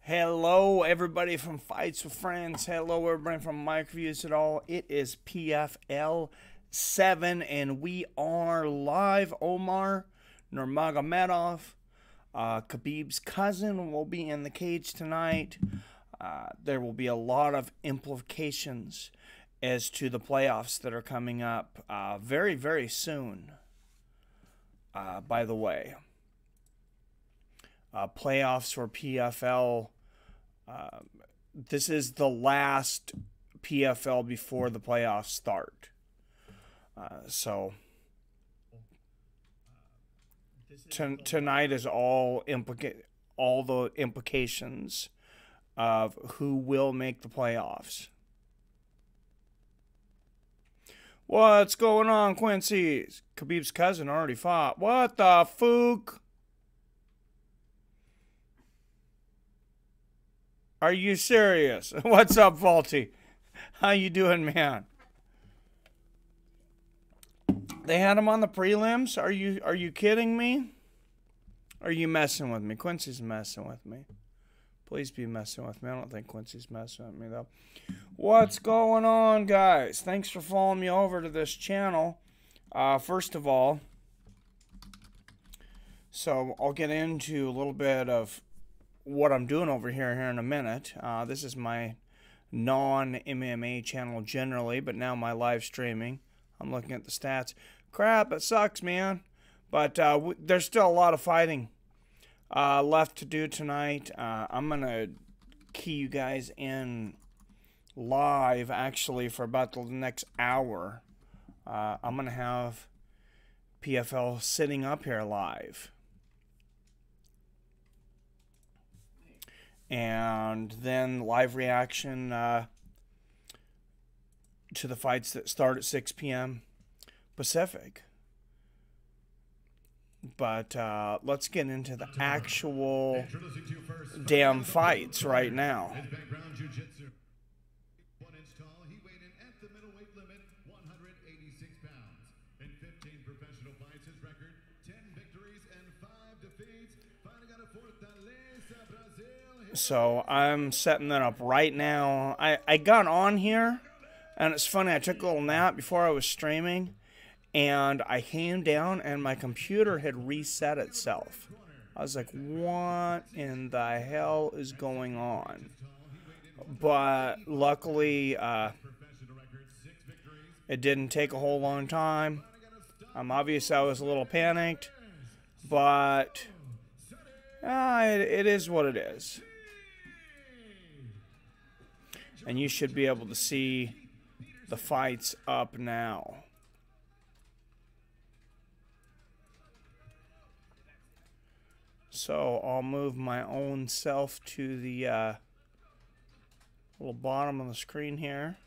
Hello, everybody from Fights with Friends. Hello, everybody from Mike Reviews It All. It is PFL 7, and we are live. Omar Nurmagomedov, Khabib's cousin, will be in the cage tonight. There will be a lot of implications as to the playoffs that are coming up very, very soon, by the way. Playoffs for PFL. This is the last PFL before the playoffs start. Tonight is all the implications of who will make the playoffs. What's going on, Quincy? Khabib's cousin already fought. What the fook? Are you serious? What's up, Faulty? How you doing, man? They had him on the prelims? Are you kidding me? Are you messing with me? Quincy's messing with me. Please be messing with me. I don't think Quincy's messing with me, though. What's going on, guys? Thanks for following me over to this channel. First of all, so I'll get into a little bit of what I'm doing over here in a minute. This is my non-MMA channel generally, but now my live streaming. I'm looking at the stats. Crap, it sucks, man. But there's still a lot of fighting left to do tonight. I'm going to key you guys in live, actually, for about the next hour. I'm going to have PFL sitting up here live. And then live reaction to the fights that start at 6 p.m. Pacific. But let's get into the actual damn fights right now. So I'm setting that up right now. I got on here, and it's funny, I took a little nap before I was streaming, and I came down and my computer had reset itself. I was like, what in the hell is going on? But luckily, it didn't take a whole long time. Obviously I was a little panicked, but it is what it is. And you should be able to see the fights up now. So I'll move my own self to the little bottom of the screen here.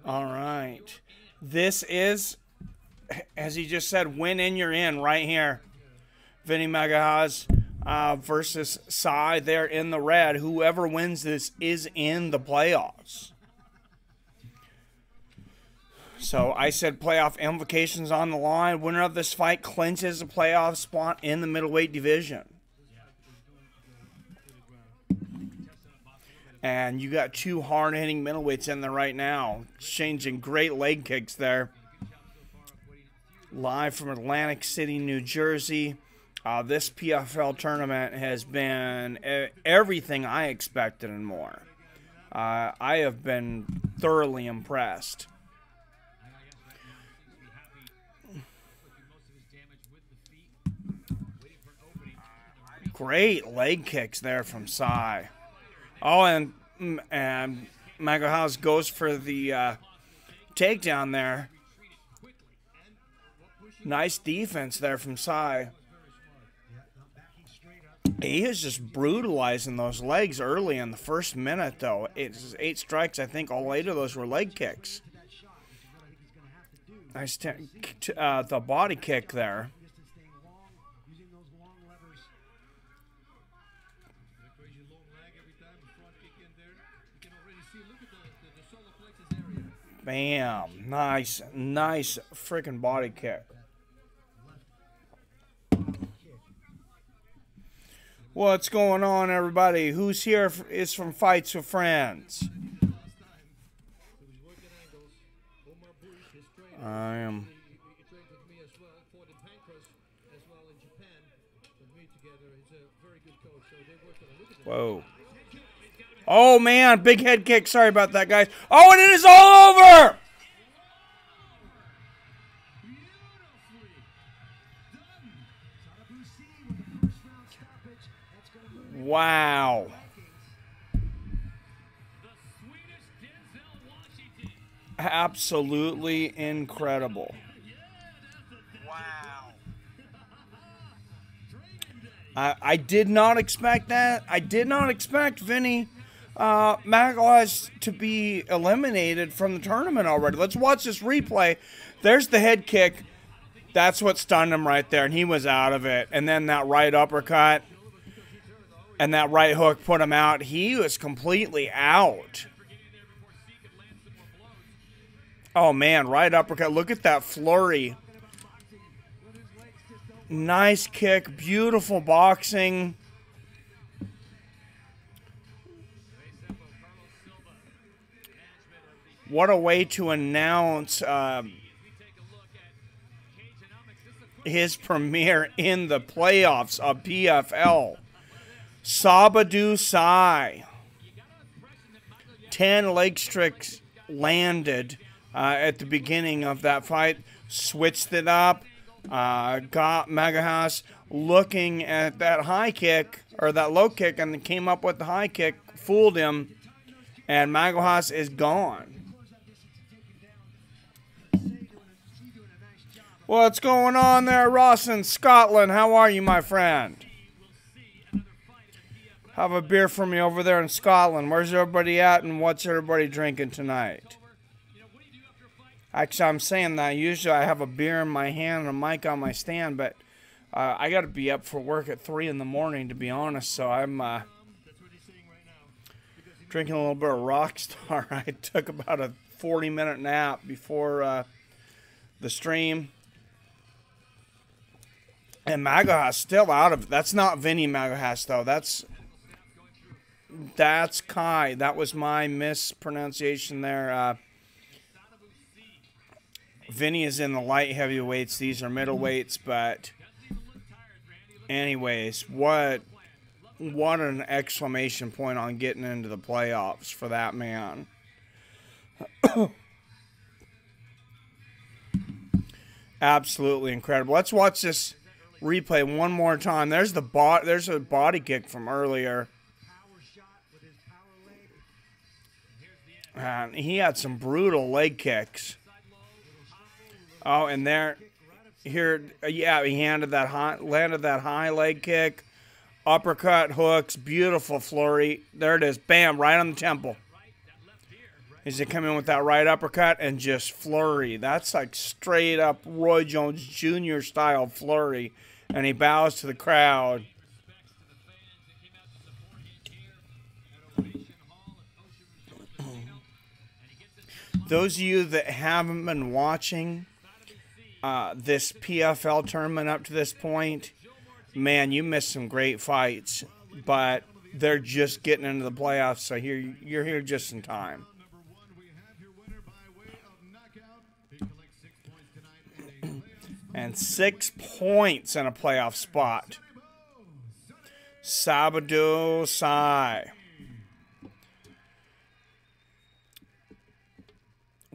All right. This is, as he just said, win in, you're in right here. Vinny Magalhaes versus Sai. They're in the red. Whoever wins this is in the playoffs. So I said playoff implications on the line. Winner of this fight clinches a playoff spot in the middleweight division. And you got two hard-hitting middleweights in there right now. Exchanging great leg kicks there. Live from Atlantic City, New Jersey. This PFL tournament has been everything I expected and more. I have been thoroughly impressed. Great leg kicks there from Sai. Oh, and Magalhaes goes for the takedown there. Nice defense there from Sai. He is just brutalizing those legs early in the first minute, though. It's 8 strikes. I think all 8 of those were leg kicks. Nice the body kick there. Bam. Nice, nice freaking body kick. What's going on, everybody? Who's here is from Fights with Friends. I am. Whoa. Oh, man. Big head kick. Sorry about that, guys. Oh, and it is all over. Wow. Absolutely incredible. Wow. I did not expect that. I did not expect Vinny Magalhaes to be eliminated from the tournament already. Let's watch this replay. There's the head kick. That's what stunned him right there, and he was out of it. And then that right uppercut and that right hook put him out. He was completely out. Oh, man, right uppercut. Look at that flurry. Nice kick. Beautiful boxing. What a way to announce his premiere in the playoffs of PFL. Sabadu Sai. 10 leg strikes landed at the beginning of that fight. Switched it up. Got Magalhaes looking at that high kick, or that low kick, and came up with the high kick. Fooled him. And Magalhaes is gone. What's going on there, Ross in Scotland? How are you, my friend? Have a beer for me over there in Scotland. Where's everybody at, and what's everybody drinking tonight? Actually, I'm saying that. Usually I have a beer in my hand and a mic on my stand, but I got to be up for work at 3 in the morning, to be honest, so I'm drinking a little bit of Rockstar. I took about a 40-minute nap before the stream. And Magalhaes still out of it. That's not Vinny Magalhaes, though. That's Kai. That was my mispronunciation there. Vinny is in the light heavyweights. These are middleweights, but anyways, what an exclamation point on getting into the playoffs for that man. Absolutely incredible. Let's watch this replay one more time. There's a body kick from earlier. And he had some brutal leg kicks. Oh, and here, yeah, he landed that high leg kick, uppercut, hooks, beautiful flurry. There it is, bam, right on the temple. He's going to come in with that right uppercut and just flurry. That's like straight up Roy Jones Jr. style flurry, and he bows to the crowd. Those of you that haven't been watching this PFL tournament up to this point, man, you missed some great fights, but they're just getting into the playoffs, so you're here just in time. And 6 points in a playoff spot. Sabadu Sai.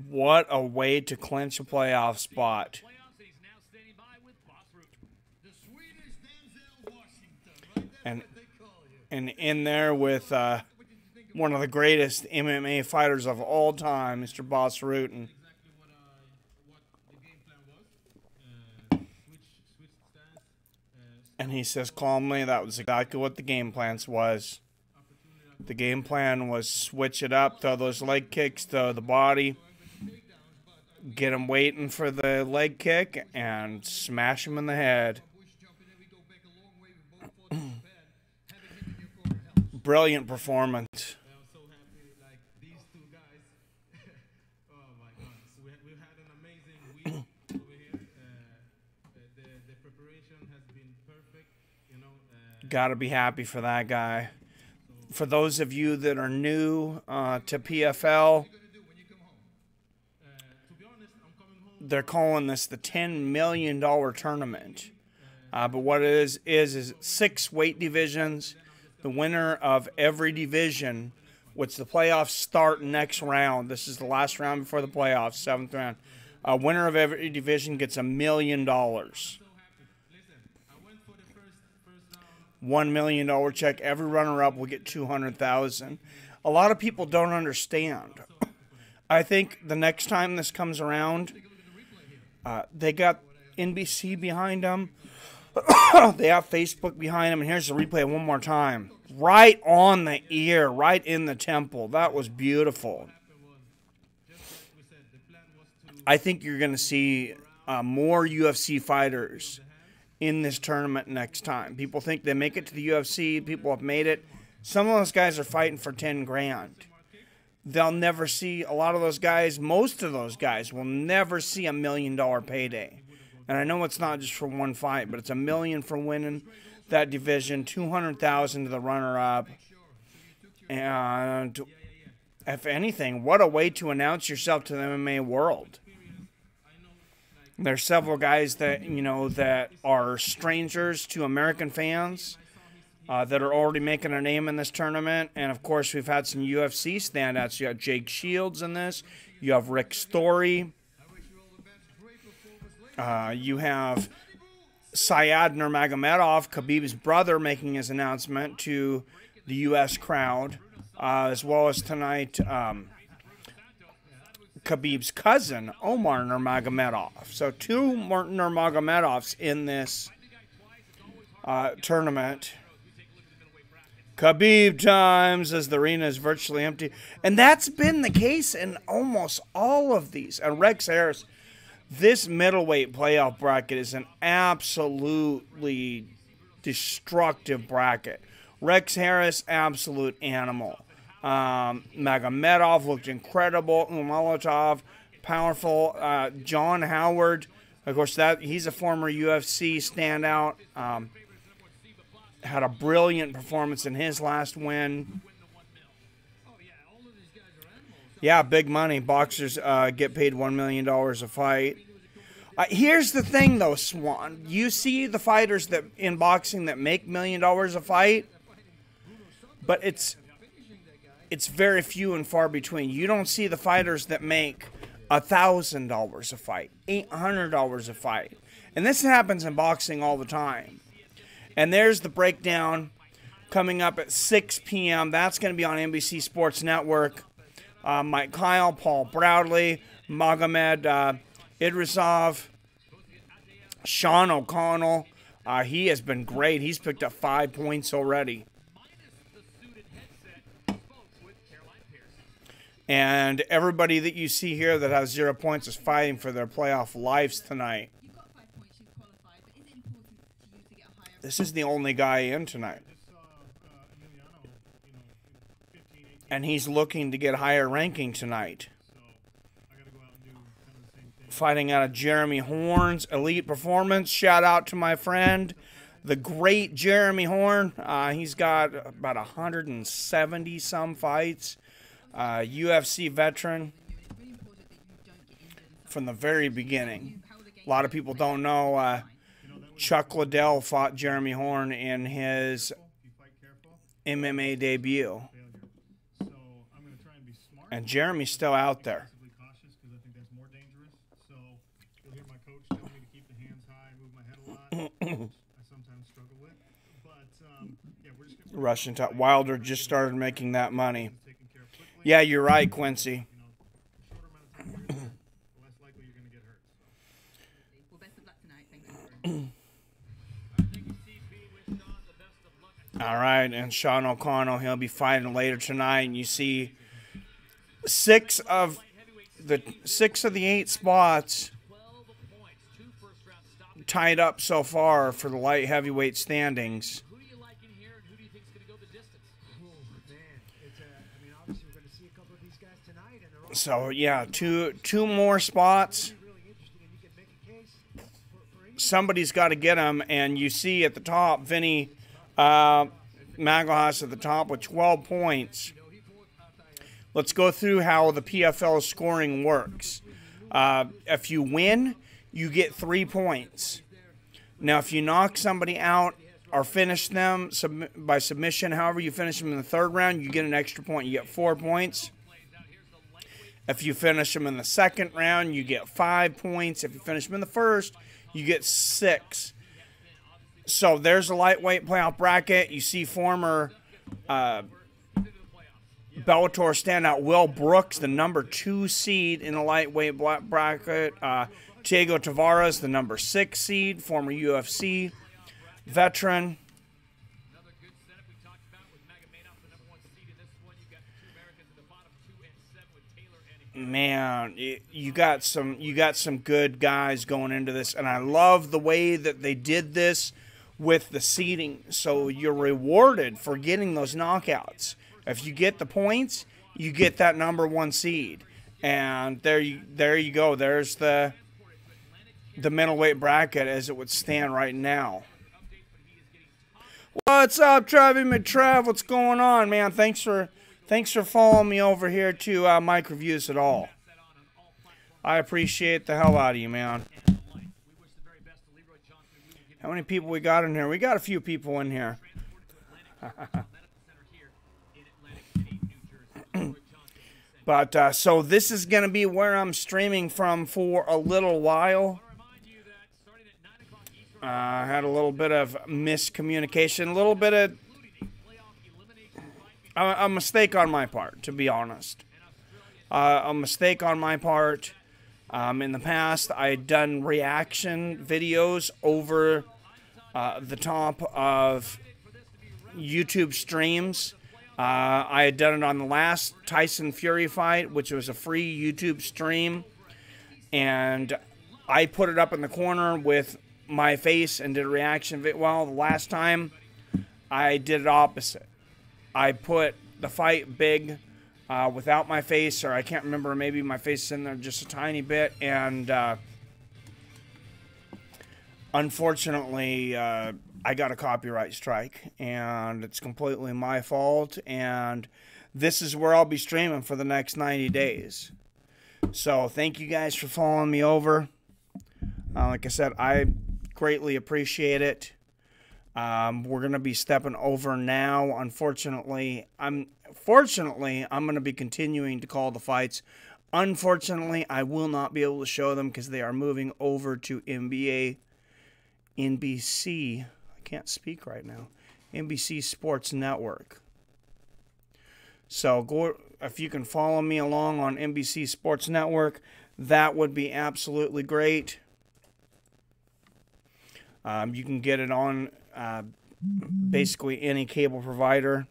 What a way to clinch a playoff spot. And in there with one of the greatest MMA fighters of all time, Mr. Boss Rutan. And he says calmly that was exactly what the game plan was. The game plan was switch it up, throw those leg kicks, throw the body, get him waiting for the leg kick, and smash him in the head. Brilliant performance. Got to be happy for that guy. For those of you that are new to PFL, they're calling this the $10 million tournament. But what it is 6 weight divisions. The winner of every division, which the playoffs start next round. This is the last round before the playoffs, 7th round. Winner of every division gets $1 million. $1 million check. Every runner-up will get $200,000. A lot of people don't understand. I think the next time this comes around, they got NBC behind them. They have Facebook behind them. And here's the replay one more time. Right on the ear, right in the temple. That was beautiful. I think you're going to see more UFC fighters in this tournament next time. People think they make it to the UFC. People have made it. Some of those guys are fighting for 10 grand. They'll never see, a lot of those guys, most of those guys will never see $1 million payday. And I know it's not just for one fight, but it's $1 million for winning that division, $200,000 to the runner-up. And if anything, what a way to announce yourself to the MMA world. There's several guys that, you know, that are strangers to American fans that are already making a name in this tournament. And, of course, we've had some UFC standouts. You have Jake Shields in this. You have Rick Story. You have Syed Nurmagomedov, Khabib's brother, making his announcement to the U.S. crowd, as well as tonight Khabib's cousin, Omar Nurmagomedov. So 2 Nurmagomedovs in this tournament. Khabib times as the arena is virtually empty. And that's been the case in almost all of these. And Rex Harris, this middleweight playoff bracket is an absolutely destructive bracket. Rex Harris, absolute animal. Magomedov looked incredible. Umalatov, powerful. John Howard, of course, he's a former UFC standout. Had a brilliant performance in his last win. Yeah, big money. Boxers get paid $1 million a fight. Here's the thing, though, Swan. You see the fighters that in boxing that make $1 million a fight, but it's very few and far between. You don't see the fighters that make $1,000 a fight, $800 a fight. And this happens in boxing all the time. And there's the breakdown coming up at 6 p.m. That's going to be on NBC Sports Network. Mike Kyle, Paul Brownlee, Magomed Idrisov, Sean O'Connell. He has been great. He's picked up 5 points already. And everybody that you see here that has 0 points is fighting for their playoff lives tonight. This is the only guy in tonight. And he's looking to get higher ranking tonight. Fighting out of Jeremy Horn's Elite Performance. Shout out to my friend, the great Jeremy Horn. He's got about 170-some fights. UFC veteran from the very beginning. A lot of people don't know Chuck Liddell fought Jeremy Horn in his MMA debut. And Jeremy's still out there. Russian top. Wilder just started making that money. Yeah, you're right, Quincy. All right, and Sean O'Connell, he'll be fighting later tonight. And you see 6 of the 8 spots tied up so far for the light heavyweight standings. So yeah, two more spots. Somebody's got to get them, and you see at the top, Vinny Magalhaes at the top with 12 points. Let's go through how the PFL scoring works. If you win, you get 3 points. Now, if you knock somebody out or finish them by submission, however you finish them in the third round, you get an extra point. You get 4 points. If you finish them in the second round, you get 5 points. If you finish them in the first, you get 6. So there's a lightweight playoff bracket. You see former Bellator standout Will Brooks, the number 2 seed in the lightweight bracket. Thiago Tavares, the number 6 seed, former UFC veteran. Man, you got some good guys going into this, and I love the way that they did this with the seeding. So you're rewarded for getting those knockouts. If you get the points, you get that number 1 seed, and there you go. There's the middleweight bracket as it would stand right now. What's up, Travis McTrav? What's going on, man? Thanks for following me over here to Mike Reviews It All. I appreciate the hell out of you, man. How many people we got in here? We got a few people in here. But so this is going to be where I'm streaming from for a little while. I had a little bit of miscommunication, a little bit of a mistake on my part, to be honest. A mistake on my part. In the past, I had done reaction videos over the top of YouTube streams. I had done it on the last Tyson Fury fight, which was a free YouTube stream. And I put it up in the corner with my face and did a reaction video. Well, the last time, I did it opposite. I put the fight big without my face, or I can't remember, maybe my face is in there just a tiny bit, and unfortunately I got a copyright strike, and it's completely my fault, and this is where I'll be streaming for the next 90 days. So thank you guys for following me over. Like I said, I greatly appreciate it. We're going to be stepping over now. Unfortunately, I'm going to be continuing to call the fights. Unfortunately, I will not be able to show them because they are moving over to NBC. I can't speak right now. NBC Sports Network. So go, if you can follow me along on NBC Sports Network, that would be absolutely great. You can get it on basically any cable provider.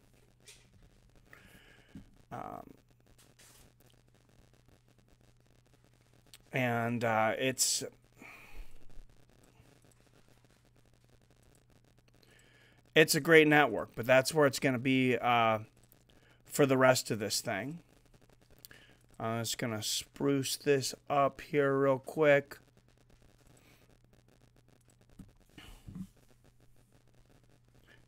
And it's a great network, but that's where it's going to be for the rest of this thing. I'm just going to spruce this up here real quick.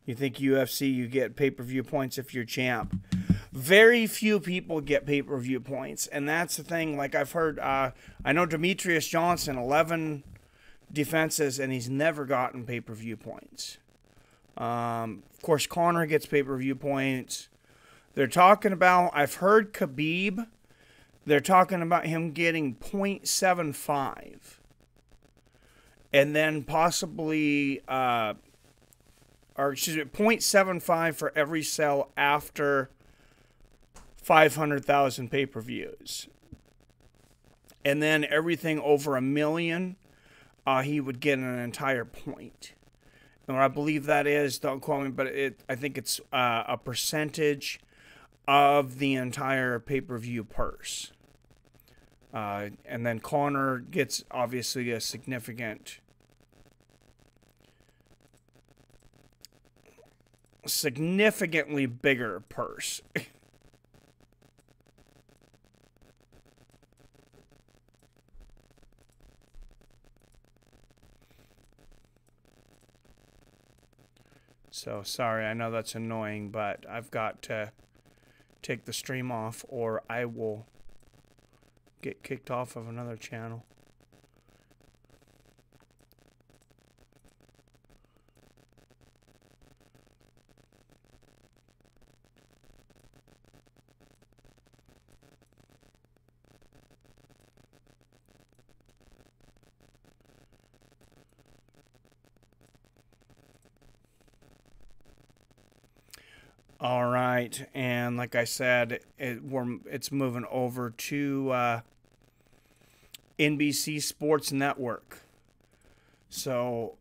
You think UFC, you get pay-per-view points if you're champ. Very few people get pay-per-view points, and that's the thing. Like I've heard, I know Demetrius Johnson, 11 defenses, and he's never gotten pay-per-view points. Of course, Conor gets pay-per-view points. They're talking about, I've heard Khabib, they're talking about him getting 0.75. And then possibly, or excuse me, 0.75 for every sell after 500,000 pay-per-views. And then everything over 1 million, he would get an entire point. And I believe that is, don't quote me, but I think it's a percentage of the entire pay-per-view purse. And then Conor gets obviously a significantly bigger purse. So sorry, I know that's annoying, but I've got to take the stream off or I will get kicked off of another channel. All right, and like I said, it's moving over to NBC Sports Network. So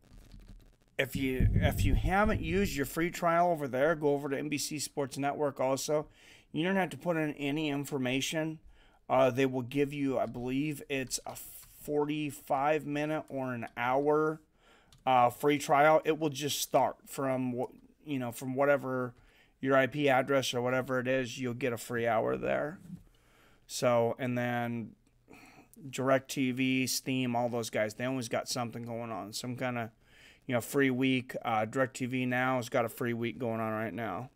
if you haven't used your free trial over there, go over to NBC Sports Network also. You don't have to put in any information. They will give you, I believe it's a 45-minute or an hour free trial. It will just start from from whatever your IP address or whatever it is, you'll get a free hour there. So, and then DirecTV, Steam, all those guys, they always got something going on. Some kind of, free week. DirecTV Now has got a free week going on right now.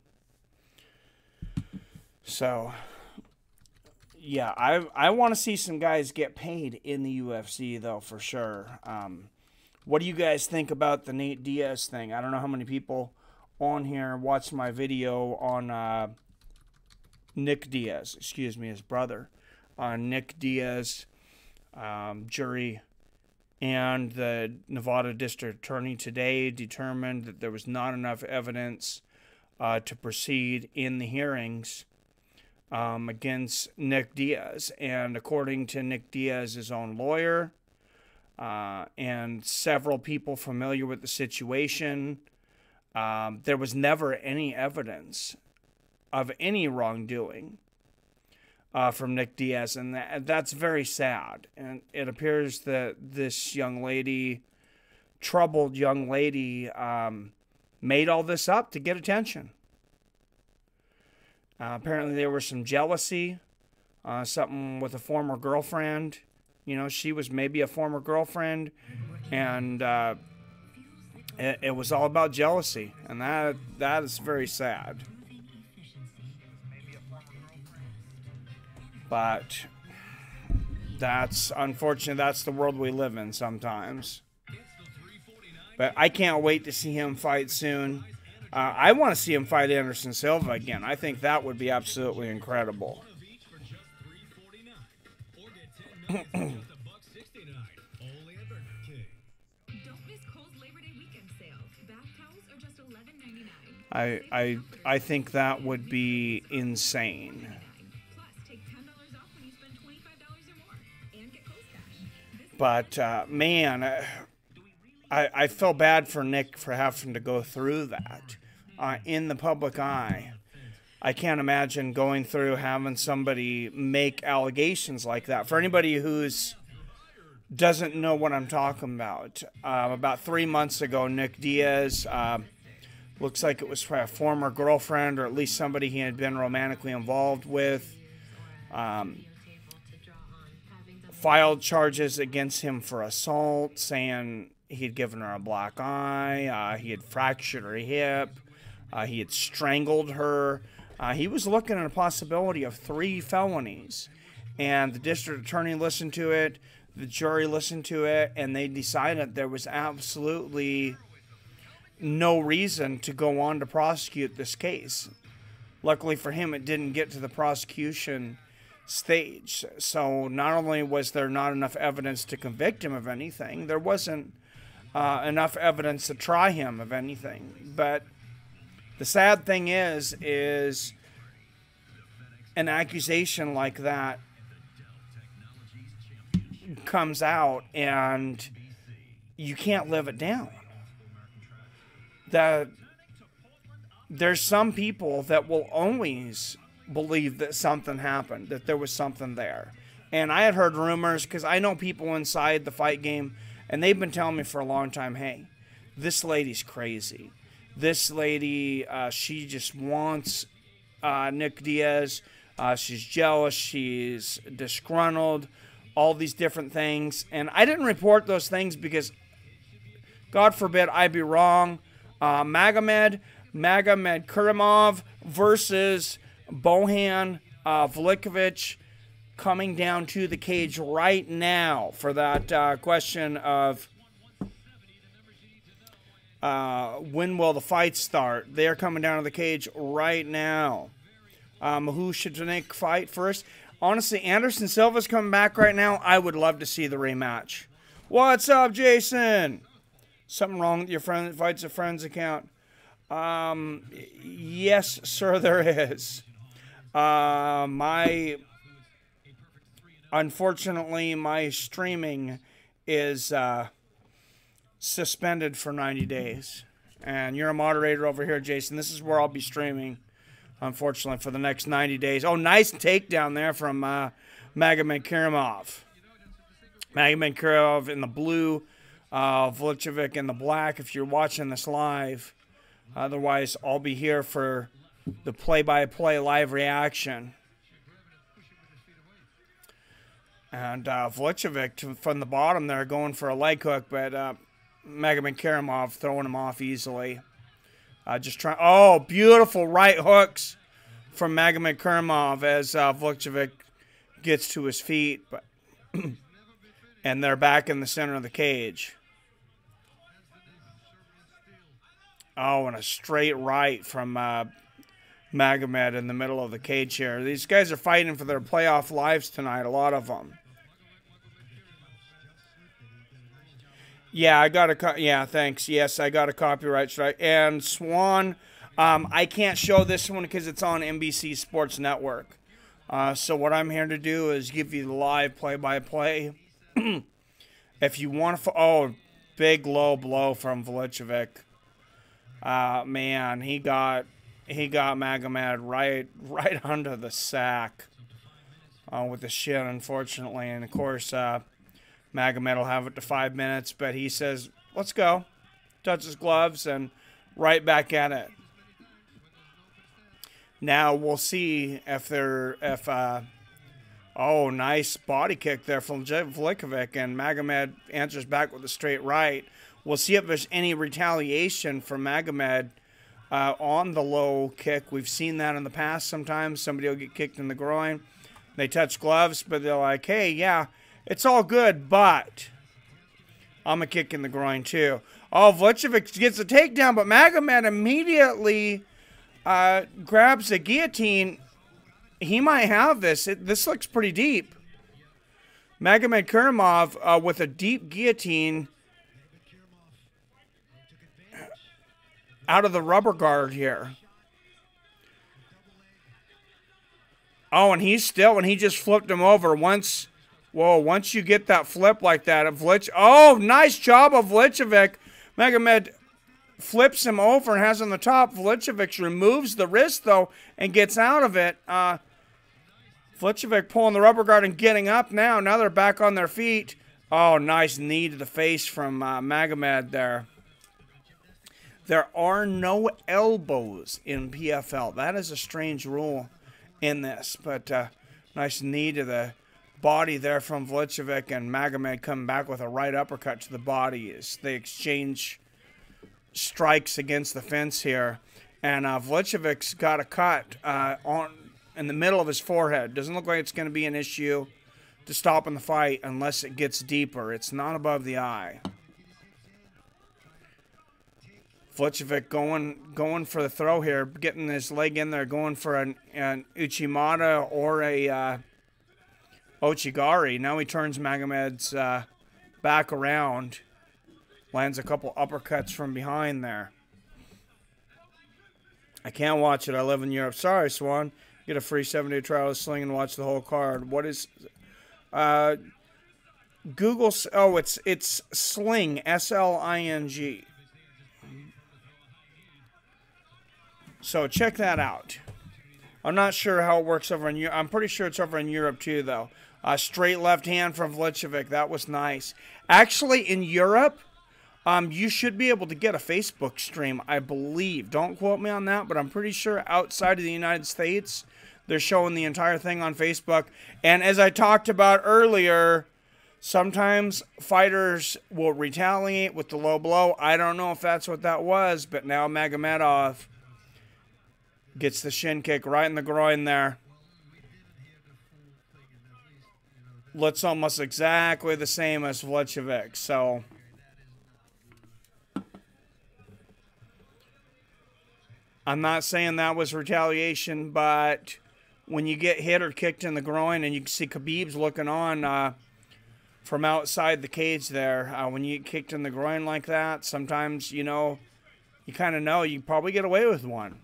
So, yeah, I want to see some guys get paid in the UFC, though, for sure. What do you guys think about the Nate Diaz thing? I don't know how many people on here watched my video on Nick Diaz, his brother, Nick Diaz, jury, and the Nevada District Attorney today determined that there was not enough evidence to proceed in the hearings against Nick Diaz. And according to Nick Diaz's own lawyer and several people familiar with the situation, there was never any evidence of any wrongdoing from Nick Diaz, and that's very sad. And it appears that this troubled young lady, made all this up to get attention. Apparently there was some jealousy, something with a former girlfriend. She was maybe a former girlfriend, and it was all about jealousy, and that is very sad. But that's unfortunate. That's the world we live in sometimes. But I can't wait to see him fight soon. I want to see him fight Anderson Silva again. I think that would be absolutely incredible. I think that would be insane. But man, I feel bad for Nick for having to go through that in the public eye. I can't imagine going through having somebody make allegations like that. For anybody who's doesn't know what I'm talking about 3 months ago, Nick Diaz, looks like it was for a former girlfriend, or at least somebody he had been romantically involved with, filed charges against him for assault, saying he had given her a black eye, he had fractured her hip, he had strangled her. He was looking at a possibility of 3 felonies, and the district attorney listened to it, the jury listened to it, and they decided there was absolutely no reason to go on to prosecute this case. Luckily for him, it didn't get to the prosecution stage. So not only was there not enough evidence to convict him of anything, there wasn't enough evidence to try him of anything. But the sad thing is an accusation like that comes out and you can't live it down. That there's some people that will always believe that something happened, that there was something there. And I had heard rumors, because I know people inside the fight game, and they've been telling me for a long time, hey, this lady's crazy. This lady, she just wants Nick Diaz. She's jealous. She's disgruntled. All these different things. And I didn't report those things because, God forbid, I be wrong. Magomedov versus Bohan Velichkovich, coming down to the cage right now for that question of when will the fight start. They're coming down to the cage right now. Who should Nick fight first? Honestly, Anderson Silva's coming back right now. I would love to see the rematch. What's up, Jason? Something wrong with your friend that fights a friend's account? Yes, sir, there is. Unfortunately, my streaming is suspended for 90 days. And you're a moderator over here, Jason. This is where I'll be streaming, unfortunately, for the next 90 days. Oh, nice takedown there from Magomedov. Magomedov in the blue, Velichkovich in the black if you're watching this live. Otherwise, I'll be here for the play-by-play live reaction. And Velichkovich from the bottom there going for a leg hook, but Magomedov throwing him off easily. Just trying. Oh, beautiful right hooks from Magomedov as Velichkovich gets to his feet, but and they're back in the center of the cage. Oh, and a straight right from Magomed in the middle of the cage here. These guys are fighting for their playoff lives tonight, a lot of them. Yeah, I got a yeah, thanks. Yes, I got a copyright strike. And Swan, I can't show this one because it's on NBC Sports Network. So what I'm here to do is give you the live play-by-play. If you want to, oh, big low blow from Velichkovich. Man, he got Magomed right under the sack with the shin, unfortunately. And of course, Magomed will have it to 5 minutes, but he says, "Let's go." Touches gloves and right back at it. Now we'll see if oh, nice body kick there from Velichkovich, and Magomed answers back with a straight right. We'll see if there's any retaliation from Magomed on the low kick. We've seen that in the past sometimes. Somebody will get kicked in the groin. They touch gloves, but they're like, hey, yeah, it's all good, but I'm a kick in the groin too. Oh, Velichkovich gets a takedown, but Magomed immediately grabs a guillotine. He might have this. This looks pretty deep. Magomedov with a deep guillotine out of the rubber guard here. Oh, and he's still, and he just flipped him over once. Whoa, once you get that flip like that, oh, nice job of Velichkovich. Magomed flips him over and has on the top. Velichkovich removes the wrist, though, and gets out of it. Velichkovich pulling the rubber guard and getting up now. Now they're back on their feet. Oh, nice knee to the face from Magomed there. There are no elbows in PFL. That is a strange rule in this. But nice knee to the body there from Velichkovich, and Magomed coming back with a right uppercut to the body as they exchange strikes against the fence here. And Velichkovich's got a cut in the middle of his forehead. Doesn't look like it's going to be an issue to stop in the fight unless it gets deeper. It's not above the eye. Velichkovich going for the throw here, getting his leg in there, going for an Uchimata or a Ochigari. Now he turns Magomed's back around, lands a couple uppercuts from behind there. I can't watch it. I live in Europe. Sorry, Swan. Get a free 7-day trial of Sling and watch the whole card. What is Google? Oh, it's Sling, SLING. So check that out. I'm not sure how it works over in Europe. I'm pretty sure it's over in Europe too, though. Straight left hand from Velichkovich. That was nice. Actually, in Europe, you should be able to get a Facebook stream, I believe. Don't quote me on that, but I'm pretty sure outside of the United States, they're showing the entire thing on Facebook. And as I talked about earlier, Sometimes fighters will retaliate with the low blow. I don't know if that's what that was, but now Magomedov gets the shin kick right in the groin there. Looks almost exactly the same as Velichkovich. So I'm not saying that was retaliation, but when you get hit or kicked in the groin, and you can see Khabib's looking on from outside the cage there, when you get kicked in the groin like that, sometimes, you know, you kind of know you probably get away with one.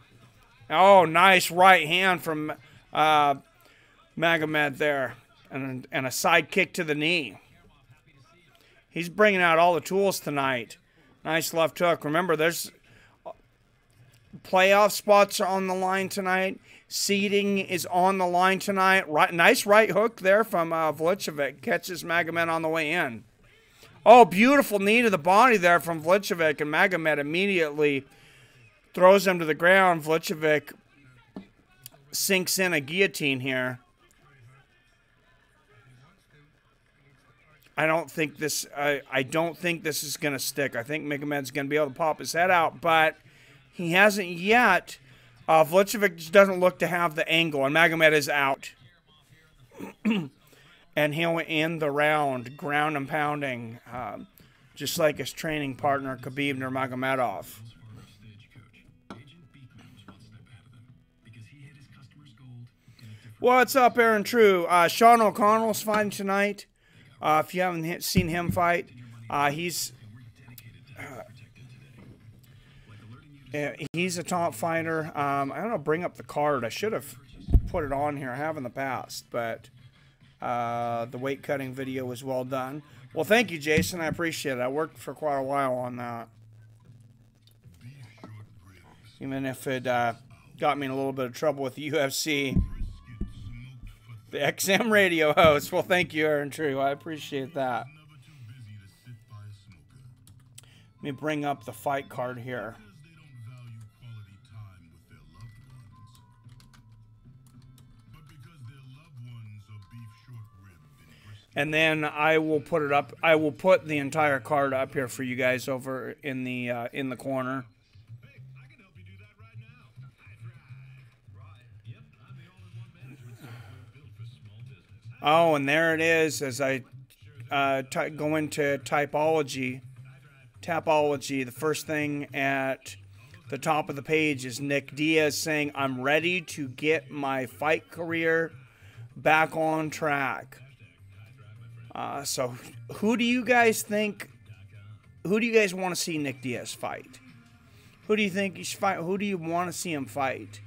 Oh, nice right hand from Magomed there. And a side kick to the knee. He's bringing out all the tools tonight. Nice left hook. Remember, there's playoff spots are on the line tonight. Seeding is on the line tonight. Nice right hook there from Velichkovich. Catches Magomed on the way in. Oh, beautiful knee to the body there from Velichkovich. And Magomed immediately throws him to the ground. Velichkovich sinks in a guillotine here. I don't think this is going to stick. I think Magomed's going to be able to pop his head out, but he hasn't yet. Velichkovich doesn't look to have the angle, and Magomed is out. And he'll end the round, ground and pounding, just like his training partner, Khabib Nurmagomedov. What's up, Aaron True? Sean O'Connell's fighting tonight. If you haven't seen him fight, he's a top fighter. I don't know, bring up the card. I should have put it on here. I have in the past, but the weight cutting video was well done. Well, thank you, Jason. I appreciate it. I worked for quite a while on that. Even if it got me in a little bit of trouble with the UFC. The XM radio host. Well, thank you, Aaron True. I appreciate that. Let me bring up the fight card here. And then I will put it up. I will put the entire card up here for you guys over in the corner. Oh, and there it is as I go into Tapology. The first thing at the top of the page is Nick Diaz saying, I'm ready to get my fight career back on track. So who do you guys think, who do you guys want to see Nick Diaz fight? Who do you think he should fight? Who do you want to see him fight?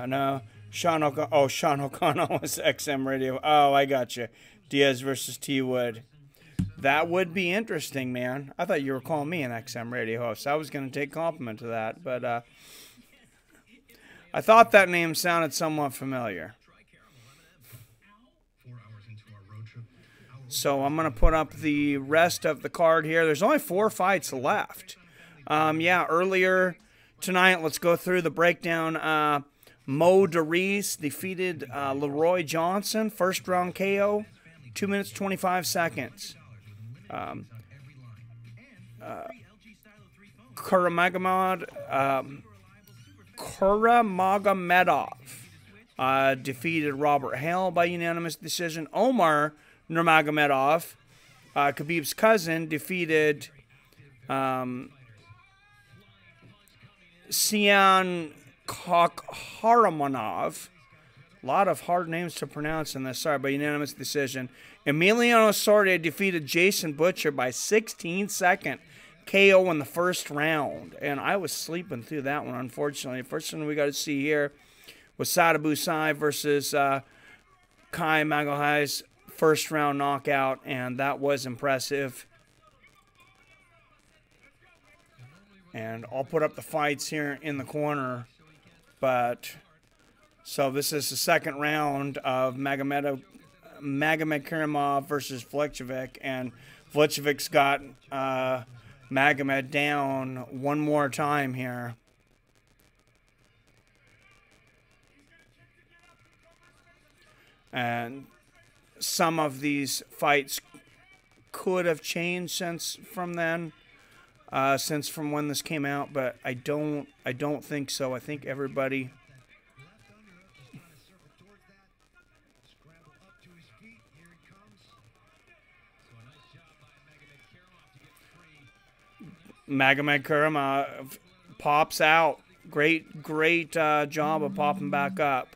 No, Sean O'Connell. Oh, Sean O'Connell was XM Radio. Oh, I got you. Diaz versus T Wood. That would be interesting, man. I thought you were calling me an XM Radio host. I was going to take compliment to that, but I thought that name sounded somewhat familiar. So I'm going to put up the rest of the card here. There's only 4 fights left. Yeah, earlier tonight, let's go through the breakdown. Mo DeReese defeated Leroy Johnson, first round KO, 2 minutes 25 seconds. Nurmagomedov defeated Robert Hale by unanimous decision. Omar Nurmagomedov, Khabib's cousin, defeated Sian Kakharamanov. A lot of hard names to pronounce in this. Sorry, by unanimous decision. Emiliano Sordia defeated Jason Butcher by 16-second KO in the first round. And I was sleeping through that one, unfortunately. The first one we got to see here was Sadabu Sai versus Kai Magalhaes. First round knockout, and that was impressive. And I'll put up the fights here in the corner. But so this is the second round of Magomed Karimov versus Velichkovich, and Velichkovich's got Magomed down one more time here. And some of these fights could have changed since from then, since from when this came out, but I don't think so. I think everybody. Magomedov pops out. Great job of popping back up.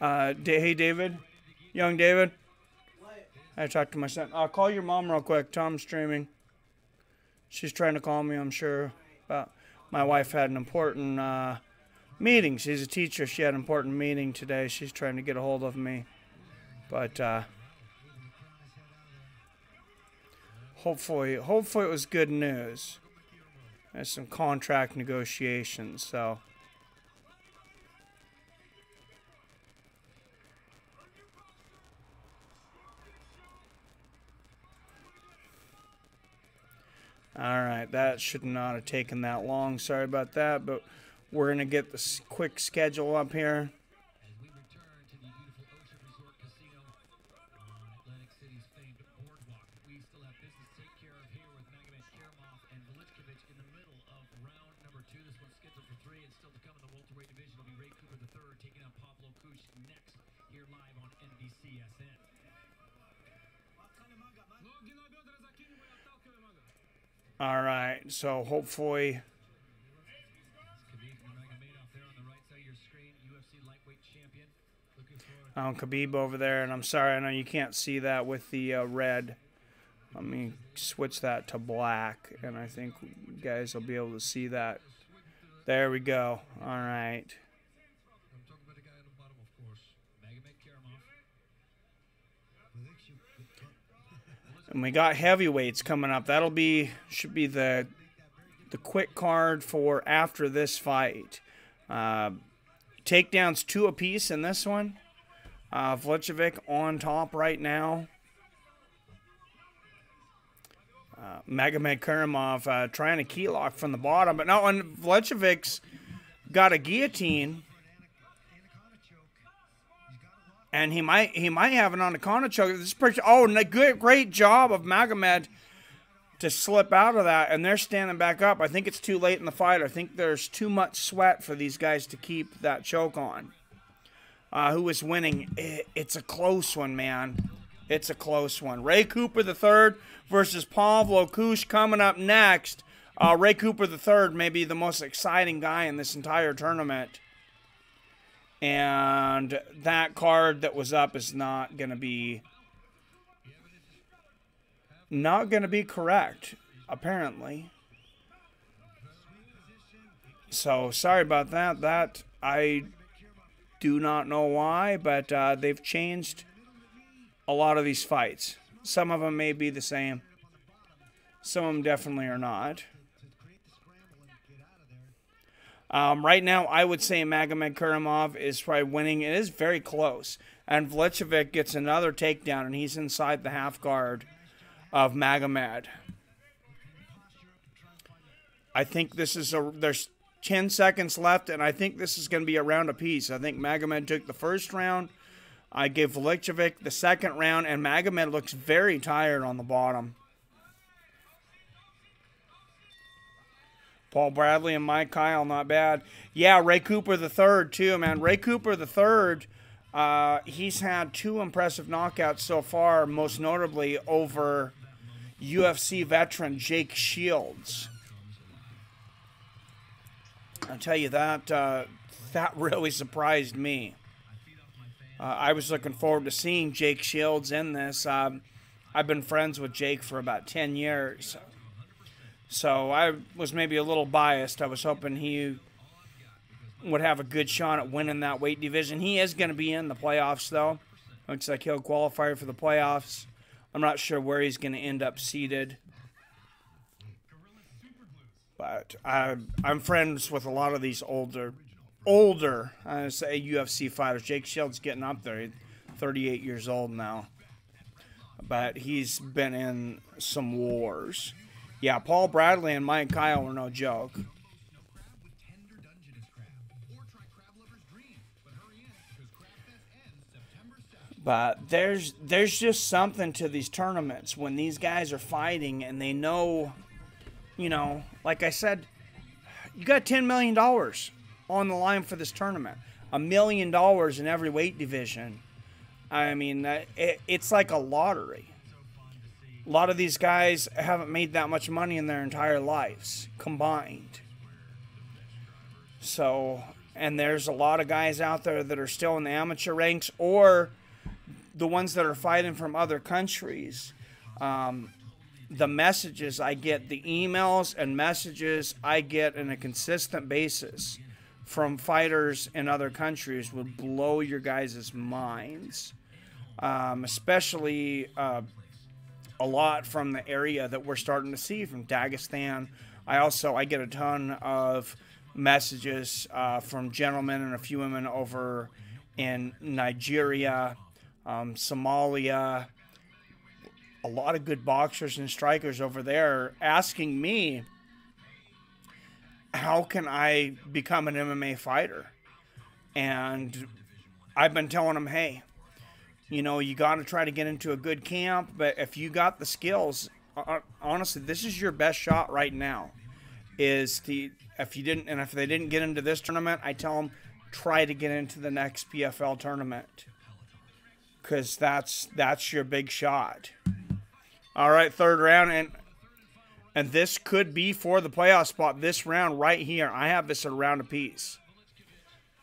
Hey, David. Young David. I talked to my son. Call your mom real quick. Tom's streaming. She's trying to call me, I'm sure. But my wife had an important meeting. She's a teacher. She had an important meeting today. She's trying to get a hold of me. But hopefully it was good news. There's some contract negotiations, so. Alright, that should not have taken that long. Sorry about that, but we're going to get this quick schedule up here. As we return to the beautiful Ocean Resort Casino on Atlantic City's famed boardwalk. We still have business to take care of here with Magomedov and Velichkovich in the middle of round number 2. This one's scheduled for 3, and still to come in the welterweight division will be Ray Cooper III taking on Koosh next, here live on NBCSN. All right, so hopefully. Khabib Nurmagomedov there on the right side of your screen, UFC lightweight champion. Khabib over there, and I'm sorry, I know you can't see that with the red. Let me switch that to black, and I think you guys will be able to see that. There we go. All right. I'm talking about the guy at the bottom, of course. Magomedov. And we got heavyweights coming up. Should be the quick card for after this fight. Takedowns 2 apiece in this one. Velichkovich on top right now. Magomedov trying to key lock from the bottom, but no, and Velichkovich's got a guillotine. And he might have an anaconda choke. This picture, great job of Magomed to slip out of that, and they're standing back up. I think it's too late in the fight. I think there's too much sweat for these guys to keep that choke on. Who is winning? It's a close one, man. It's a close one. Ray Cooper III versus Koosh coming up next. Ray Cooper III may be the most exciting guy in this entire tournament. And that card that was up is not going to be correct, apparently. So sorry about that. That I do not know why, but they've changed a lot of these fights. Some of them may be the same. Some of them definitely are not. Right now, I would say Magomedov is probably winning. It is very close. And Velichkovich gets another takedown, and he's inside the half guard of Magomed. I think this is there's 10 seconds left, and I think this is going to be a round apiece. I think Magomed took the first round. I gave Velichkovich the second round, and Magomed looks very tired on the bottom. Paul Bradley and Mike Kyle, not bad. Yeah, Ray Cooper III, too, man. Ray Cooper III, he's had 2 impressive knockouts so far, most notably over UFC veteran Jake Shields. I'll tell you, that really surprised me. I was looking forward to seeing Jake Shields in this. I've been friends with Jake for about 10 years. So I was maybe a little biased. I was hoping he would have a good shot at winning that weight division. He is going to be in the playoffs, though. Looks like he'll qualify for the playoffs. I'm not sure where he's going to end up seated. But I'm friends with a lot of these older, I would say, UFC fighters. Jake Shields getting up there. He's 38 years old now. But he's been in some wars. Yeah, Paul Bradley and Mike Kyle were no joke. But there's just something to these tournaments when these guys are fighting and they know, you know, like I said, you got $10 million on the line for this tournament. $1 million in every weight division. I mean, it's like a lottery. A lot of these guys haven't made that much money in their entire lives combined. So, and there's a lot of guys out there that are still in the amateur ranks, or the ones that are fighting from other countries. The messages I get, the emails and messages I get on a consistent basis from fighters in other countries would blow your guys' minds. Especially a lot from the area that we're starting to see from Dagestan. I get a ton of messages from gentlemen and a few women over in Nigeria, Somalia, a lot of good boxers and strikers over there asking me, how can I become an MMA fighter? And I've been telling them, hey, you know, you got to try to get into a good camp, but if you got the skills, honestly, this is your best shot right now. If they didn't get into this tournament, I tell them, try to get into the next PFL tournament, because that's your big shot. All right, third round, and this could be for the playoff spot. This round right here, I have this at a round apiece.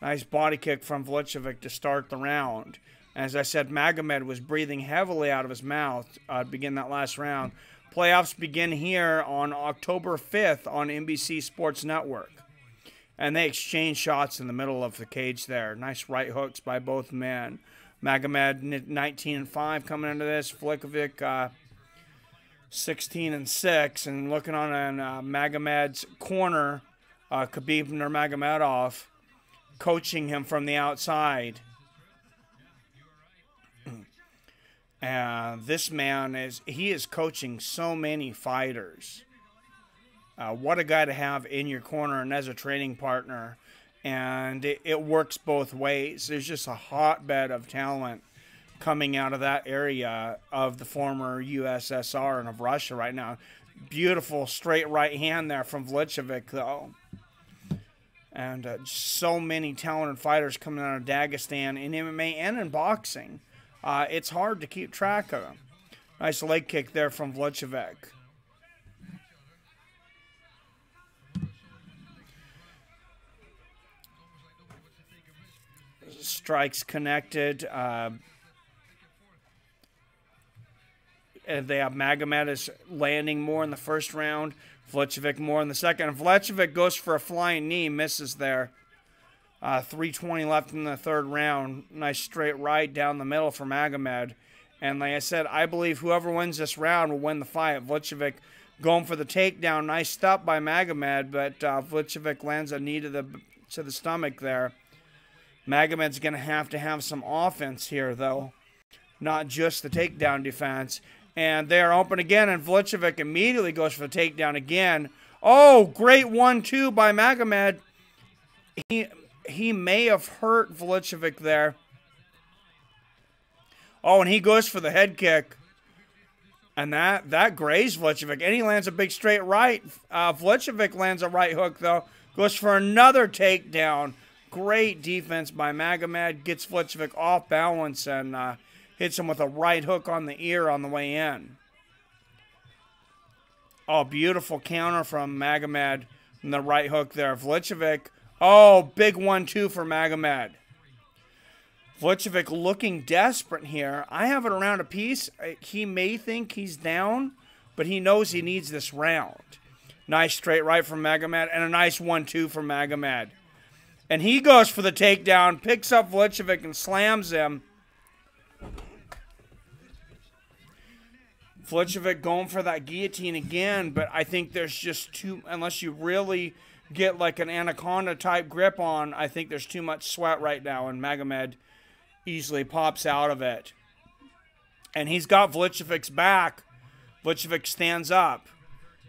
Nice body kick from Velichkovich to start the round. As I said, Magomedov was breathing heavily out of his mouth to begin that last round. Playoffs begin here on October 5th on NBC Sports Network. And they exchange shots in the middle of the cage there. Nice right hooks by both men. Magomedov 19-5 coming into this. Velichkovich 16-6. And looking on Magomedov's corner, Khabib Nurmagomedov coaching him from the outside. This man is coaching so many fighters. What a guy to have in your corner and as a training partner. And it works both ways. There's just a hotbed of talent coming out of that area of the former USSR and of Russia right now. Beautiful straight right hand there from Velichkovich, though. And so many talented fighters coming out of Dagestan in MMA and in boxing. It's hard to keep track of them. Nice leg kick there from Velichkovich. Strikes connected. And they have Magomedov landing more in the first round. Velichkovich more in the second. And Velichkovich goes for a flying knee. Misses there. 3:20 left in the third round. Nice straight right down the middle for Magomedov. And like I said, I believe whoever wins this round will win the fight. Velichkovich going for the takedown. Nice stop by Magomedov, but Velichkovich lands a knee to the stomach there. Magomedov's going to have some offense here, though. Not just the takedown defense. And they're open again, and Velichkovich immediately goes for the takedown again. Oh, great 1-2 by Magomedov. He may have hurt Velichkovich there. Oh, and he goes for the head kick. And that grazed Velichkovich. And he lands a big straight right. Velichkovich lands a right hook, though. Goes for another takedown. Great defense by Magomedov. Gets Velichkovich off balance and hits him with a right hook on the ear on the way in. Oh, beautiful counter from Magomedov. And the right hook there. Velichkovich. Oh, big 1-2 for Magomedov. Velichkovich looking desperate here. I have it around a piece. He may think he's down, but he knows he needs this round. Nice straight right from Magomedov and a nice 1-2 from Magomedov. And he goes for the takedown, picks up Velichkovich and slams him. Velichkovich going for that guillotine again, but I think there's just too, unless you really get like an anaconda type grip on, I think there's too much sweat right now, and Magomedov easily pops out of it. And he's got Velichkovich's back. Velichkovich stands up.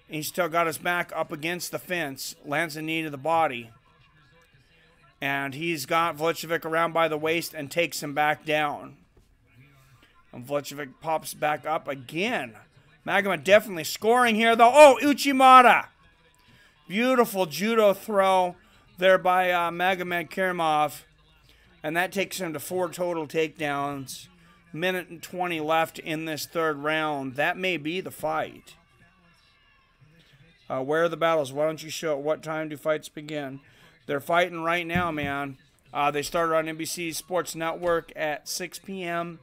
He's still got his back up against the fence. Lands a knee to the body. And he's got Velichkovich around by the waist and takes him back down. And Velichkovich pops back up again. Magomedov definitely scoring here, though. Oh, Uchimata! Beautiful judo throw there by Nurmagomedov. And that takes him to 4 total takedowns. Minute and 20 left in this third round. That may be the fight. Where are the battles? Why don't you show it? What time do fights begin? They're fighting right now, man. They started on NBC Sports Network at 6 p.m.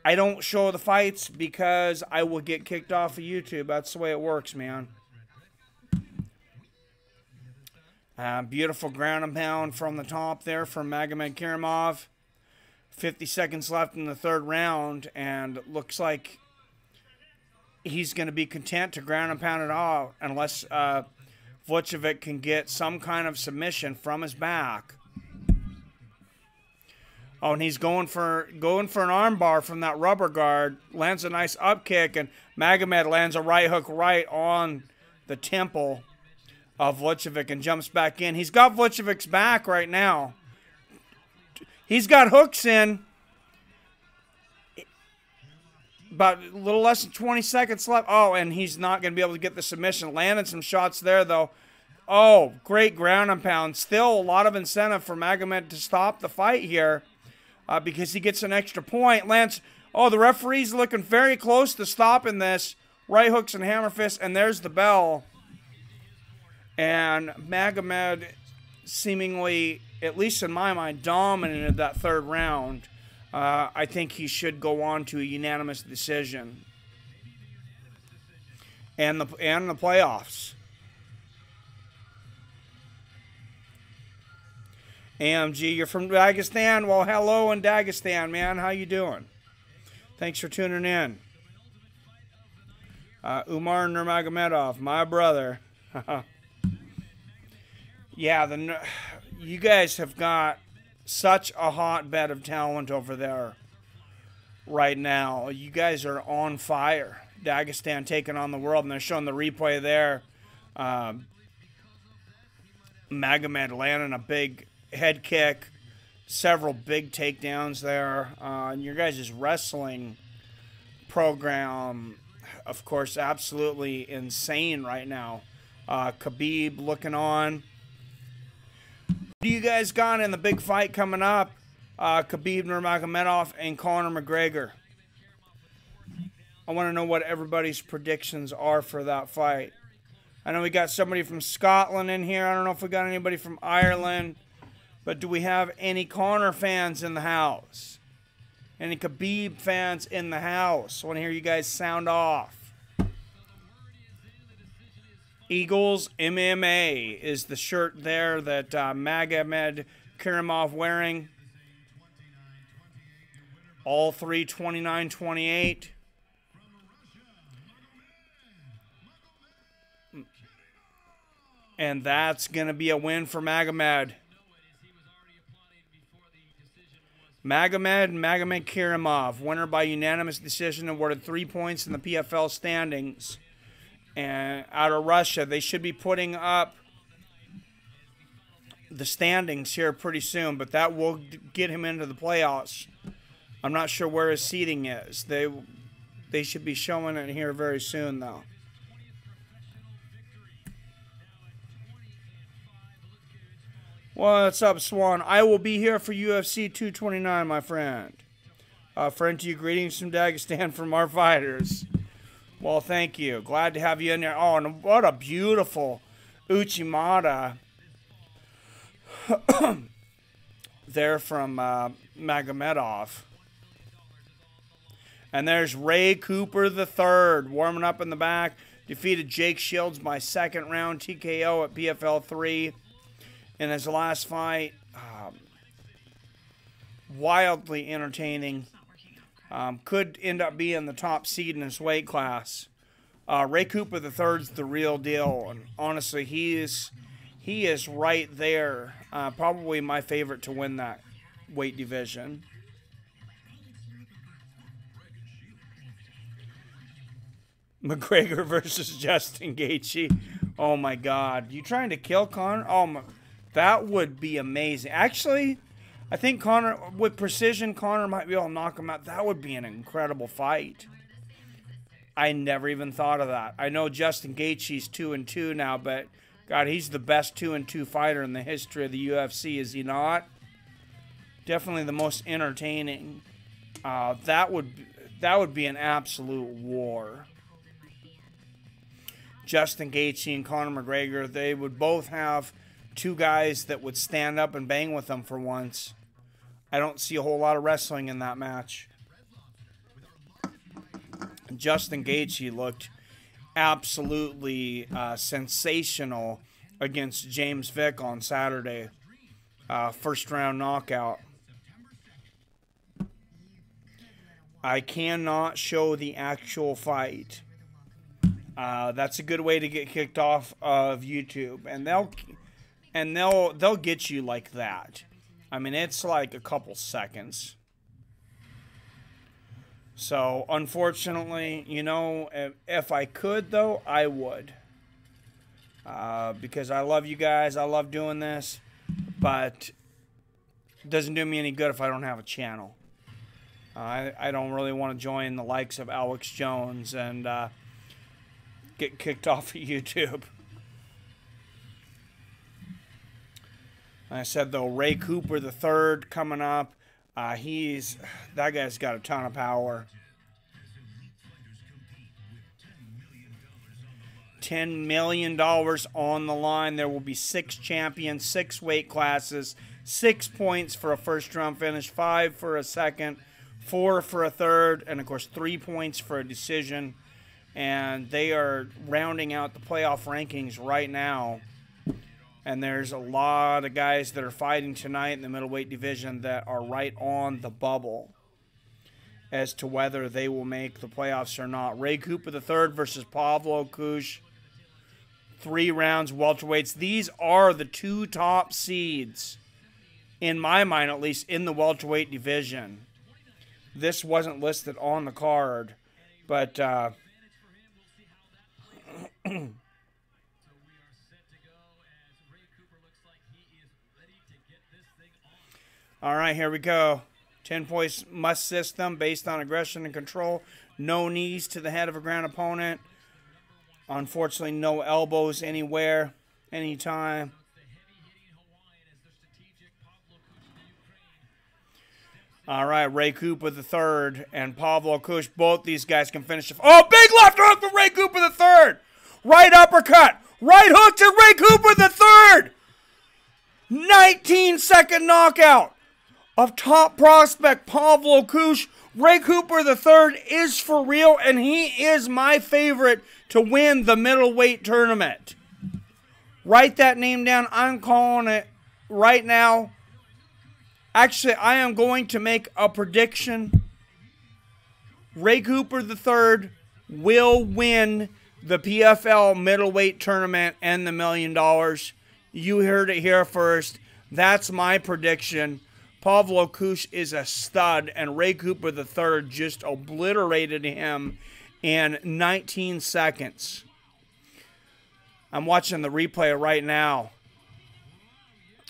I don't show the fights because I will get kicked off of YouTube. That's the way it works, man. Beautiful ground and pound from the top there from Nurmagomedov. 50 seconds left in the third round, and looks like he's going to be content to ground and pound it out unless Velichkovich can get some kind of submission from his back. Oh, and he's going for an armbar from that rubber guard. Lands a nice up kick, and Magomedov lands a right hook right on the temple of Velichkovich and jumps back in. He's got Velichkovich's back right now. He's got hooks in. About a little less than 20 seconds left. Oh, and he's not going to be able to get the submission. Landed some shots there, though. Oh, great ground and pound. Still a lot of incentive for Magomedov to stop the fight here because he gets an extra point. Lands. Oh, the referee's looking very close to stopping this. Right hooks and hammer fists, and there's the bell. And Magomedov seemingly, at least in my mind, dominated that third round. I think he should go on to a unanimous decision. And the playoffs. AMG, you're from Dagestan? Well, hello in Dagestan, man. How you doing? Thanks for tuning in. Omar Nurmagomedov, my brother. Yeah, you guys have got such a hotbed of talent over there right now. You guys are on fire. Dagestan taking on the world, and they're showing the replay there. Magomedov landing a big head kick, several big takedowns there. And your guys' wrestling program, of course, absolutely insane right now. Khabib looking on. Who do you guys got in the big fight coming up? Khabib Nurmagomedov and Conor McGregor. I want to know what everybody's predictions are for that fight. I know we got somebody from Scotland in here. I don't know if we got anybody from Ireland. But do we have any Conor fans in the house? Any Khabib fans in the house? I want to hear you guys sound off. Eagles MMA is the shirt there that Nurmagomedov wearing. All three 29-28. And that's going to be a win for Magomedov. Nurmagomedov, winner by unanimous decision, awarded 3 points in the PFL standings. And out of Russia, they should be putting up the standings here pretty soon, but that will get him into the playoffs. I'm not sure where his seating is. They should be showing it here very soon, though. What's up, Swan? I will be here for UFC 229, my friend. Friend to you, greetings from Dagestan from our fighters. Well, thank you. Glad to have you in there. Oh, and what a beautiful Uchimata there from Magomedov. And there's Ray Cooper III warming up in the back. Defeated Jake Shields by second round TKO at PFL 3 in his last fight. Wildly entertaining. Could end up being the top seed in his weight class. Ray Cooper III's the real deal, and honestly, he is right there. Probably my favorite to win that weight division. McGregor versus Justin Gaethje. Oh my God. You trying to kill Conor? Oh my, that would be amazing. Actually, I think Conor, with precision, Conor might be able to knock him out. That would be an incredible fight. I never even thought of that. I know Justin Gaethje's 2-2 now, but God, he's the best 2-2 fighter in the history of the UFC, is he not? Definitely the most entertaining. That would be an absolute war. Justin Gaethje and Conor McGregor, they would both have two guys that would stand up and bang with them for once. I don't see a whole lot of wrestling in that match. Justin Gaethje looked absolutely sensational against James Vick on Saturday. First round knockout. I cannot show the actual fight. That's a good way to get kicked off of YouTube, and they'll get you like that. I mean, it's like a couple seconds. So, unfortunately, you know, if I could, though, I would. Because I love you guys. I love doing this. But it doesn't do me any good if I don't have a channel. I don't really want to join the likes of Alex Jones and get kicked off of YouTube. Like I said, though, Ray Cooper III coming up. That guy's got a ton of power. $10 million on the line. There will be 6 champions, 6 weight classes, 6 points for a first round finish, 5 for a second, 4 for a third, and of course 3 points for a decision. And they are rounding out the playoff rankings right now. And there's a lot of guys that are fighting tonight in the middleweight division that are right on the bubble as to whether they will make the playoffs or not. Ray Cooper III versus Pavlo Koosh. 3 rounds, welterweights. These are the 2 top seeds, in my mind at least, in the welterweight division. This wasn't listed on the card, but all right, here we go. 10 points must system based on aggression and control. No knees to the head of a ground opponent. Unfortunately, no elbows anywhere, anytime. All right, Ray Cooper III and Pavlo Koosh, both these guys can finish. Oh, big left hook for Ray Cooper III. Right uppercut. Right hook to Ray Cooper III. 19-second knockout of top prospect Pavlo Koosh. Ray Cooper III is for real, and he is my favorite to win the middleweight tournament. Write that name down. I'm calling it right now. Actually, I am going to make a prediction. Ray Cooper III will win the PFL middleweight tournament and the $1 million. You heard it here first. That's my prediction. Pavlo Koosh is a stud, and Ray Cooper III just obliterated him in 19 seconds. I'm watching the replay right now.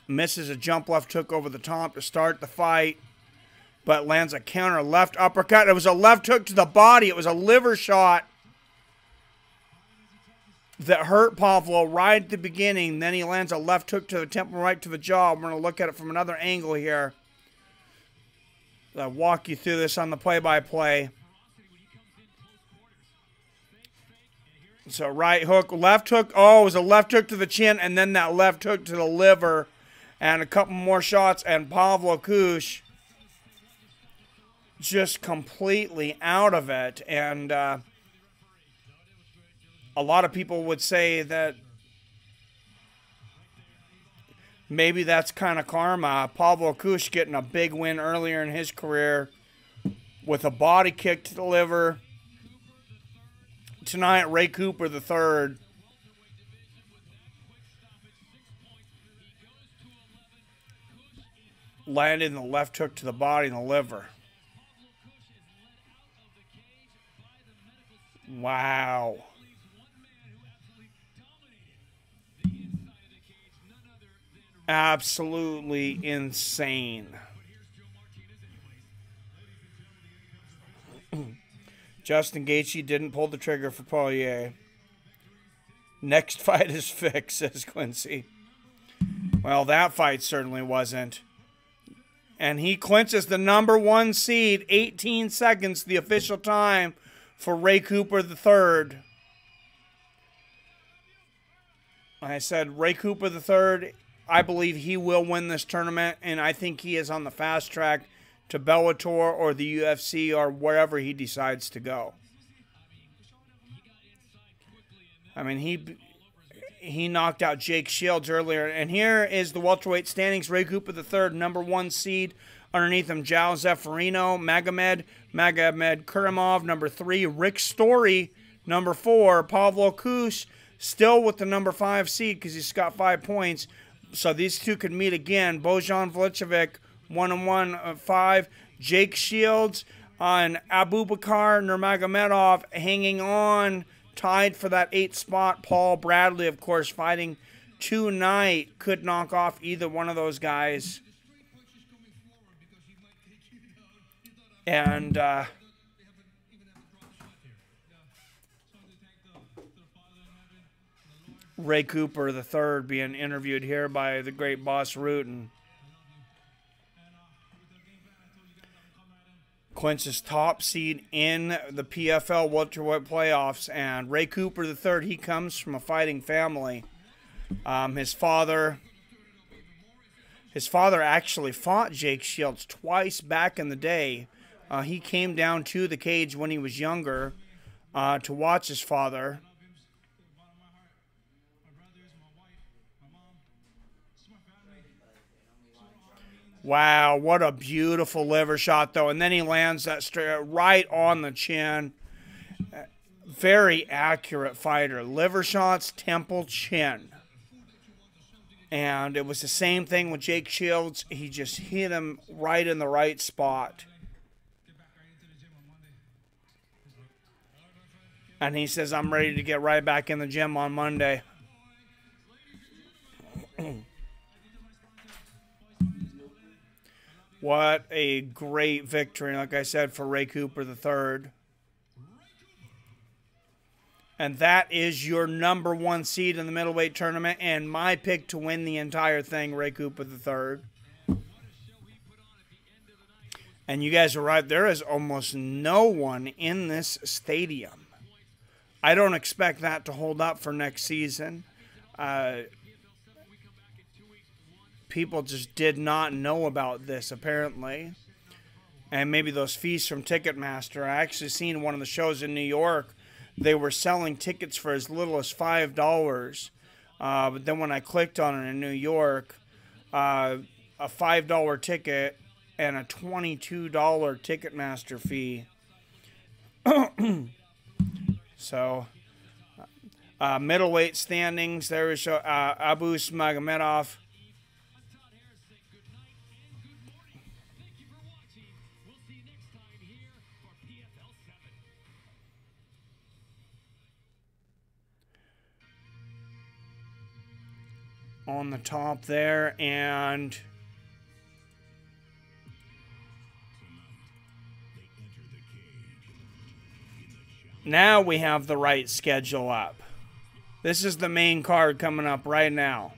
Misses a jump left hook over the top to start the fight, but lands a counter left uppercut. It was a left hook to the body. It was a liver shot that hurt Pavlo right at the beginning. Then he lands a left hook to the temple, right to the jaw. We're going to look at it from another angle here. I'll walk you through this on the play-by-play. So right hook, left hook. Oh, it was a left hook to the chin, and then that left hook to the liver. And a couple more shots, and Pavlo Koosh just completely out of it. And a lot of people would say that maybe that's kind of karma. Pavlo Koosh getting a big win earlier in his career with a body kick to the liver. Tonight, Ray Cooper III. Landed in the left hook to the body and the liver. Wow. Absolutely insane. Justin Gaethje didn't pull the trigger for Poirier. Next fight is fixed, says Quincy. Well, that fight certainly wasn't. And he clinches the #1 seed. 18 seconds, the official time for Ray Cooper III. I said Ray Cooper III, I believe he will win this tournament, and I think he is on the fast track to Bellator or the UFC or wherever he decides to go. I mean, he knocked out Jake Shields earlier. And here is the welterweight standings. Ray Cooper III, #1 seed. Underneath him, João Zeferino, Magomed Kurimov, #3. Rick Story, #4. Pavlo Koosh, still with the #5 seed because he's got 5 points. So these two could meet again. Bojan Velichkovich, 1-1, 5. Jake Shields and Abubakar Nurmagomedov hanging on, tied for that 8th spot. Paul Bradley, of course, fighting tonight. Could knock off either one of those guys. And Ray Cooper III being interviewed here by the great Boss Rutan. Quince's top seed in the PFL welterweight playoffs, and Ray Cooper III, he comes from a fighting family. His father actually fought Jake Shields twice back in the day. He came down to the cage when he was younger to watch his father. Wow, what a beautiful liver shot, though. And then he lands that straight right on the chin. Very accurate fighter. Liver shots, temple, chin. And it was the same thing with Jake Shields. He just hit him right in the right spot. And he says, I'm ready to get right back in the gym on Monday. What a great victory, like I said, for Ray Cooper III. And that is your #1 seed in the middleweight tournament, and my pick to win the entire thing, Ray Cooper III. And you guys are right, there is almost no one in this stadium. I don't expect that to hold up for next season. People just did not know about this, apparently. And maybe those fees from Ticketmaster. I actually seen one of the shows in New York. They were selling tickets for as little as $5. But then when I clicked on it in New York, a $5 ticket and a $22 Ticketmaster fee. So, middleweight standings. There is Abus Magomedov. On the top there, and now we have the right schedule up. This is the main card coming up right now.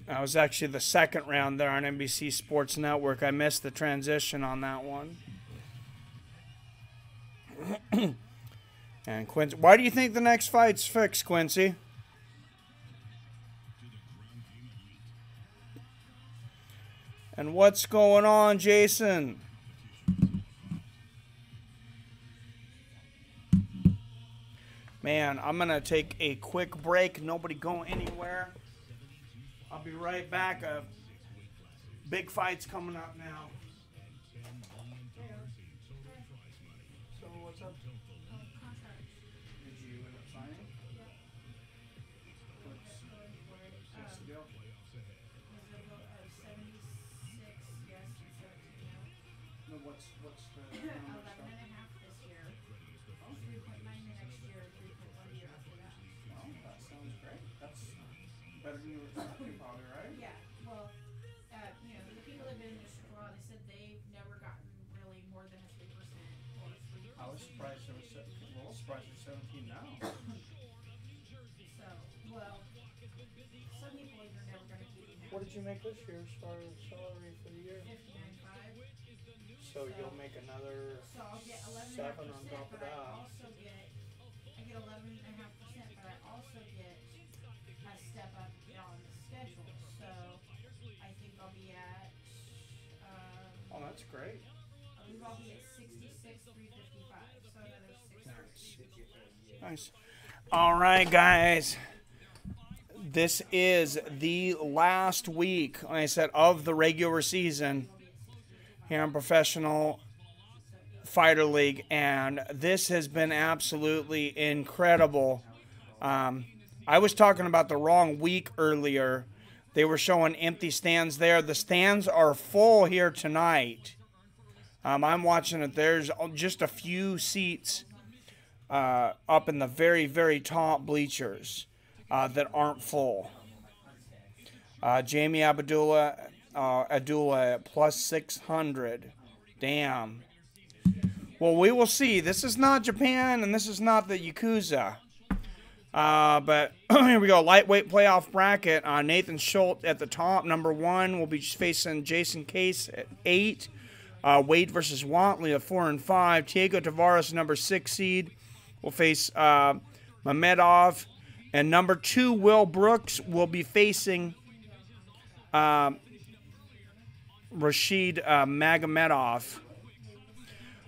That was actually the second round there on NBC Sports Network. I missed the transition on that one. And Quincy, why do you think the next fight's fixed, Quincy? And what's going on, Jason? Man, I'm going to take a quick break. Nobody go anywhere. I'll be right back. Big fight's coming up now. So what's up? Did you end up signing? What's the deal? what's the 11 and a half this year. 3.9 the next year, 3.1 the year after that. Oh, that sounds great. That's better than you were expecting, probably, right? Yeah, well, you know, the people that have been in this for a while, they said they've never gotten really more than a 3% or 3%. I was surprised there was a little surprised there's 17 now. So, well, some people are never going to keep it What did you make this year as far as salary for the year? 59.5. So you'll make another So I'll get 11.5%, 7 on top of but I that. also get 11.5%, but I also get a step up on the schedule. So I think I'll be at, Oh, that's great. I believe I'll be at 66,355. So another 6. Nice. All right, guys. This is the last week, like I said, of the regular season here in Professional Fighter League, and this has been absolutely incredible. I was talking about the wrong week earlier. They were showing empty stands there. The stands are full here tonight. I'm watching it. There's just a few seats up in the very, very top bleachers that aren't full. Jamie Abdullah at plus 600. Damn. Well, we will see. This is not Japan, and this is not the Yakuza. But here we go. Lightweight playoff bracket. Nathan Schultz at the top. Number 1 will be facing Jason Case at 8. Wade versus Wantley at 4 and 5. Diego Tavares, number 6 seed, will face Magomedov. And number 2, Will Brooks, will be facing Rashid Magomedov.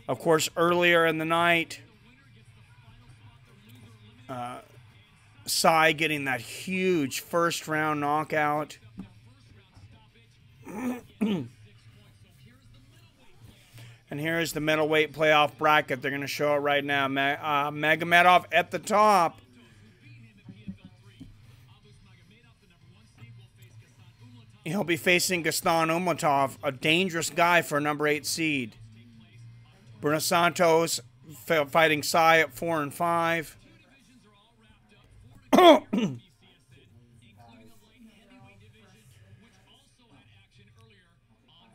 Of course, earlier in the night, Sai getting that huge first-round knockout. And here's the middleweight playoff bracket. They're going to show it right now. Magomedov at the top. He'll be facing Gaston Umlatov, a dangerous guy for a number 8 seed. Bruno Santos fighting Sai at 4 and 5.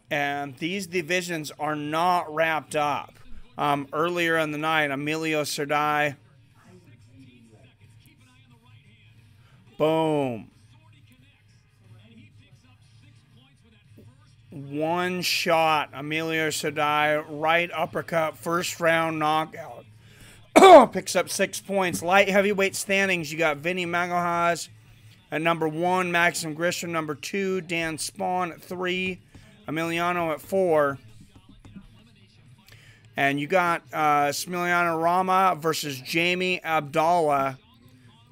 And these divisions are not wrapped up. Earlier in the night, Emilio Serdai. Boom. One shot. Emilio Serdai, right uppercut, first round knockout. Picks up 6 points. Light heavyweight standings, you got Vinny Magalhaes at number 1, Maxim Grisham number 2, Dan Spawn at 3, Emiliano at 4. And you got Smiliano Rama versus Jamie Abdullah.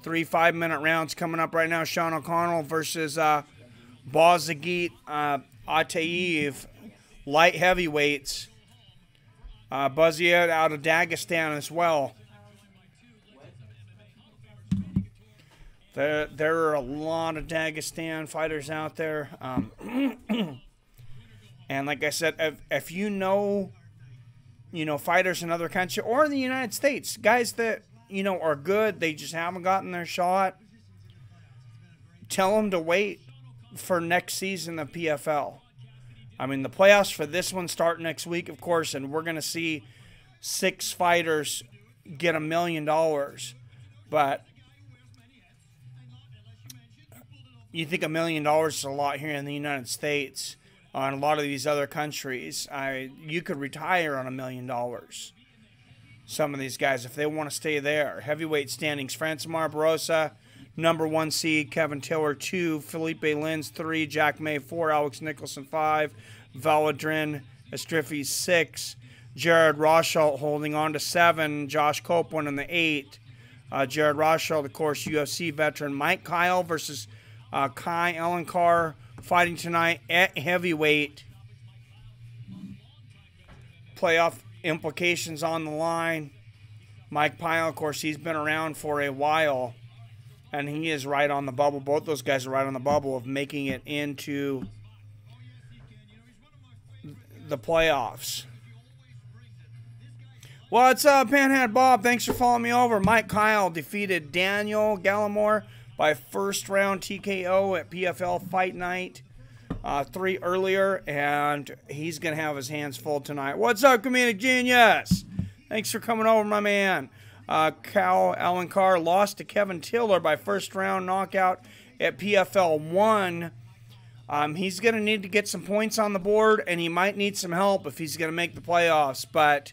3 5-minute rounds coming up right now. Sean O'Connell versus Bozagit Ataev, light heavyweights. Buziet out of Dagestan as well. There are a lot of Dagestan fighters out there. And like I said, if you know fighters in other countries or in the United States, guys that, are good, they just haven't gotten their shot, tell them to wait for next season of PFL. I mean, the playoffs for this one start next week, of course, and we're going to see 6 fighters get $1 million. But you think $1 million is a lot here in the United States. In a lot of these other countries, you could retire on $1 million. Some of these guys, if they want to stay there. Heavyweight standings, Francimar Barrosa, number 1 seed, Kevin Tiller 2, Felipe Lins 3, Jack May 4, Alex Nicholson 5, Valadrin Estrifi 6, Jared Rosholt holding on to 7, Josh Copeland in the 8. Jared Rosholt, of course, UFC veteran. Mike Kyle versus Kai Ellenkar fighting tonight at heavyweight. Playoff implications on the line. Mike Kyle, of course, he's been around for a while. And he is right on the bubble. Both those guys are right on the bubble of making it into the playoffs. What's up, Panhead Bob? Thanks for following me over. Mike Kyle defeated Daniel Gallimore by first round TKO at PFL Fight Night 3 earlier, and he's going to have his hands full tonight. What's up, Comedic Genius? Thanks for coming over, my man. Alan Carr lost to Kevin Tiller by first round knockout at PFL 1. He's going to need to get some points on the board, and he might need some help if he's going to make the playoffs, but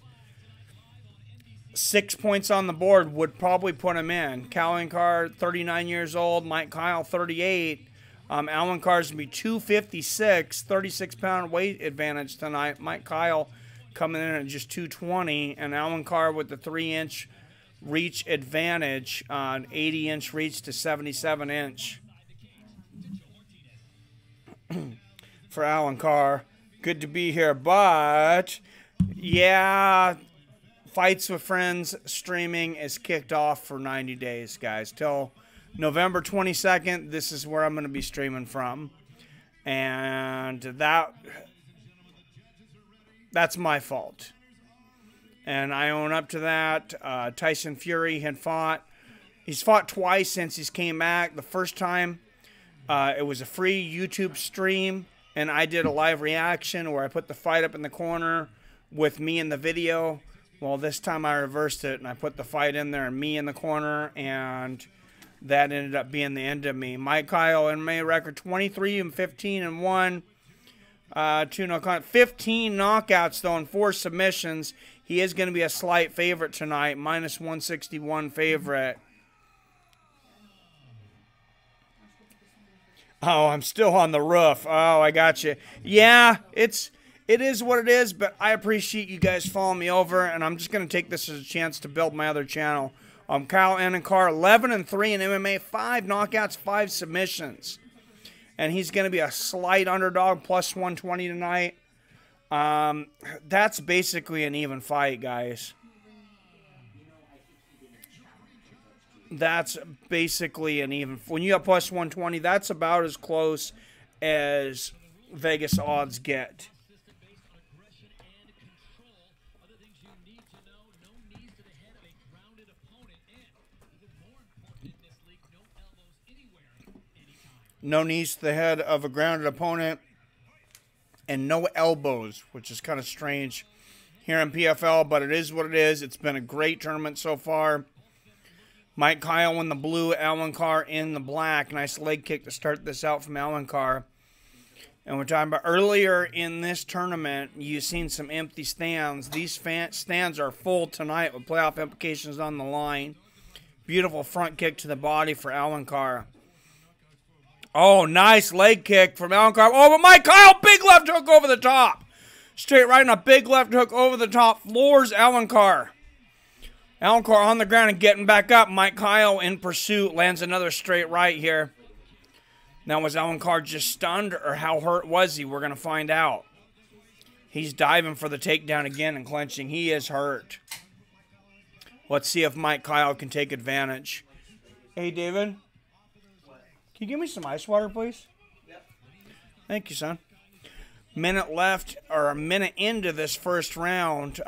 6 points on the board would probably put him in. Alan Carr, 39 years old. Mike Kyle, 38. Alan Carr's going to be 256, 36-pound weight advantage tonight. Mike Kyle coming in at just 220, and Alan Carr with the 3-inch reach advantage on 80-inch reach to 77-inch. For Alan Carr, good to be here, but yeah, Fights with Friends streaming is kicked off for 90 days, guys. Till November 22nd, this is where I'm going to be streaming from. And that's my fault. And I own up to that. Tyson Fury had fought. He's fought twice since he's came back. The first time, it was a free YouTube stream, and I did a live reaction where I put the fight up in the corner with me in the video. Well, this time I reversed it, and I put the fight in there and me in the corner, and that ended up being the end of me. Mike Kyle in May record 23-15-1. 15 knockouts, though, and 4 submissions. He is going to be a slight favorite tonight, minus 161 favorite. Oh, I'm still on the roof. Oh, I got you. Yeah, it is what it is, but I appreciate you guys following me over, and I'm just going to take this as a chance to build my other channel. Kyle Carr, 11-3 in MMA, 5 knockouts, 5 submissions. And he's going to be a slight underdog, plus 120 tonight. That's basically an even fight, guys. That's basically an even. When you have plus 120, that's about as close as Vegas odds get. No knees to the head of a grounded opponent, and no elbows, which is kind of strange here in PFL, but it is what it is. It's been a great tournament so far. Mike Kyle in the blue, Alan Carr in the black. Nice leg kick to start this out from Alan Carr. And we're talking about earlier in this tournament, you've seen some empty stands. These stands are full tonight with playoff implications on the line. Beautiful front kick to the body for Alan Carr. Oh, nice leg kick from Alan Carr. Oh, but Mike Kyle, big left hook over the top. Straight right and a big left hook over the top. Floors Alan Carr. Alan Carr on the ground and getting back up. Mike Kyle in pursuit. Lands another straight right here. Now, was Alan Carr just stunned, or how hurt was he? We're going to find out. He's diving for the takedown again and clenching. He is hurt. Let's see if Mike Kyle can take advantage. Hey, David. Can you give me some ice water, please? Yep. Thank you, son. Minute left, or a minute into this first round.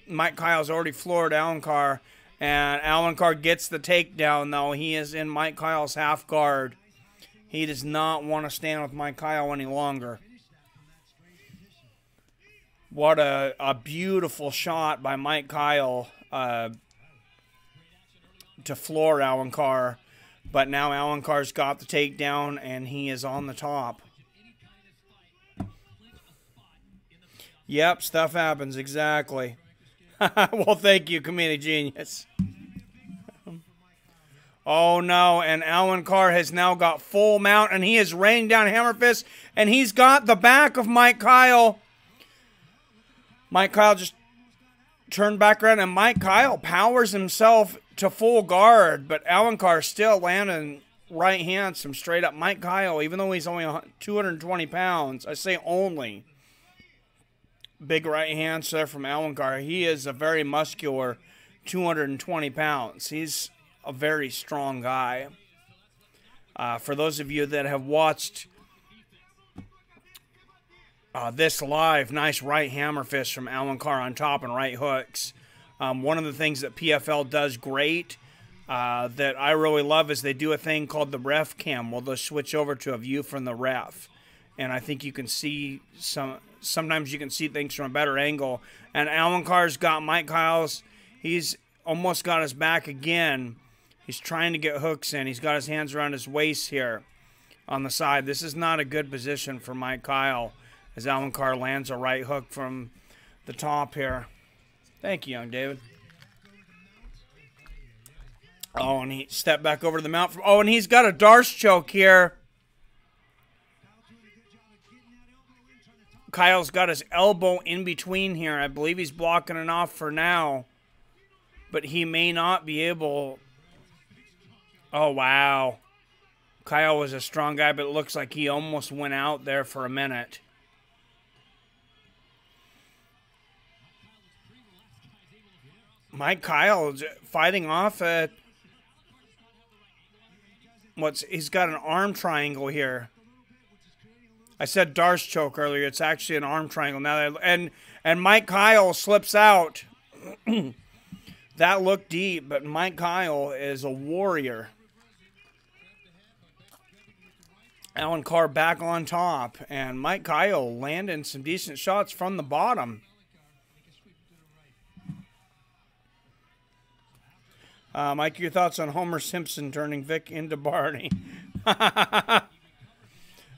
Mike Kyle's already floored Alan Carr, and Alan Carr gets the takedown, though. He is in Mike Kyle's half guard. He does not want to stand with Mike Kyle any longer. What a beautiful shot by Mike Kyle to floor Alan Carr. But now Alan Carr's got the takedown, and he is on the top. Yep, stuff happens, exactly. Well, thank you, Comedic Genius. Oh, no, and Alan Carr has now got full mount, and he is raining down hammer fist, and he's got the back of Mike Kyle. Mike Kyle just turned back around, and Mike Kyle powers himself to full guard, but Alan Carr still landing right hands from straight up. Mike Kyle, even though he's only 220 pounds, I say only, big right hands there from Alan Carr. He is a very muscular 220 pounds. He's a very strong guy. For those of you that have watched this live, nice right hammer fist from Alan Carr on top and right hooks. One of the things that PFL does great that I really love is they do a thing called the ref cam. Well, they'll switch over to a view from the ref. And I think you can see sometimes you can see things from a better angle. And Alan Carr's got Mike Kyle's. He's almost got his back again. He's trying to get hooks in. He's got his hands around his waist here on the side. This is not a good position for Mike Kyle as Alan Carr lands a right hook from the top here. Thank you, young David. Oh, and he stepped back over to the mount. Oh, and he's got a Darce choke here. Kyle's got his elbow in between here. I believe he's blocking it off for now. But he may not be able. Oh, wow. Kyle was a strong guy, but it looks like he almost went out there for a minute. Mike Kyle fighting off at he's got an arm triangle here. I said Darce choke earlier. It's actually an arm triangle now. And Mike Kyle slips out. That looked deep, but Mike Kyle is a warrior. Alan Carr back on top, and Mike Kyle landing some decent shots from the bottom. Mike, your thoughts on Homer Simpson turning Vic into Barney?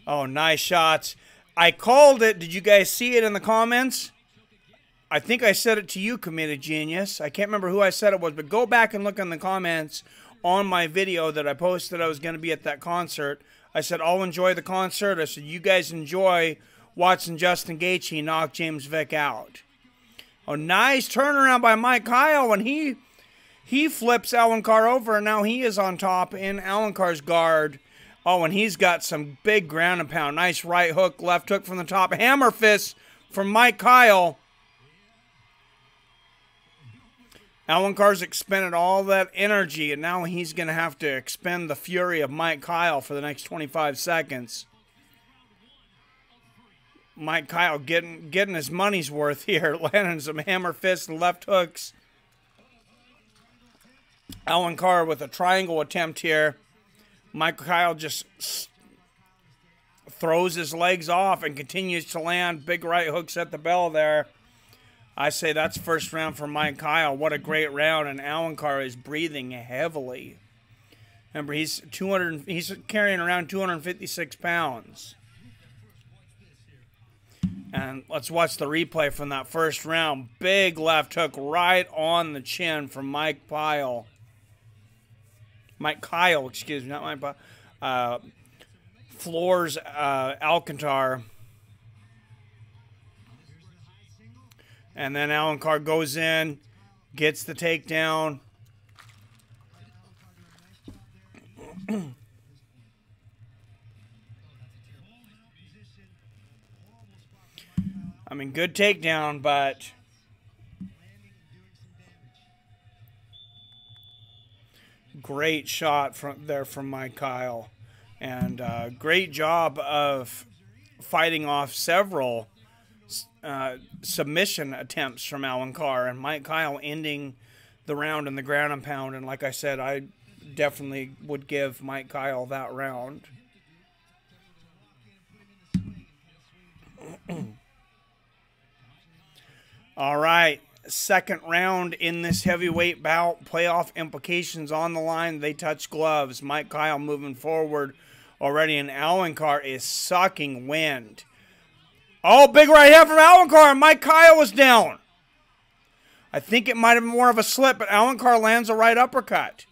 Oh, nice shots. I called it. Did you guys see it in the comments? I think I said it to you, Committed Genius. I can't remember who I said it was, but go back and look in the comments on my video that I posted I was going to be at that concert. I said, I'll enjoy the concert. I said, you guys enjoy watching Justin Gaethje knock James Vick out. Oh, nice turnaround by Mike Kyle when he flips Alan Carr over, and now he is on top in Alan Carr's guard. Oh, and he's got some big ground and pound. Nice right hook, left hook from the top. Hammer fist from Mike Kyle. Alan Carr's expended all that energy, and now he's going to have to expend the fury of Mike Kyle for the next 25 seconds. Mike Kyle getting his money's worth here, landing some hammer fists and left hooks. Alan Carr with a triangle attempt here. Mike Kyle just throws his legs off and continues to land big right hooks at the bell there. I say that's first round for Mike Kyle. What a great round, and Alan Carr is breathing heavily. Remember, he's carrying around 256 pounds. And let's watch the replay from that first round. Big left hook right on the chin from Mike Kyle. Mike Kyle, excuse me, not Mike Kyle. Floors Alcantara. And then Alan Carr goes in, gets the takedown. I mean, good takedown, but great shot from Mike Kyle. And great job of fighting off several submission attempts from Alan Carr, and Mike Kyle ending the round in the ground and pound. And like I said, I definitely would give Mike Kyle that round. All right, second round in this heavyweight bout. Playoff implications on the line. They touch gloves. Mike Kyle moving forward already, and Alan Carr is sucking wind. Oh, big right hand from Alan Carr, and Mike Kyle was down. I think it might have been more of a slip, but Alan Carr lands a right uppercut.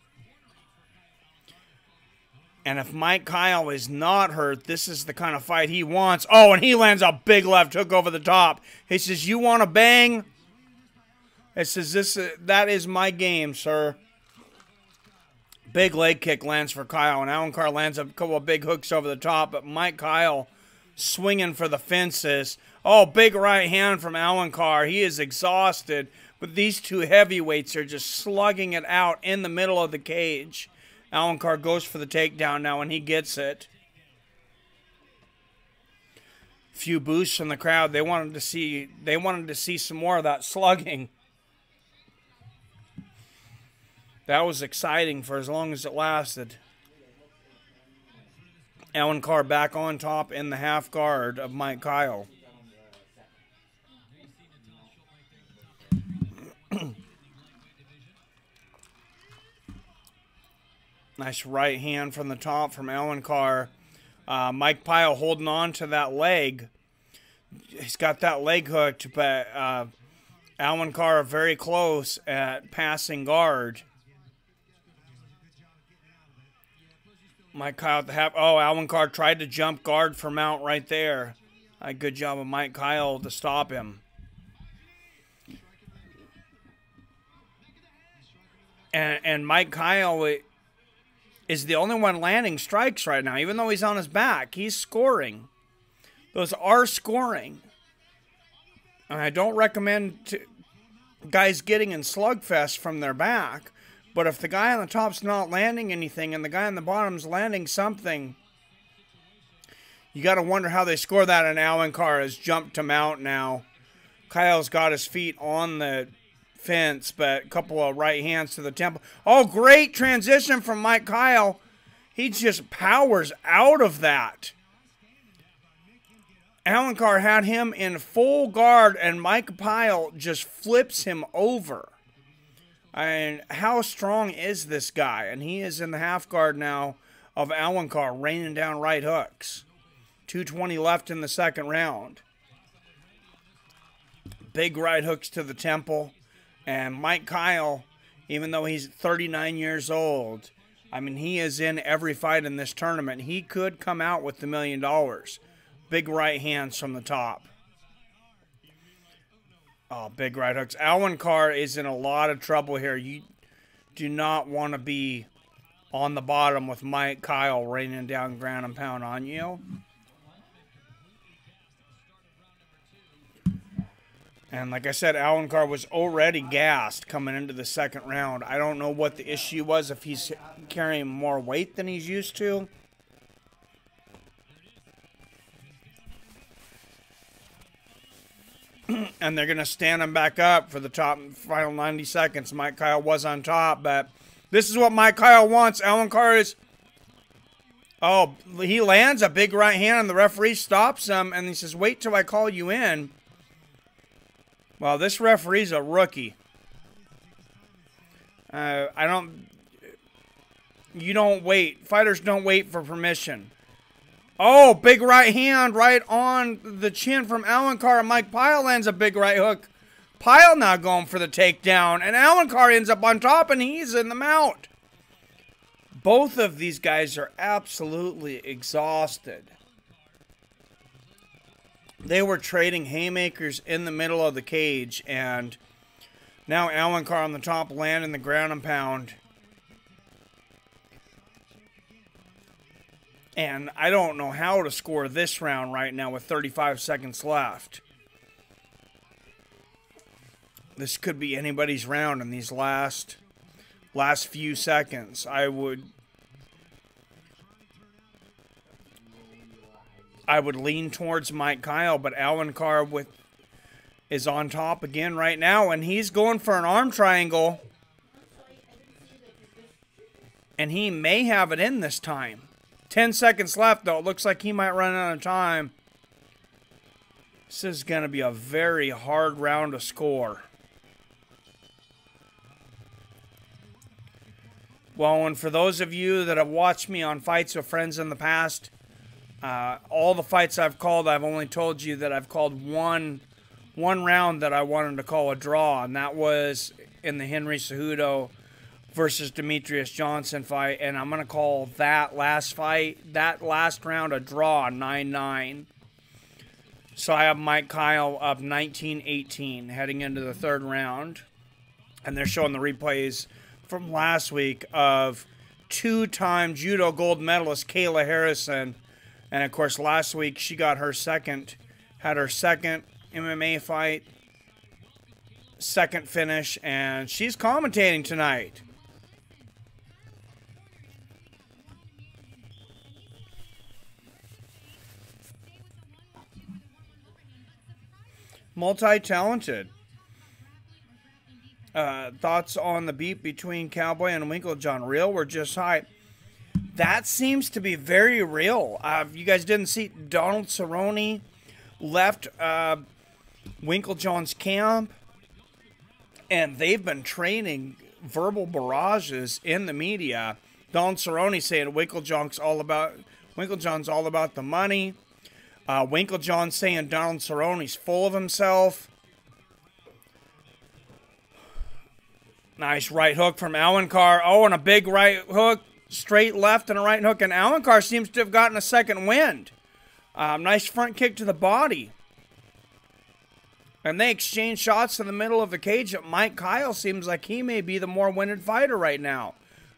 And if Mike Kyle is not hurt, this is the kind of fight he wants. Oh, and he lands a big left hook over the top. He says, you want to bang? It says, that is my game, sir. Big leg kick lands for Kyle, and Alan Carr lands a couple of big hooks over the top, but Mike Kyle swinging for the fences. Oh, big right hand from Alan Carr. He is exhausted, but these two heavyweights are just slugging it out in the middle of the cage. Alan Carr goes for the takedown now, and he gets it. Few boosts from the crowd. They wanted to see some more of that slugging. That was exciting for as long as it lasted. Alan Carr back on top in the half guard of Mike Kyle. Nice right hand from the top from Alan Carr. Mike Kyle holding on to that leg. He's got that leg hooked, but Alan Carr very close at passing guard. Mike Kyle at the half. Oh, Alan Carr tried to jump guard for mount right there. A good job of Mike Kyle to stop him. And Mike Kyle is the only one landing strikes right now. Even though he's on his back, he's scoring. Those are scoring. And I don't recommend guys getting in slugfest from their back. But if the guy on the top's not landing anything and the guy on the bottom's landing something, you got to wonder how they score that. And Alan Carr has jumped to mount now. Kyle's got his feet on the fence, but a couple of right hands to the temple. Oh, great transition from Mike Kyle. He just powers out of that. Alan Carr had him in full guard, and Mike Kyle just flips him over. And how strong is this guy? And he is in the half guard now of Alan Carr, raining down right hooks. 2:20 left in the second round. Big right hooks to the temple. And Mike Kyle, even though he's 39 years old, I mean, he is in every fight in this tournament. He could come out with the $1 million. Big right hands from the top. Oh, big right hooks. Alan Carr is in a lot of trouble here. You do not want to be on the bottom with Mike Kyle raining down ground and pound on you. And like I said, Alan Carr was already gassed coming into the second round. I don't know what the issue was, if he's carrying more weight than he's used to. And they're going to stand him back up for the top final 90 seconds. Mike Kyle was on top, but this is what Mike Kyle wants. Alan Carr is... Oh, he lands a big right hand, and the referee stops him, and he says, wait till I call you in. Well, this referee's a rookie. You don't wait. Fighters don't wait for permission. Oh, big right hand right on the chin from Alan Carr. And Mike Kyle lands a big right hook. Kyle now going for the takedown. And Alan Carr ends up on top, and he's in the mount. Both of these guys are absolutely exhausted. They were trading haymakers in the middle of the cage, and now Alan Carr on the top landing the ground and pound. And I don't know how to score this round right now with 35 seconds left. This could be anybody's round in these last few seconds. I would lean towards Mike Kyle, but Alan Carr is on top again right now, and he's going for an arm triangle. And he may have it in this time. 10 seconds left, though. It looks like he might run out of time. This is going to be a very hard round to score. Well, and for those of you that have watched me on Fights with Friends in the past, all the fights I've called, I've only told you that I've called one round that I wanted to call a draw, and that was in the Henry Cejudo versus Demetrius Johnson fight, and I'm going to call that last round a draw, 9-9. So I have Mike Kyle up 19-18 heading into the third round, and they're showing the replays from last week of two-time judo gold medalist Kayla Harrison. And of course, last week she got her second MMA fight, second finish, and she's commentating tonight. Multi-talented. thoughts on the beef between Cowboy and Winkeljohn? Real or just hype? That seems to be very real. You guys didn't see Donald Cerrone left Winkeljohn's camp, and they've been training verbal barrages in the media. Donald Cerrone saying Winkeljohn's all about the money. Winkeljohn saying Donald Cerrone's full of himself. Nice right hook from Carr. Oh, and a big right hook, straight left and a right hook. And Carr seems to have gotten a second wind. Nice front kick to the body. And they exchange shots in the middle of the cage. Mike Kyle seems like he may be the more winded fighter right now.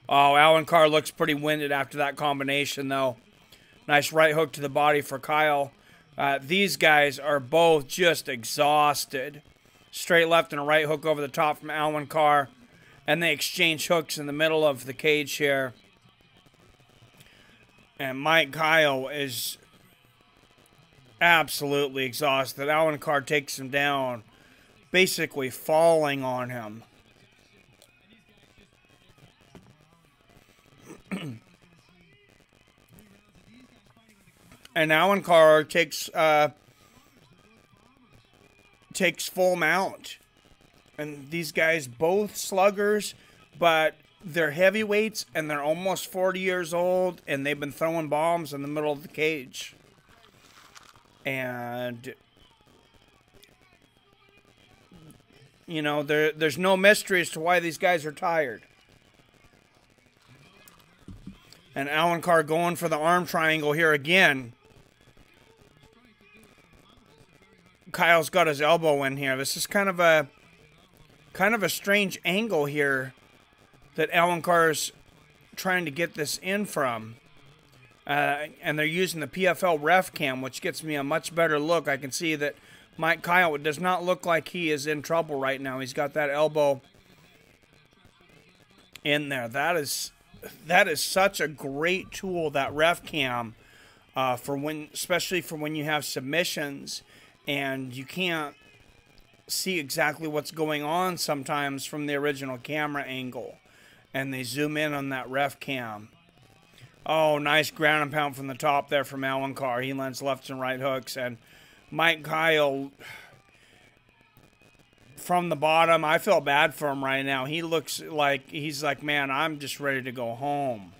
Oh, Carr looks pretty winded after that combination, though. Nice right hook to the body for Kyle. These guys are both just exhausted. Straight left and a right hook over the top from Carr. And they exchange hooks in the middle of the cage here. And Mike Kyle is absolutely exhausted. Carr takes him down, basically falling on him. And Carr takes full mount. And these guys, both sluggers, but they're heavyweights, and they're almost 40 years old, and they've been throwing bombs in the middle of the cage. And, you know, there's no mystery as to why these guys are tired. And Carr going for the arm triangle here again. Kyle's got his elbow in here. This is kind of a strange angle here that Carr's trying to get this in from. And they're using the PFL ref cam, which gets me a much better look. I can see that Mike Kyle does not look like he is in trouble right now. He's got that elbow in there. That is such a great tool, that ref cam, especially for when you have submissions and you can't see exactly what's going on sometimes from the original camera angle, and they zoom in on that ref cam. Oh, nice ground and pound from the top there from Carr. He lands left and right hooks, and Mike Kyle from the bottom, I feel bad for him right now. He looks like he's like, man, I'm just ready to go home.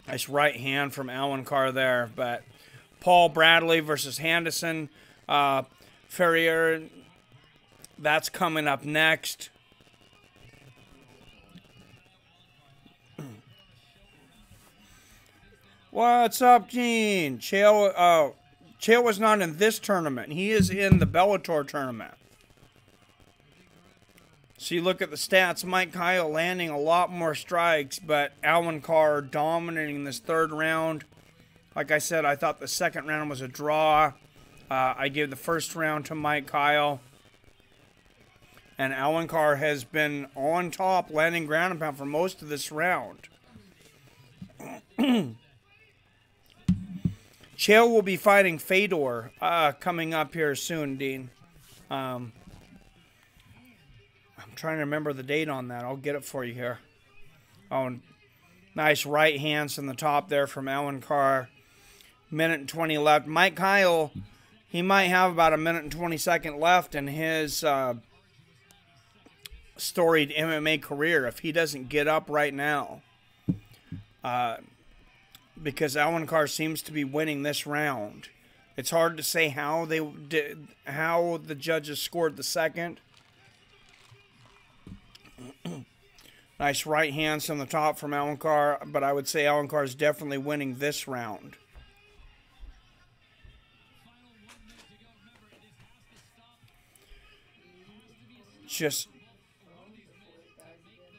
Nice right hand from Carr there, but Paul Bradley versus Henderson. Ferreira, that's coming up next. What's up, Gene? Chael was not in this tournament. He is in the Bellator tournament. So you look at the stats, Mike Kyle landing a lot more strikes, but Carr dominating this third round. Like I said, I thought the second round was a draw. I gave the first round to Mike Kyle. And Carr has been on top, landing ground and pound for most of this round. Chael will be fighting Fedor coming up here soon, Dean. I'm trying to remember the date on that. I'll get it for you here. Oh, nice right hands from the top there from Carr. Minute and 20 left. Mike Kyle, he might have about a minute and 20 seconds left in his storied MMA career if he doesn't get up right now. Because Carr seems to be winning this round. It's hard to say how the judges scored the second. Nice right hands from the top from Carr, but I would say Carr is definitely winning this round.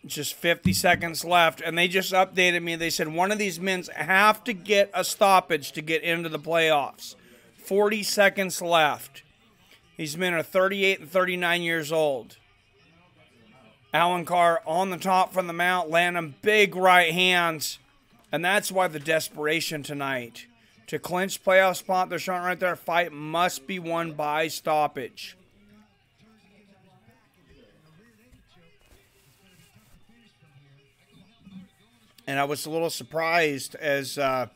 Just 50 seconds left, and they just updated me. They said one of these men have to get a stoppage to get into the playoffs. 40 seconds left. These men are 38 and 39 years old. Carr on the top from the mount, landing big right hands, and that's why the desperation tonight. To clinch playoff spot, they're showing right there, fight must be won by stoppage. And I was a little surprised as to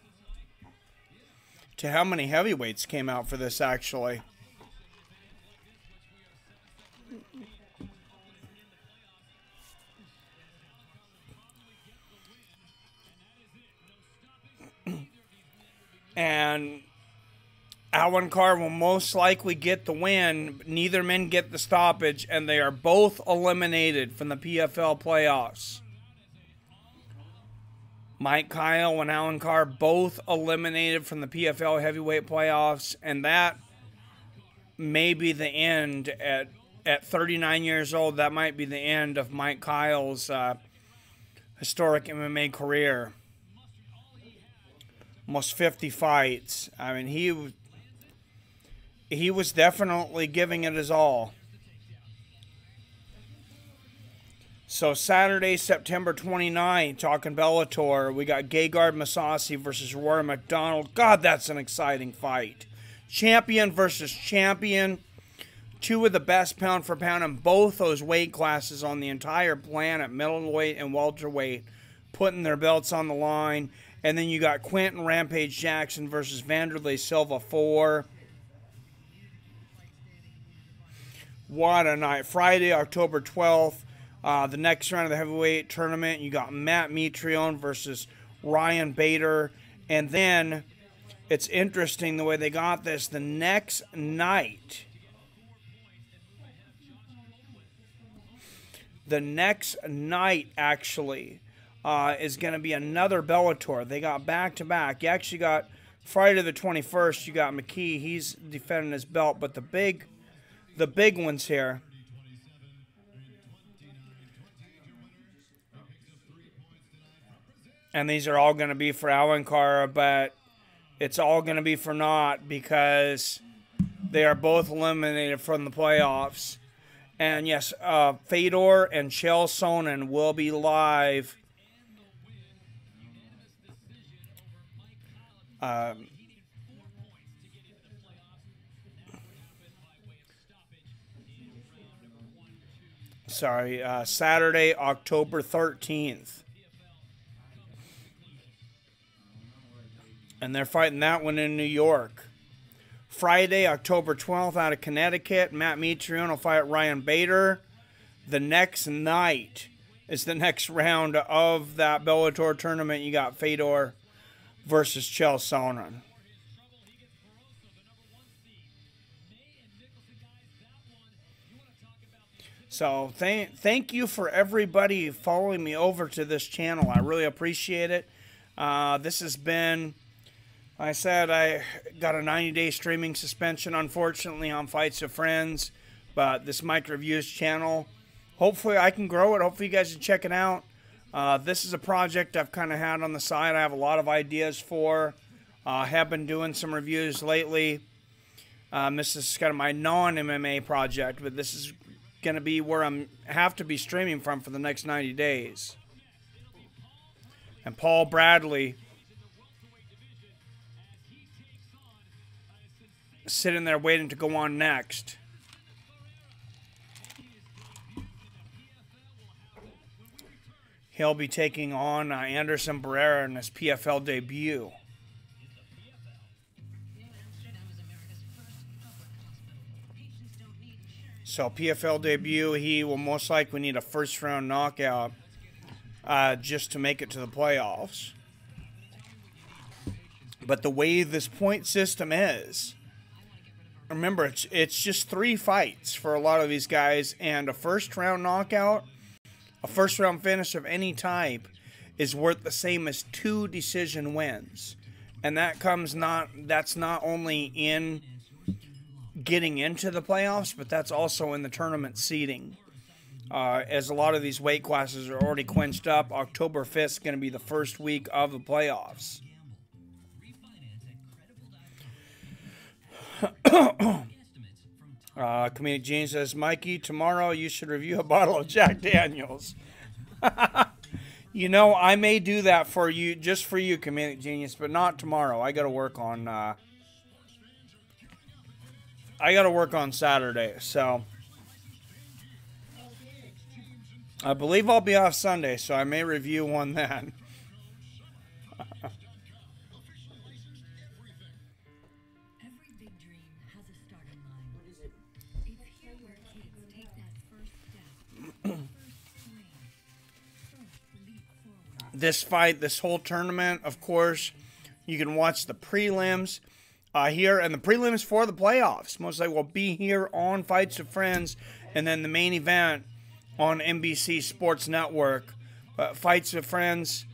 how many heavyweights came out for this, actually. And Alan Carr will most likely get the win. Neither men get the stoppage, and they are both eliminated from the PFL playoffs. Mike Kyle and Alan Carr both eliminated from the PFL heavyweight playoffs, and that may be the end at 39 years old. That might be the end of Mike Kyle's historic MMA career. Almost 50 fights. I mean, he was definitely giving it his all. So Saturday, September 29th, talking Bellator, we got Gegard Mousasi versus Rory McDonald. God, that's an exciting fight. Champion versus champion. Two of the best pound for pound in both those weight classes on the entire planet, middleweight and welterweight, putting their belts on the line. And then you got Quentin Rampage Jackson versus Vanderlei Silva 4. What a night. Friday, October 12th, the next round of the heavyweight tournament, you got Matt Mitrione versus Ryan Bader. And then, it's interesting the way they got this. The next night, actually, is going to be another Bellator. They got back-to-back. You actually got Friday the 21st, you got McKee. He's defending his belt. But the big ones here. And these are all going to be for Alan Carr, but it's all going to be for naught because they are both eliminated from the playoffs. And yes, Fedor and Chael Sonnen will be live. Saturday, October 13th. And they're fighting that one in New York. Friday, October 12th, out of Connecticut, Matt Mitrione will fight Ryan Bader. The next night is the next round of that Bellator tournament. You got Fedor versus Chael Sonnen. So thank you for everybody following me over to this channel. I really appreciate it. This has been, like I said, I got a 90-day streaming suspension, unfortunately, on Fights with Friends. But this Mike Reviews channel, hopefully I can grow it. Hopefully you guys can check it out. This is a project I've kind of had on the side. I have a lot of ideas for. Have been doing some reviews lately. This is kind of my non-MMA project, but this is going to be where I have to be streaming from for the next 90 days. And Paul Bradley sitting there waiting to go on next. He'll be taking on Anderson Barrera in his PFL debut. So PFL debut, he will most likely need a first-round knockout just to make it to the playoffs. But the way this point system is, remember, it's just 3 fights for a lot of these guys, and a first-round knockout, a first-round finish of any type, is worth the same as 2 decision wins. And that's not only in getting into the playoffs, but that's also in the tournament seeding. As a lot of these weight classes are already quenched up, October 5th is going to be the first week of the playoffs. Comedic Gene says, Mikey, tomorrow you should review a bottle of Jack Daniels. You know, I may do that for you, just for you, Comedic Genius, but not tomorrow. I got to work on Saturday, so I believe I'll be off Sunday, so I may review one then. is it? This fight, this whole tournament, of course, you can watch the prelims here, and the prelims for the playoffs most likely will be here on Fights with Friends, and then the main event on NBC Sports Network. Fights with Friends,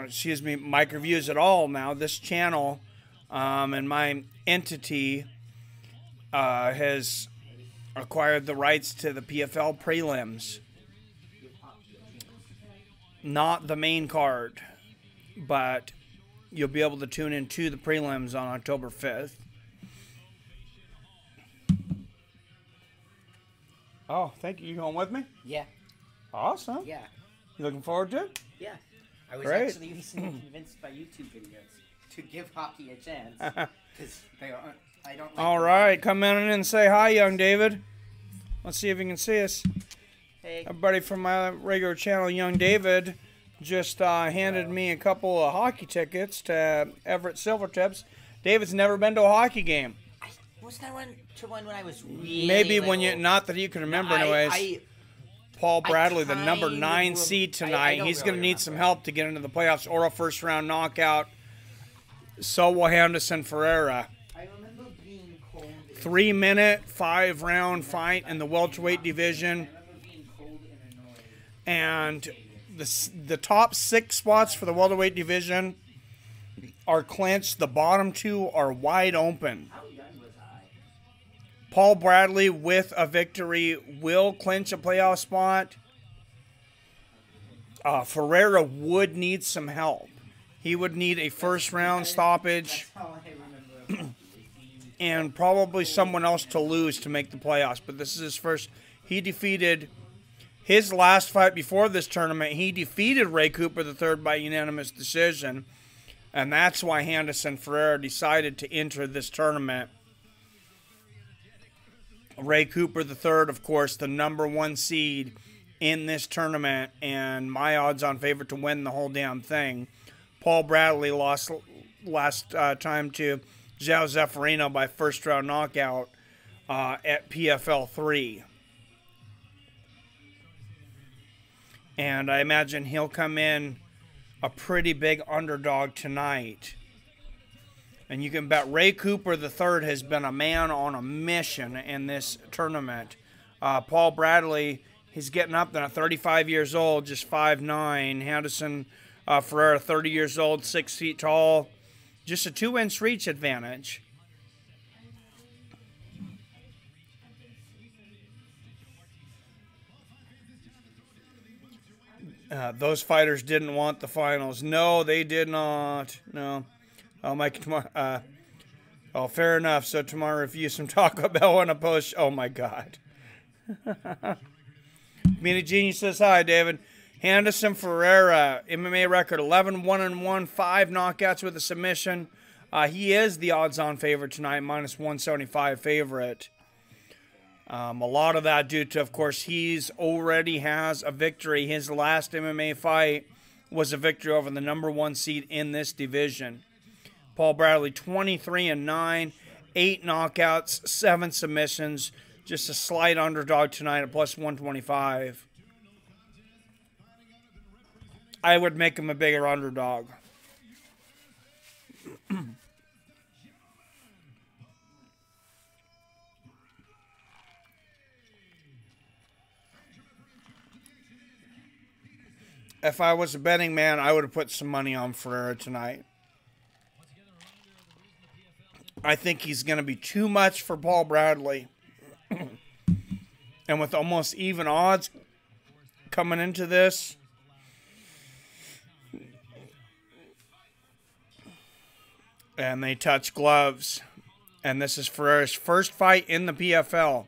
excuse me, Mike Reviews It All now, this channel, and my entity has acquired the rights to the PFL prelims. Not the main card, but you'll be able to tune into the prelims on October 5th. Oh, thank you. You going with me? Yeah. Awesome. Yeah. You looking forward to it? Yeah. I was Great. actually recently convinced by YouTube videos to give hockey a chance because they aren't. I don't. Like All right, come in and say hi, young David. Let's see if you can see us. Hey. Everybody from my regular channel, Young David, just handed me a couple of hockey tickets to Everett Silvertips. David's never been to a hockey game. Was that one to one when I was really Maybe when little? you, not that you can remember anyways. Paul Bradley, the number 9 seed tonight. He's going to need some help to get into the playoffs or a first-round knockout. So will Henderson Ferreira. I remember being cold. 3-minute, 5-round fight in the welterweight division. And the top 6 spots for the welterweight division are clinched. The bottom 2 are wide open. How young was I? Paul Bradley, with a victory, will clinch a playoff spot. Ferreira would need some help. He would need a first-round stoppage That's all I remember. and probably someone else to lose to make the playoffs. But this is his first. He defeated his last fight before this tournament. He defeated Ray Cooper III by unanimous decision. And that's why Henderson Ferreira decided to enter this tournament. Ray Cooper III, of course, the number 1 seed in this tournament, and my odds-on favorite to win the whole damn thing. Paul Bradley lost last time to João Zeffarino by first-round knockout at PFL 3. And I imagine he'll come in a pretty big underdog tonight. And you can bet Ray Cooper III has been a man on a mission in this tournament. Paul Bradley, he's getting up there, 35 years old, just 5'9". Henderson Ferreira, 30 years old, 6 feet tall. Just a 2-inch reach advantage. Those fighters didn't want the finals. No, they did not. No. I'll make it tomorrow. Oh, fair enough. So tomorrow, review some Taco Bell and a post. Oh, my God. Mini Genius says hi, David. Henderson Ferreira, MMA record 11-1-1, 5 knockouts with a submission. He is the odds-on favorite tonight, minus 175 favorite. A lot of that due to, of course, he's already has a victory. His last MMA fight was a victory over the number 1 seed in this division. Paul Bradley, 23-9, 8 knockouts, 7 submissions. Just a slight underdog tonight at plus 125. I would make him a bigger underdog. If I was a betting man, I would have put some money on Ferreira tonight. I think he's going to be too much for Paul Bradley. And with almost even odds coming into this, and they touch gloves. And this is Ferreira's first fight in the PFL.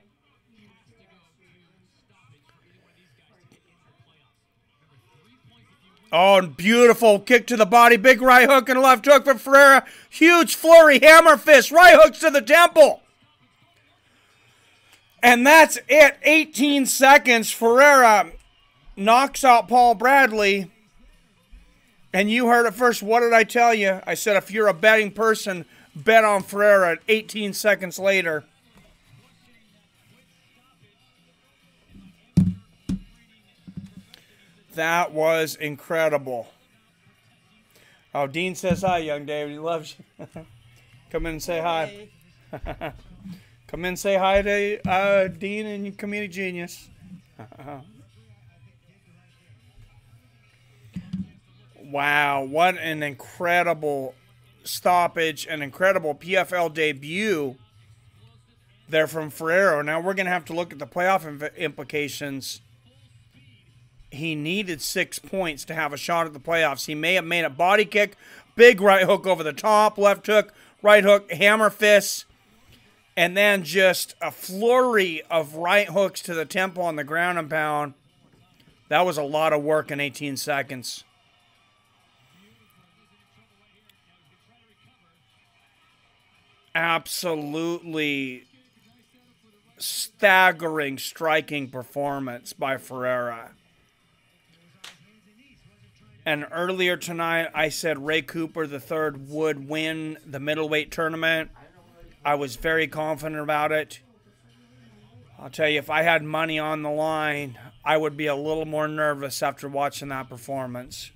Oh, beautiful kick to the body. Big right hook and left hook for Ferreira. Huge flurry, hammer fist, right hooks to the temple. And that's it. 18 seconds. Ferreira knocks out Paul Bradley. And you heard it first. What did I tell you? I said if you're a betting person, bet on Ferreira 18 seconds later. That was incredible. Oh, Dean says hi, young David. He loves you. Come in and say hi. Come in and say hi to Dean and Comedic Genius. Wow, what an incredible stoppage, an incredible PFL debut there from Ferreira. Now we're going to have to look at the playoff implications. He needed 6 points to have a shot at the playoffs. He may have made a body kick, big right hook over the top, left hook, right hook, hammer fist, and then just a flurry of right hooks to the temple on the ground and pound. That was a lot of work in 18 seconds. Absolutely staggering striking performance by Ferreira. And earlier tonight, I said Ray Cooper III would win the middleweight tournament. I was very confident about it. I'll tell you, if I had money on the line, I would be a little more nervous after watching that performance.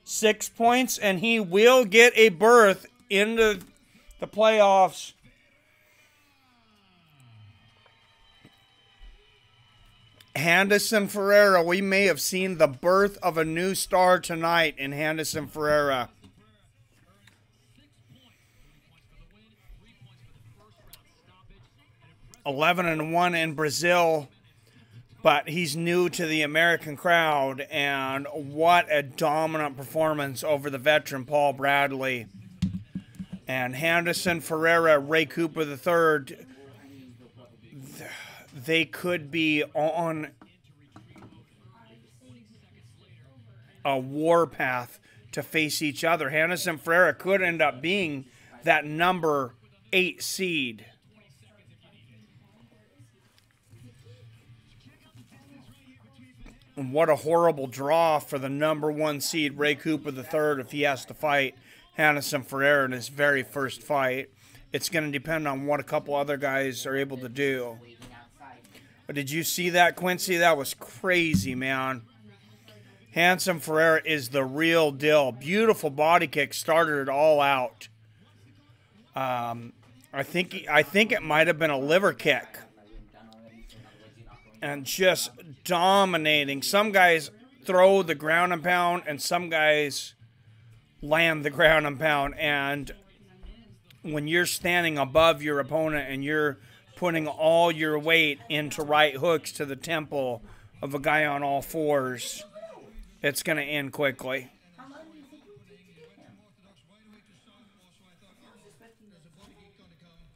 6 points, and he will get a berth into the playoffs. Henderson Ferreira, we may have seen the birth of a new star tonight in Henderson Ferreira. (11-1) in Brazil, but he's new to the American crowd, and what a dominant performance over the veteran Paul Bradley. And Henderson Ferreira, Ray Cooper III, they could be on a warpath to face each other. Henderson Ferreira could end up being that number 8 seed. And what a horrible draw for the number 1 seed, Ray Cooper III, if he has to fight Henderson Ferreira in his very first fight. It's going to depend on what a couple other guys are able to do. But did you see that, Quincy? That was crazy, man. Henderson Ferreira is the real deal. Beautiful body kick, started it all out. I think it might have been a liver kick. And just dominating. Some guys throw the ground and pound, and some guys land the ground and pound. And when you're standing above your opponent and you're putting all your weight into right hooks to the temple of a guy on all fours, it's going to end quickly.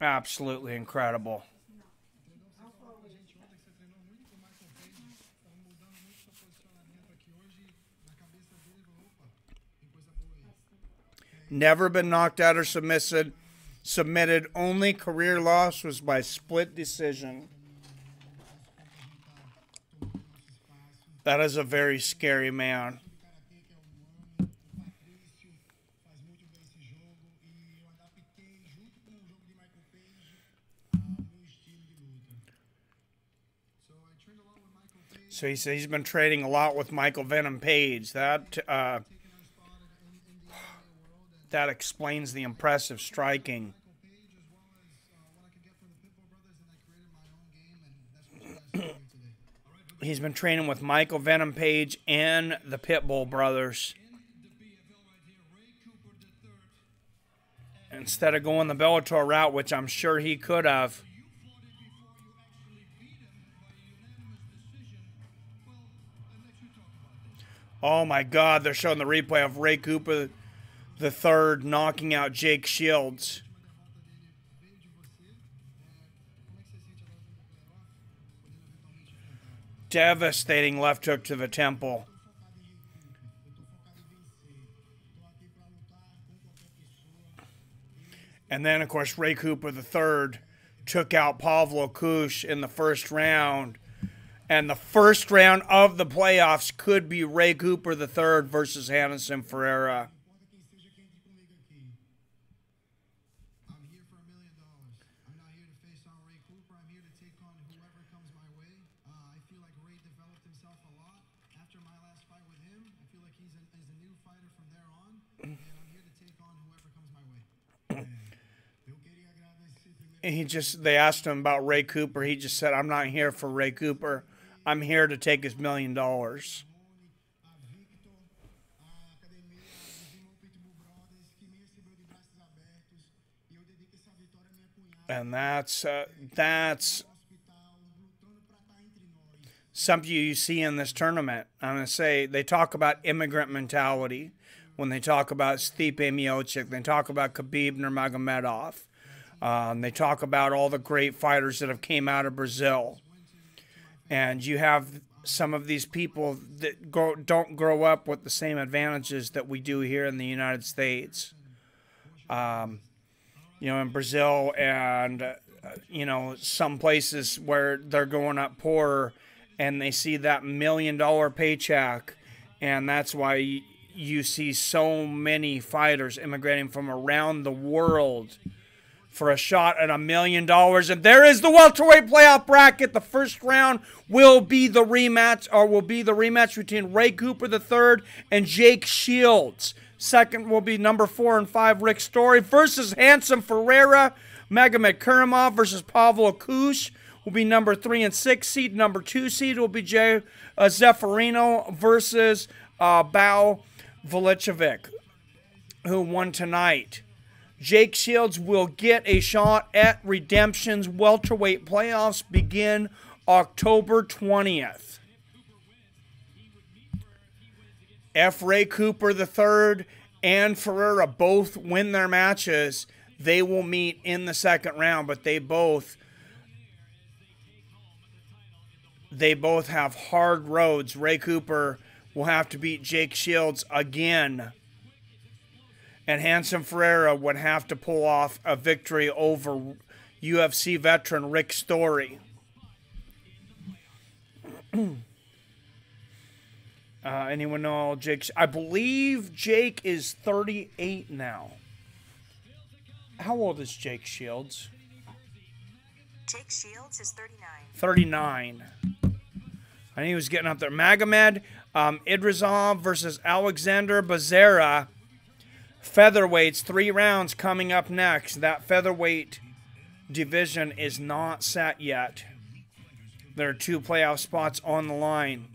Absolutely incredible. Never been knocked out or submitted. Only career loss was by split decision. That is a very scary man. So he said he's been trading a lot with Michael Venom Page. That explains the impressive striking. He's been training with Michael Venom Page and the Pitbull brothers. Instead of going the Bellator route, which I'm sure he could have. Oh my God, they're showing the replay of Ray Cooper the third knocking out Jake Shields. Devastating left hook to the temple. And then, of course, Ray Cooper III took out Pavlo Koosh in the first round. And the first round of the playoffs could be Ray Cooper III versus Anderson Ferreira. I'm here for $1 million. I'm not here to face on Ray Cooper. I'm here to take on whoever comes my way. I feel like Ray developed himself a lot after my last fight with him. I feel like he's a new fighter from there on. And I'm here to take on whoever comes my way. And they asked him about Ray Cooper. He just said, I'm not here for Ray Cooper. I'm here to take his $1 million. And that's something you see in this tournament. I'm going to say they talk about immigrant mentality when they talk about Stipe Miocic. They talk about Khabib Nurmagomedov. They talk about all the great fighters that have came out of Brazil. And you have some of these people that don't grow up with the same advantages that we do here in the United States. You know, in Brazil and, you know, some places where they're going up poorer and they see that $1 million paycheck. And that's why you see so many fighters immigrating from around the world for a shot at $1 million. And there is the welterweight playoff bracket. The first round will be the rematch between Ray Cooper III and Jake Shields. Second will be number 4 and 5 Rick Story versus Handsome Ferreira. Magomed Karamov versus Pavlo Koosh will be number 3 and 6 seed. Number 2 seed will be Jay Zeffirino versus Bao Velichkovich, who won tonight. Jake Shields will get a shot at Redemption's welterweight playoffs begin October 20th. If Ray Cooper III and Ferreira both win their matches, they will meet in the second round, but they both have hard roads. Ray Cooper will have to beat Jake Shields again. And Handsome Ferreira would have to pull off a victory over UFC veteran Rick Story. Anyone know Jake? I believe Jake is 38 now. How old is Jake Shields? Jake Shields is 39. 39. I knew he was getting up there. Magomed Idrisov versus Alexander Bezerra. Featherweights, 3 rounds coming up next. That featherweight division is not set yet. There are 2 playoff spots on the line.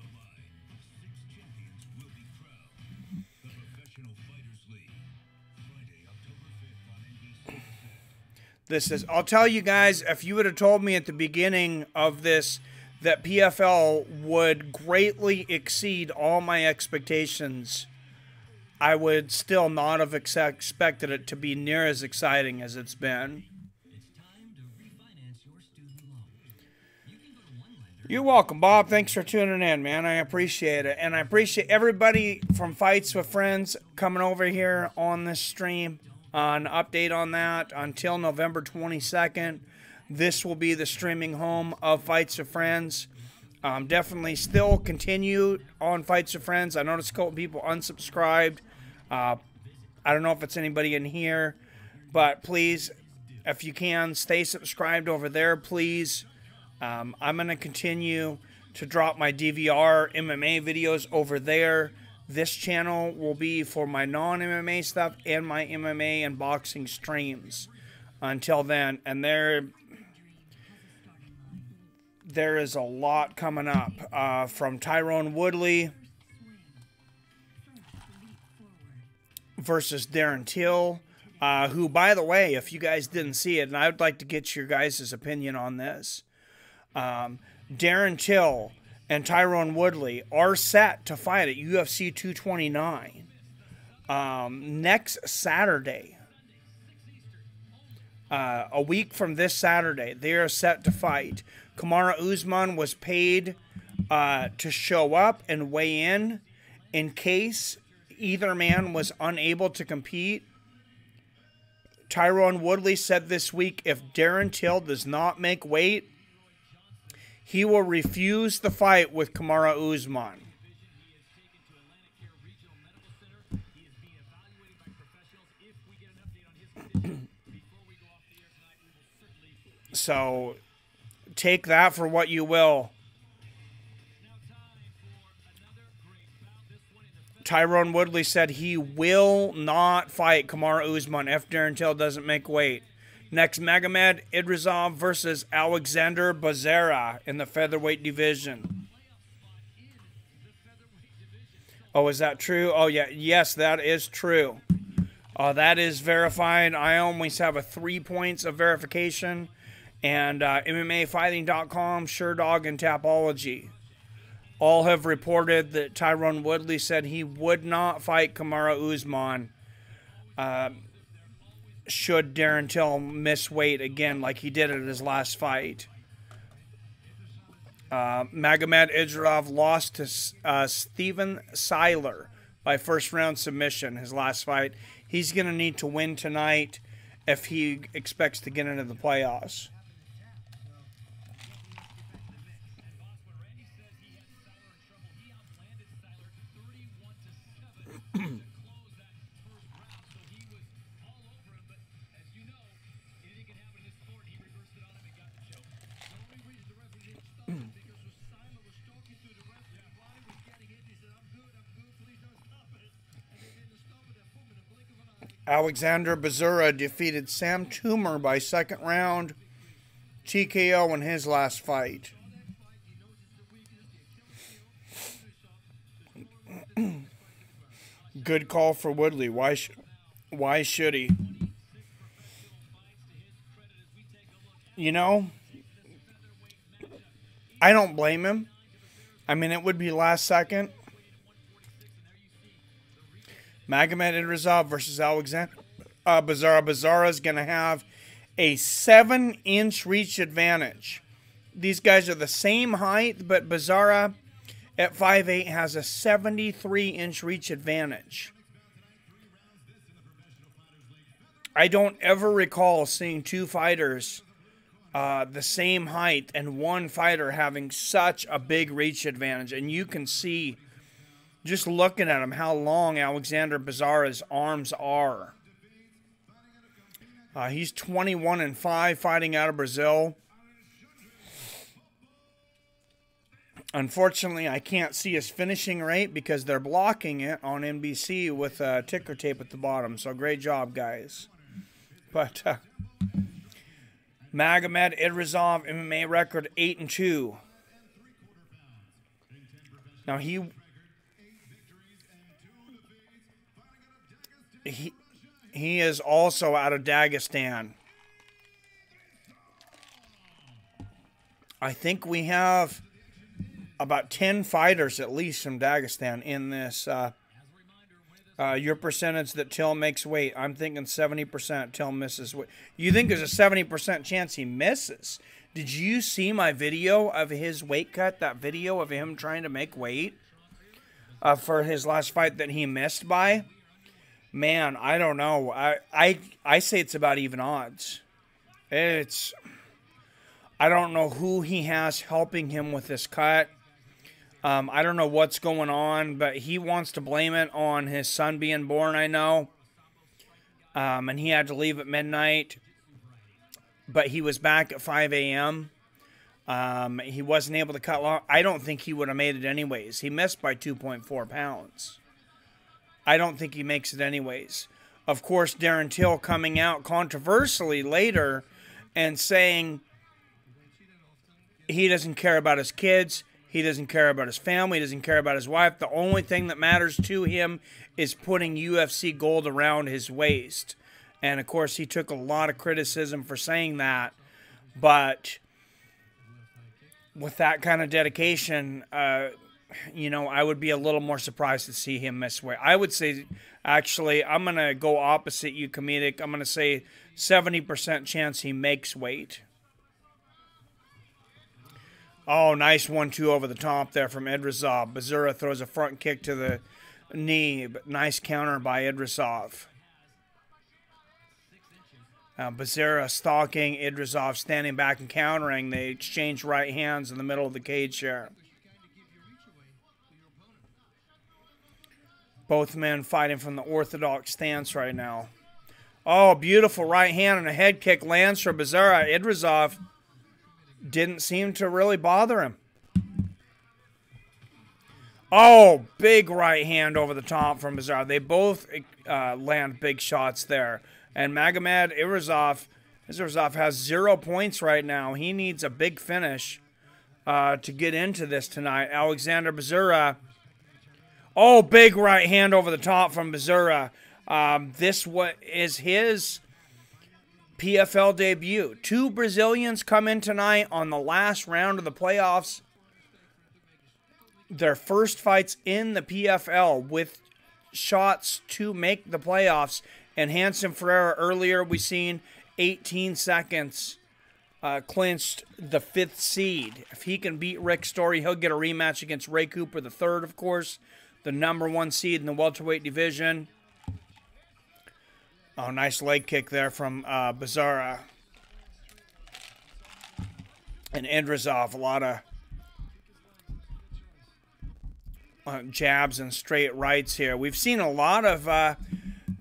I'll tell you guys, if you would have told me at the beginning of this that PFL would greatly exceed all my expectations, I would still not have expected it to be near as exciting as it's been. You're welcome, Bob. Thanks for tuning in, man. I appreciate it. And I appreciate everybody from Fights with Friends coming over here on this stream. An update on that until November 22nd. This will be the streaming home of Fights with Friends. Definitely still continue on Fights with Friends. I noticed a couple people unsubscribed. I don't know if it's anybody in here, but please, if you can, stay subscribed over there, please. I'm going to continue to drop my DVR MMA videos over there. This channel will be for my non-MMA stuff and my MMA and boxing streams until then. And there is a lot coming up from Tyrone Woodley versus Darren Till, who, by the way, if you guys didn't see it, and I would like to get your guys' opinion on this, Darren Till and Tyrone Woodley are set to fight at UFC 229 next Saturday. A week from this Saturday, they are set to fight. Kamaru Usman was paid to show up and weigh in case either man was unable to compete. Tyron Woodley said this week if Darren Till does not make weight, he will refuse the fight with Kamaru Usman. So take that for what you will. Tyron Woodley said he will not fight Kamaru Usman if Darren Till doesn't make weight. Next, Magomed Idrisov versus Alexander Bezerra in the featherweight division. Oh, is that true? Oh, yeah. Yes, that is true. That is verified. I always have a 3 points of verification. And MMAfighting.com, SureDog, and Tapology all have reported that Tyron Woodley said he would not fight Kamaru Usman should Darren Till miss weight again like he did at his last fight. Magomed Idrisov lost to Steven Seiler by first-round submission his last fight. He's going to need to win tonight if he expects to get into the playoffs. Alexander Bezerra defeated Sam Toomer by second round TKO in his last fight. Good call for Woodley. Why should he? You know, I don't blame him. I mean, it would be last second. Magomed Idrisov versus Alexander Bezerra. Bezerra is going to have a 7-inch reach advantage. These guys are the same height, but Bezerra at 5'8" has a 73-inch reach advantage. I don't ever recall seeing two fighters the same height and one fighter having such a big reach advantage. And you can see, just looking at him, how long Alexander Bezerra's arms are. He's 21-5 fighting out of Brazil. Unfortunately, I can't see his finishing rate because they're blocking it on NBC with ticker tape at the bottom. So great job, guys. But Magomed Idrisov, MMA record 8-2. Now he is also out of Dagestan. I think we have about 10 fighters at least from Dagestan in this. Your percentage that Till makes weight. I'm thinking 70% Till misses weight. You think there's a 70% chance he misses? Did you see my video of his weight cut? That video of him trying to make weight for his last fight that he missed by? Man, I don't know. I say it's about even odds. I don't know who he has helping him with this cut. I don't know what's going on, but he wants to blame it on his son being born, I know. And he had to leave at midnight. But he was back at 5 a.m. He wasn't able to cut long. I don't think he would have made it anyways. He missed by 2.4 pounds. I don't think he makes it anyways. Of course, Darren Till coming out controversially later and saying he doesn't care about his kids. He doesn't care about his family. He doesn't care about his wife. The only thing that matters to him is putting UFC gold around his waist. And, of course, he took a lot of criticism for saying that. But with that kind of dedication, you know, I would be a little more surprised to see him miss weight. I would say, actually, I'm going to go opposite you, comedic. I'm going to say 70% chance he makes weight. Oh, nice 1-2 over the top there from Idrisov. Bezerra throws a front kick to the knee, but nice counter by Idrisov. Bezerra stalking, Idrisov standing back and countering. They exchange right hands in the middle of the cage here. Both men fighting from the orthodox stance right now. Oh, beautiful right hand and a head kick lands for Bezerra. Idrisov didn't seem to really bother him. Oh, big right hand over the top from Bezerra. They both land big shots there. And Idrisov has 0 points right now. He needs a big finish to get into this tonight. Alexander Bezerra. Oh, big right hand over the top from Bezerra. This is his PFL debut. 2 Brazilians come in tonight on the last round of the playoffs. Their first fights in the PFL with shots to make the playoffs. And Hanson Ferreira, earlier we seen 18 seconds clinched the 5th seed. If he can beat Rick Story, he'll get a rematch against Ray Cooper the 3rd, of course. The #1 seed in the welterweight division. Oh, nice leg kick there from Bezerra. And Idrisov, a lot of jabs and straight rights here. We've seen a lot of,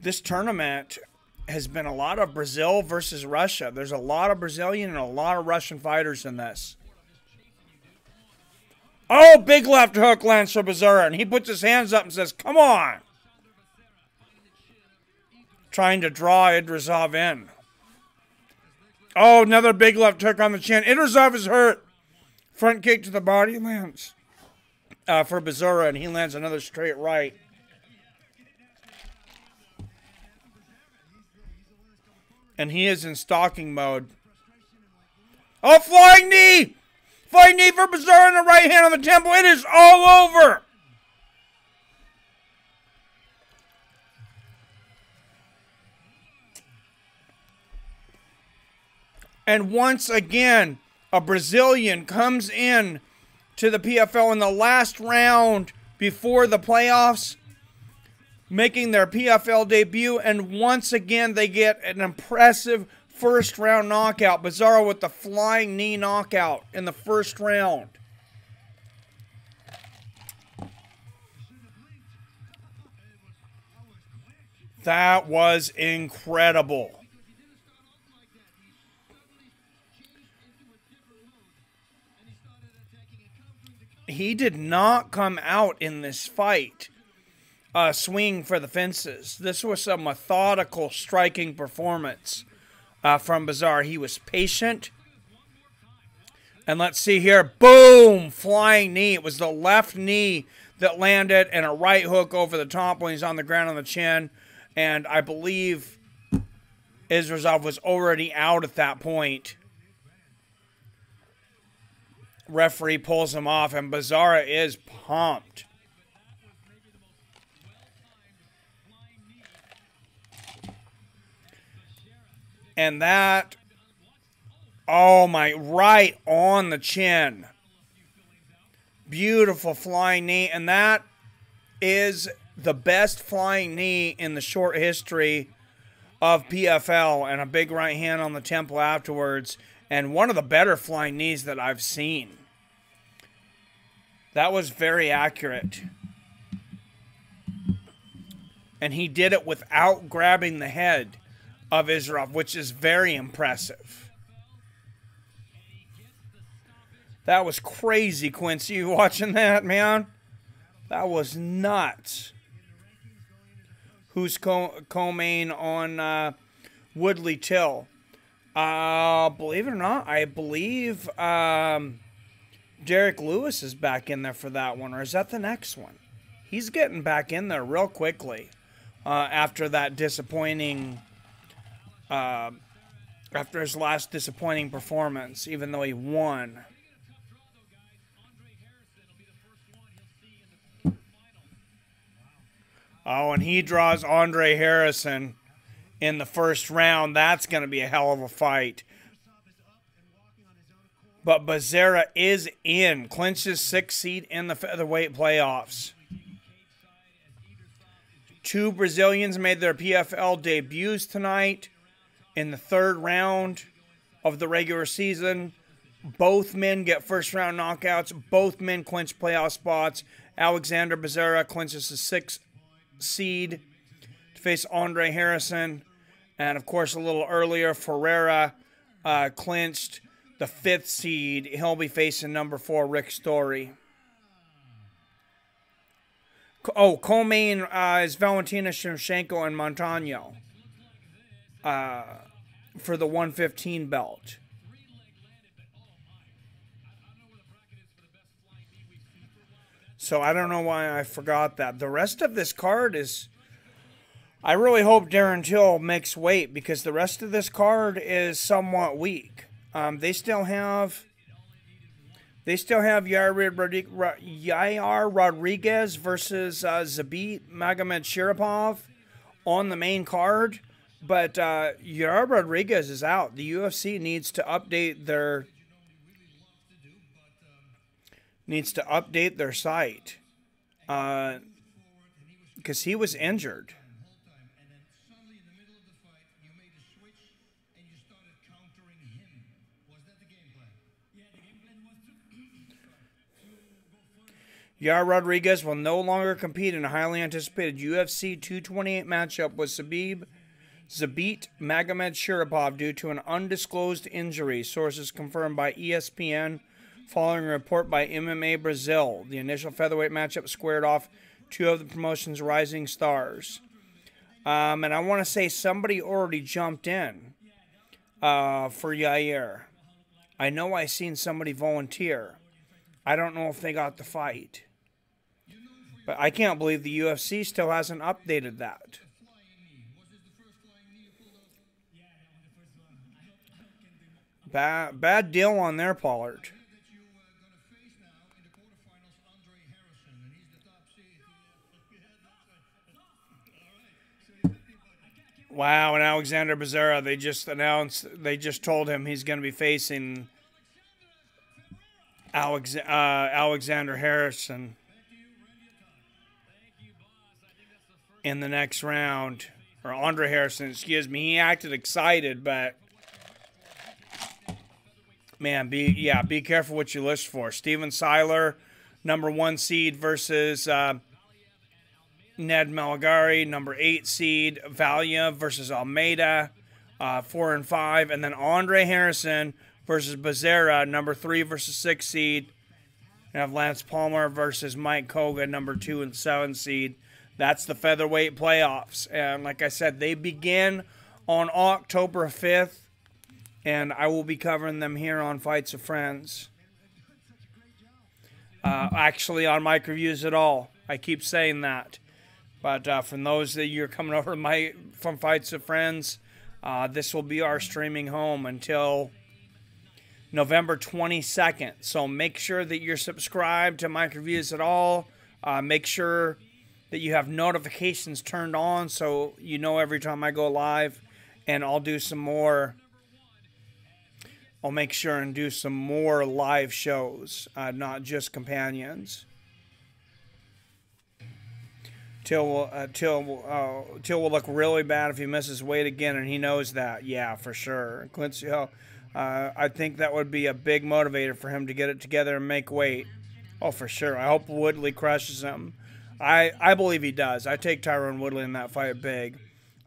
this tournament has been a lot of Brazil versus Russia. There's a lot of Brazilian and a lot of Russian fighters in this. Oh, big left hook lands for Bezerra, and he puts his hands up and says, come on. Trying to draw Idrisov in. Oh, another big left hook on the chin. Idrisov is hurt. Front kick to the body lands for Bezerra, and he lands another straight right. And he is in stalking mode. Oh, flying knee! Flying knee for Bezerra and the right hand on the temple. It is all over. And once again, a Brazilian comes in to the PFL in the last round before the playoffs, making their PFL debut. And once again, they get an impressive first round knockout. Bezerra with the flying knee knockout in the first round. That was incredible. He did not come out in this fight swinging for the fences. This was a methodical striking performance from Bezerra. He was patient. And let's see here. Boom! Flying knee. It was the left knee that landed and a right hook over the top when he's on the ground on the chin. And I believe Idrisov was already out at that point. Referee pulls him off, and Bezerra is pumped. And that, oh my, right on the chin. Beautiful flying knee, and that is the best flying knee in the short history of PFL, and a big right hand on the temple afterwards, and one of the better flying knees that I've seen. That was very accurate. And he did it without grabbing the head of Idrisov, which is very impressive. That was crazy, Quincy. You watching that, man? That was nuts. Who's co-main on Woodley Till? Believe it or not, I believe Derek Lewis is back in there for that one. Or is that the next one? He's getting back in there real quickly after that disappointing... after his last disappointing performance, even though he won. Oh, and he draws Andre Harrison in the first round. That's going to be a hell of a fight. But Bezerra is in. Clinches 6th seed in the featherweight playoffs. 2 Brazilians made their PFL debuts tonight in the 3rd round of the regular season. Both men get first-round knockouts. Both men clinch playoff spots. Alexander Bezerra clinches the 6th seed to face Andre Harrison. And, of course, a little earlier, Ferreira clinched the 5th seed. He'll be facing number 4, Rick Story. Oh, co-main is Valentina Shevchenko and Montano for the 115 belt. So I don't know why I forgot that. The rest of this card is... I really hope Darren Till makes weight because the rest of this card is somewhat weak. They still have Yair Rodriguez versus Zabit Magomed on the main card, but Yair Rodriguez is out. The UFC needs to update their site because he was injured. Yair Rodriguez will no longer compete in a highly anticipated UFC 228 matchup with Zabit Magomed due to an undisclosed injury, sources confirmed by ESPN following a report by MMA Brazil. The initial featherweight matchup squared off 2 of the promotion's rising stars. And I want to say somebody already jumped in for Yair. I know I seen somebody volunteer. I don't know if they got the fight. But I can't believe the UFC still hasn't updated that. Bad deal on their part. Wow, and Alexander Bezerra, they just told him he's going to be facing Alexander Harrison in the next round, or Andre Harrison, excuse me. He acted excited, but man, be careful what you list for. Steven Seiler, number 1 seed versus Ned Malgari, number 8 seed. Valia versus Almeida, 4 and 5, and then Andre Harrison versus Bezerra, number 3 versus 6 seed. You have Lance Palmer versus Mike Koga, number 2 and 7 seed. That's the featherweight playoffs. And like I said, they begin on October 5th. And I will be covering them here on Fights of Friends. Actually, on Mike Reviews at All. I keep saying that. But from those that you're coming over from Fights of Friends, this will be our streaming home until November 22nd. So make sure that you're subscribed to Mike Reviews at All. Make sure that you have notifications turned on so you know every time I go live. And I'll do some more. I'll make sure and do some more live shows, not just companions. Till will look really bad if he misses weight again, and he knows that. Yeah, for sure. Quincy, I think that would be a big motivator for him to get it together and make weight. Oh, for sure. I hope Woodley crushes him. I believe he does. I take Tyron Woodley in that fight big.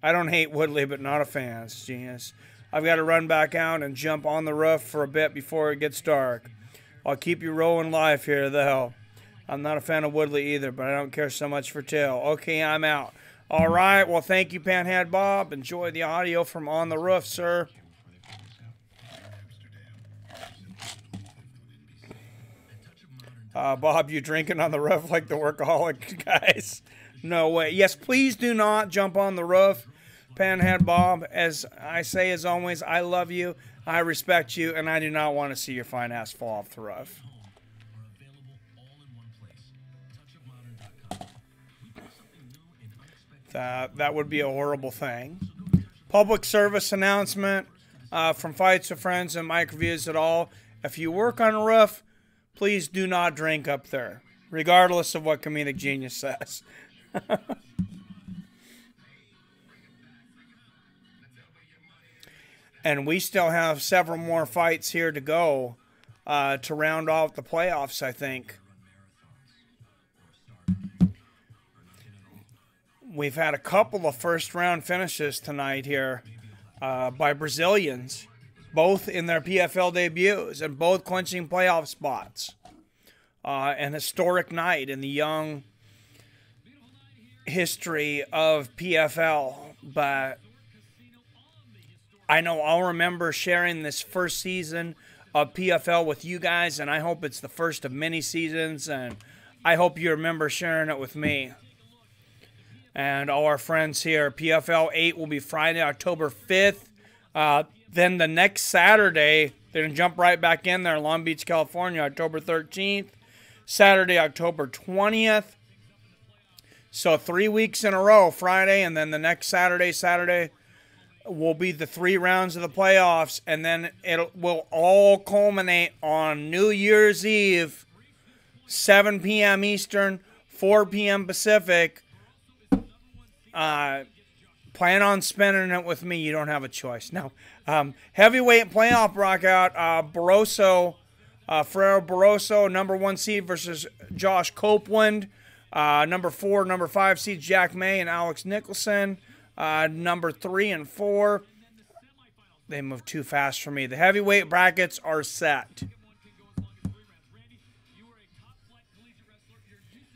I don't hate Woodley, but not a fan. It's genius. I've got to run back out and jump on the roof for a bit before it gets dark. I'll keep you rolling live here, though. I'm not a fan of Woodley either, but I don't care so much for Till. Okay, I'm out. All right, well, thank you, Panhead Bob. Enjoy the audio from On the Roof, sir. Bob, you drinking on the roof like the workaholic guys? No way. Yes, please do not jump on the roof. Panhead Bob, as I say as always, I love you, I respect you, and I do not want to see your fine ass fall off the roof. That would be a horrible thing. Public service announcement from Fights of Friends and Mike Reviews at All. If you work on a roof, please do not drink up there, regardless of what comedic genius says. And we still have several more fights here to go to round off the playoffs, I think. We've had a couple of first-round finishes tonight here by Brazilians, both in their PFL debuts and both clinching playoff spots. An historic night in the young history of PFL, but I know I'll remember sharing this first season of PFL with you guys, and I hope it's the first of many seasons, and I hope you remember sharing it with me and all our friends here. PFL 8 will be Friday, October 5th. Then the next Saturday, they're going to jump right back in there, Long Beach, California, October 13th. Saturday, October 20th. So 3 weeks in a row, Friday, and then the next Saturday will be the 3 rounds of the playoffs, and then it will all culminate on New Year's Eve, 7 p.m. Eastern, 4 p.m. Pacific. Plan on spending it with me. You don't have a choice. Now, heavyweight playoff knockout, Ferreira Barroso, number 1 seed versus Josh Copeland. Number 4, number 5 seeds Jack May and Alex Nicholson. Number 3 and 4. They move too fast for me. The heavyweight brackets are set.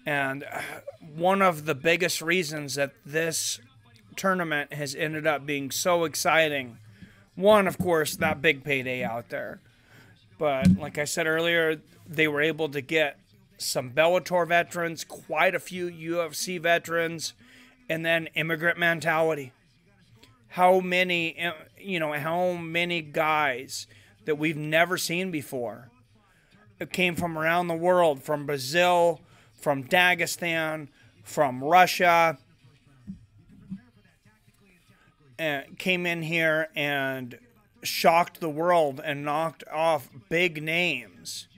And one of the biggest reasons that this tournament has ended up being so exciting, one, of course, that big payday out there. But like I said earlier, they were able to get some Bellator veterans, quite a few UFC veterans, and then immigrant mentality. How many guys that we've never seen before. It came from around the world, from Brazil, from Dagestan, from Russia, and came in here and shocked the world and knocked off big names.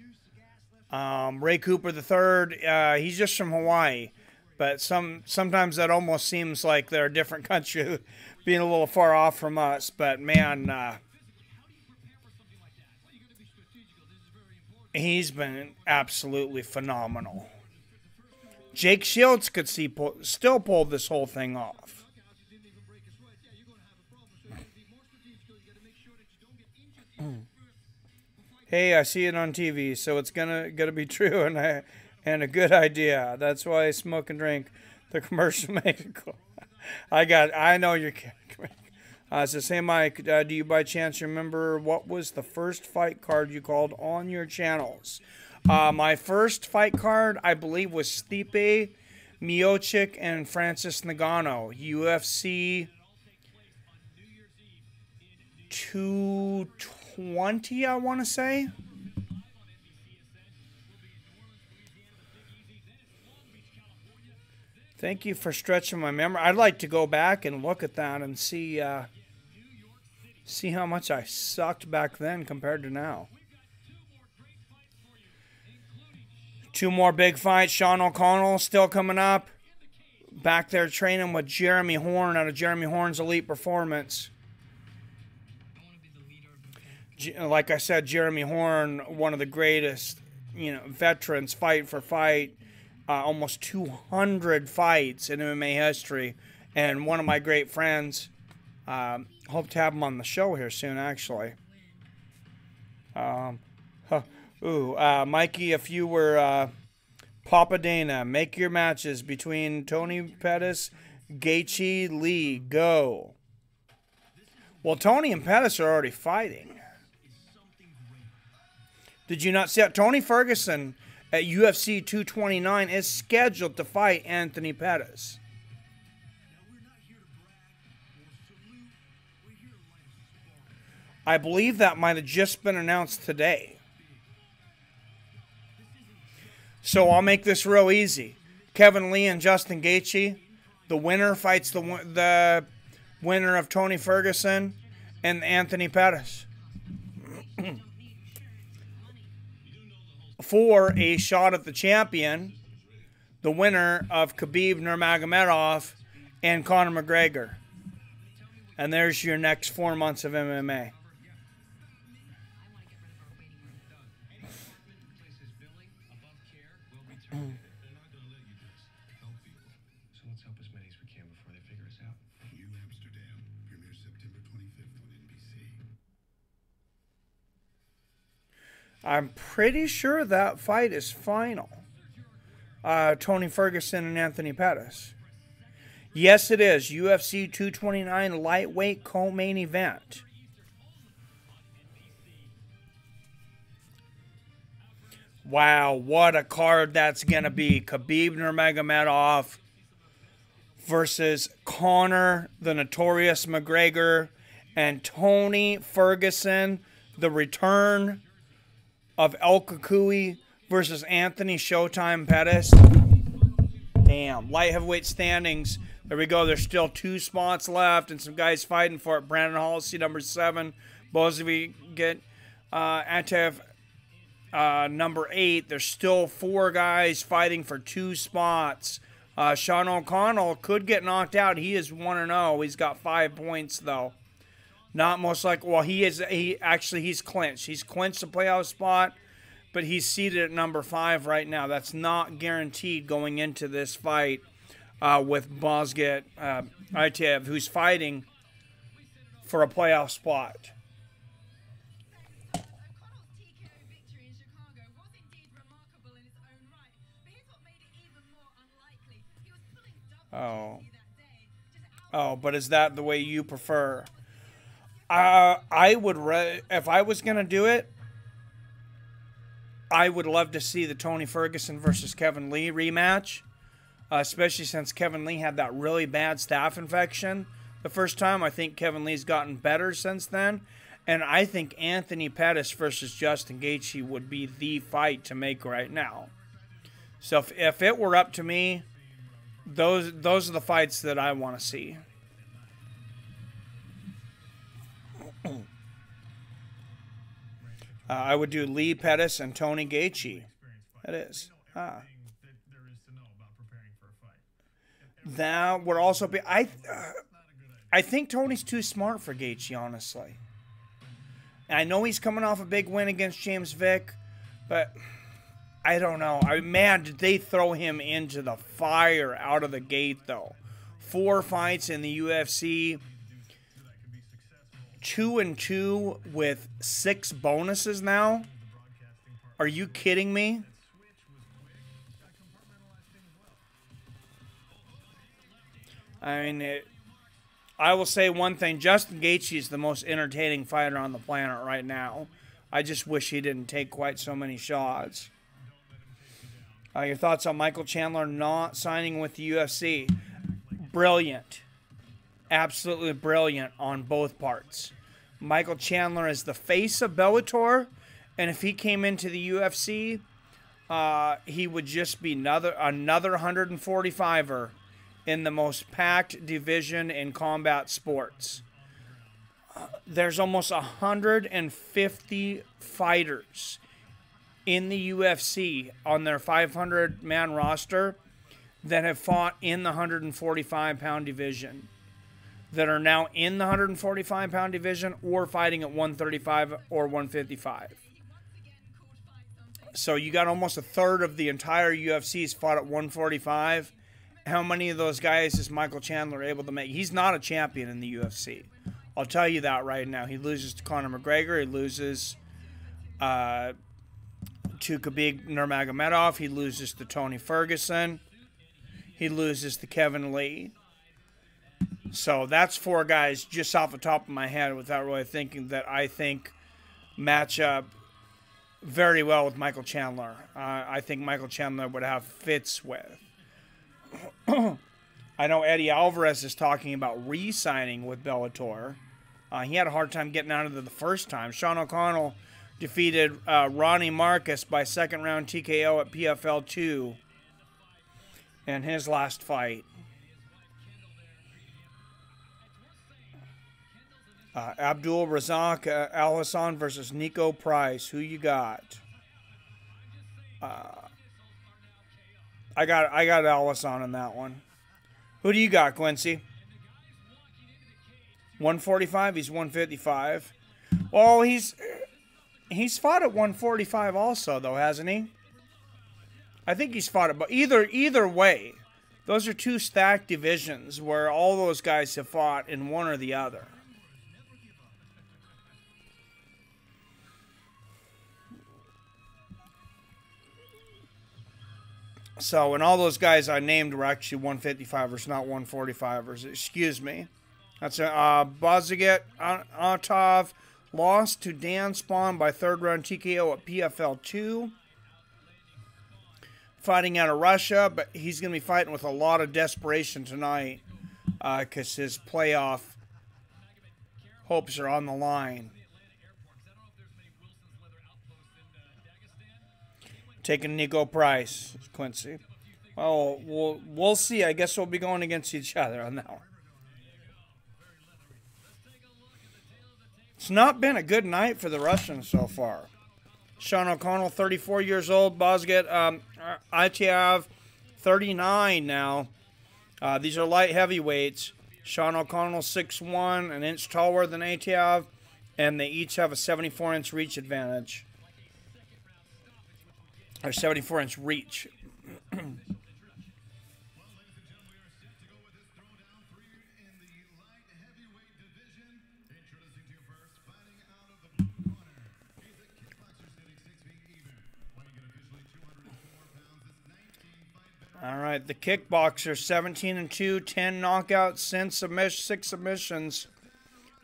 Ray Cooper III, he's just from Hawaii. But sometimes that almost seems like they're a different country, being a little far off from us. But, man, he's been absolutely phenomenal. Jake Shields could still pull this whole thing off. Hey, I see it on TV, so it's gonna be true, and a good idea. That's why I smoke and drink. The commercial makes it cool. I know you're kidding. Says, hey Mike, do you by chance remember what was the first fight card you called on your channels? My first fight card, I believe, was Stipe Miocic and Francis Ngannou. UFC 220, I want to say. Thank you for stretching my memory. I'd like to go back and look at that and see how much I sucked back then compared to now. 2 more big fights. Sean O'Connell still coming up. Back there training with Jeremy Horn out of Jeremy Horn's Elite Performance. Like I said, Jeremy Horn, one of the greatest, veterans, fight for fight. Almost 200 fights in MMA history, and one of my great friends. Hope to have him on the show here soon, actually. Mikey, if you were Papadena, make your matches between Tony Pettis, Gaethje, Lee, go. Well, Tony and Pettis are already fighting. Did you not see that? Tony Ferguson at UFC 229 is scheduled to fight Anthony Pettis. I believe that might have just been announced today. So I'll make this real easy. Kevin Lee and Justin Gaethje. The winner fights the winner of Tony Ferguson and Anthony Pettis. for a shot at the champion, the winner of Khabib Nurmagomedov and Conor McGregor. And there's your next 4 months of MMA. I'm pretty sure that fight is final. Tony Ferguson and Anthony Pettis. Yes, it is. UFC 229 lightweight co-main event. Wow, what a card that's going to be. Khabib Nurmagomedov versus Conor, the Notorious McGregor, and Tony Ferguson, the return of El Kukui versus Anthony Showtime Pettis. Damn. Light heavyweight standings. There we go. There's still 2 spots left and some guys fighting for it. Brandon Halsey, number 7. Bozovi get Atef, number 8. There's still 4 guys fighting for 2 spots. Sean O'Connell could get knocked out. He is 1-0. He's got 5 points, though. Not most like, well, he's clinched. He's clinched a playoff spot, but he's seated at number 5 right now. That's not guaranteed going into this fight with Bozget Atef, who's fighting for a playoff spot. Oh, but is that the way you prefer? I would, if I was going to do it, I would love to see the Tony Ferguson versus Kevin Lee rematch, especially since Kevin Lee had that really bad staph infection the first time. I think Kevin Lee's gotten better since then, and I think Anthony Pettis versus Justin Gaethje would be the fight to make right now. So if it were up to me, those are the fights that I want to see. I would do Lee Pettis and Tony Gaethje. That is. That would also be. I think Tony's too smart for Gaethje, honestly. And I know he's coming off a big win against James Vick, but I don't know. Man, did they throw him into the fire out of the gate, though. 4 fights in the UFC. 2-2 with 6 bonuses now? Are you kidding me? I mean, I will say one thing. Justin Gaethje is the most entertaining fighter on the planet right now. I just wish he didn't take quite so many shots. Your thoughts on Michael Chandler not signing with the UFC? Brilliant. Absolutely brilliant on both parts. Michael Chandler is the face of Bellator, and if he came into the UFC, he would just be another 145er in the most packed division in combat sports. There's almost 150 fighters in the UFC on their 500-man roster that have fought in the 145-pound division, that are now in the 145-pound division or fighting at 135 or 155. So you got almost a third of the entire UFC's fought at 145. How many of those guys is Michael Chandler able to make? He's not a champion in the UFC. I'll tell you that right now. He loses to Conor McGregor. He loses to Khabib Nurmagomedov. He loses to Tony Ferguson. He loses to Kevin Lee. So that's 4 guys just off the top of my head without really thinking that I think match up very well with Michael Chandler. I think Michael Chandler would have fits with. I know Eddie Alvarez is talking about re-signing with Bellator. He had a hard time getting out of there the first time. Sean O'Connell defeated Ronnie Marcus by second-round TKO at PFL 2 in his last fight. Abdul Razak Al Hassan versus Nico Price. Who you got? I got Ellis on that one. Who do you got, Quincy? 145. He's 155. Well, he's fought at 145 also, though, hasn't he? I think he's fought it, but either way, those are two stacked divisions where all those guys have fought in one or the other. So, and all those guys I named were actually 155ers, not 145ers. Excuse me. That's Bozaget Atef lost to Dan Spawn by third round TKO at PFL 2. Fighting out of Russia, but he's going to be fighting with a lot of desperation tonight because his playoff hopes are on the line. Taking Nico Price, Quincy. Oh, we'll see. I guess we'll be going against each other on that one. It's not been a good night for the Russians so far. Sean O'Connell, 34 years old. Bozget, Atef, 39 now. These are light heavyweights. Sean O'Connell, 6'1", an inch taller than Atef, and they each have a 74-inch reach advantage. Or 74-inch reach. All right, the kickboxer, 17-2, 10 knockouts, 6 submissions.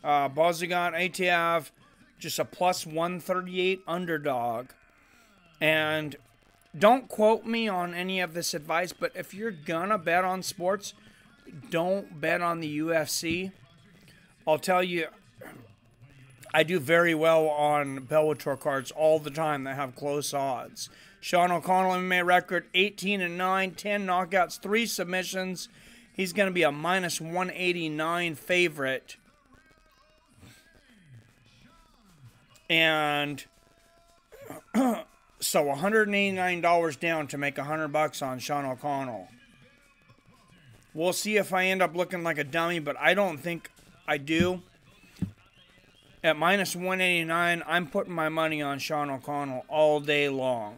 Bozagan Atef, just a plus 138 underdog. And don't quote me on any of this advice, but if you're gonna bet on sports, don't bet on the UFC. I'll tell you, I do very well on Bellator cards all the time that have close odds. Sean O'Connell MMA record 18-9, 10 knockouts, 3 submissions. He's going to be a minus 189 favorite. And so $189 down to make $100 on Sean O'Connell. We'll see if I end up looking like a dummy, but I don't think I do. At minus 189, I'm putting my money on Sean O'Connell all day long.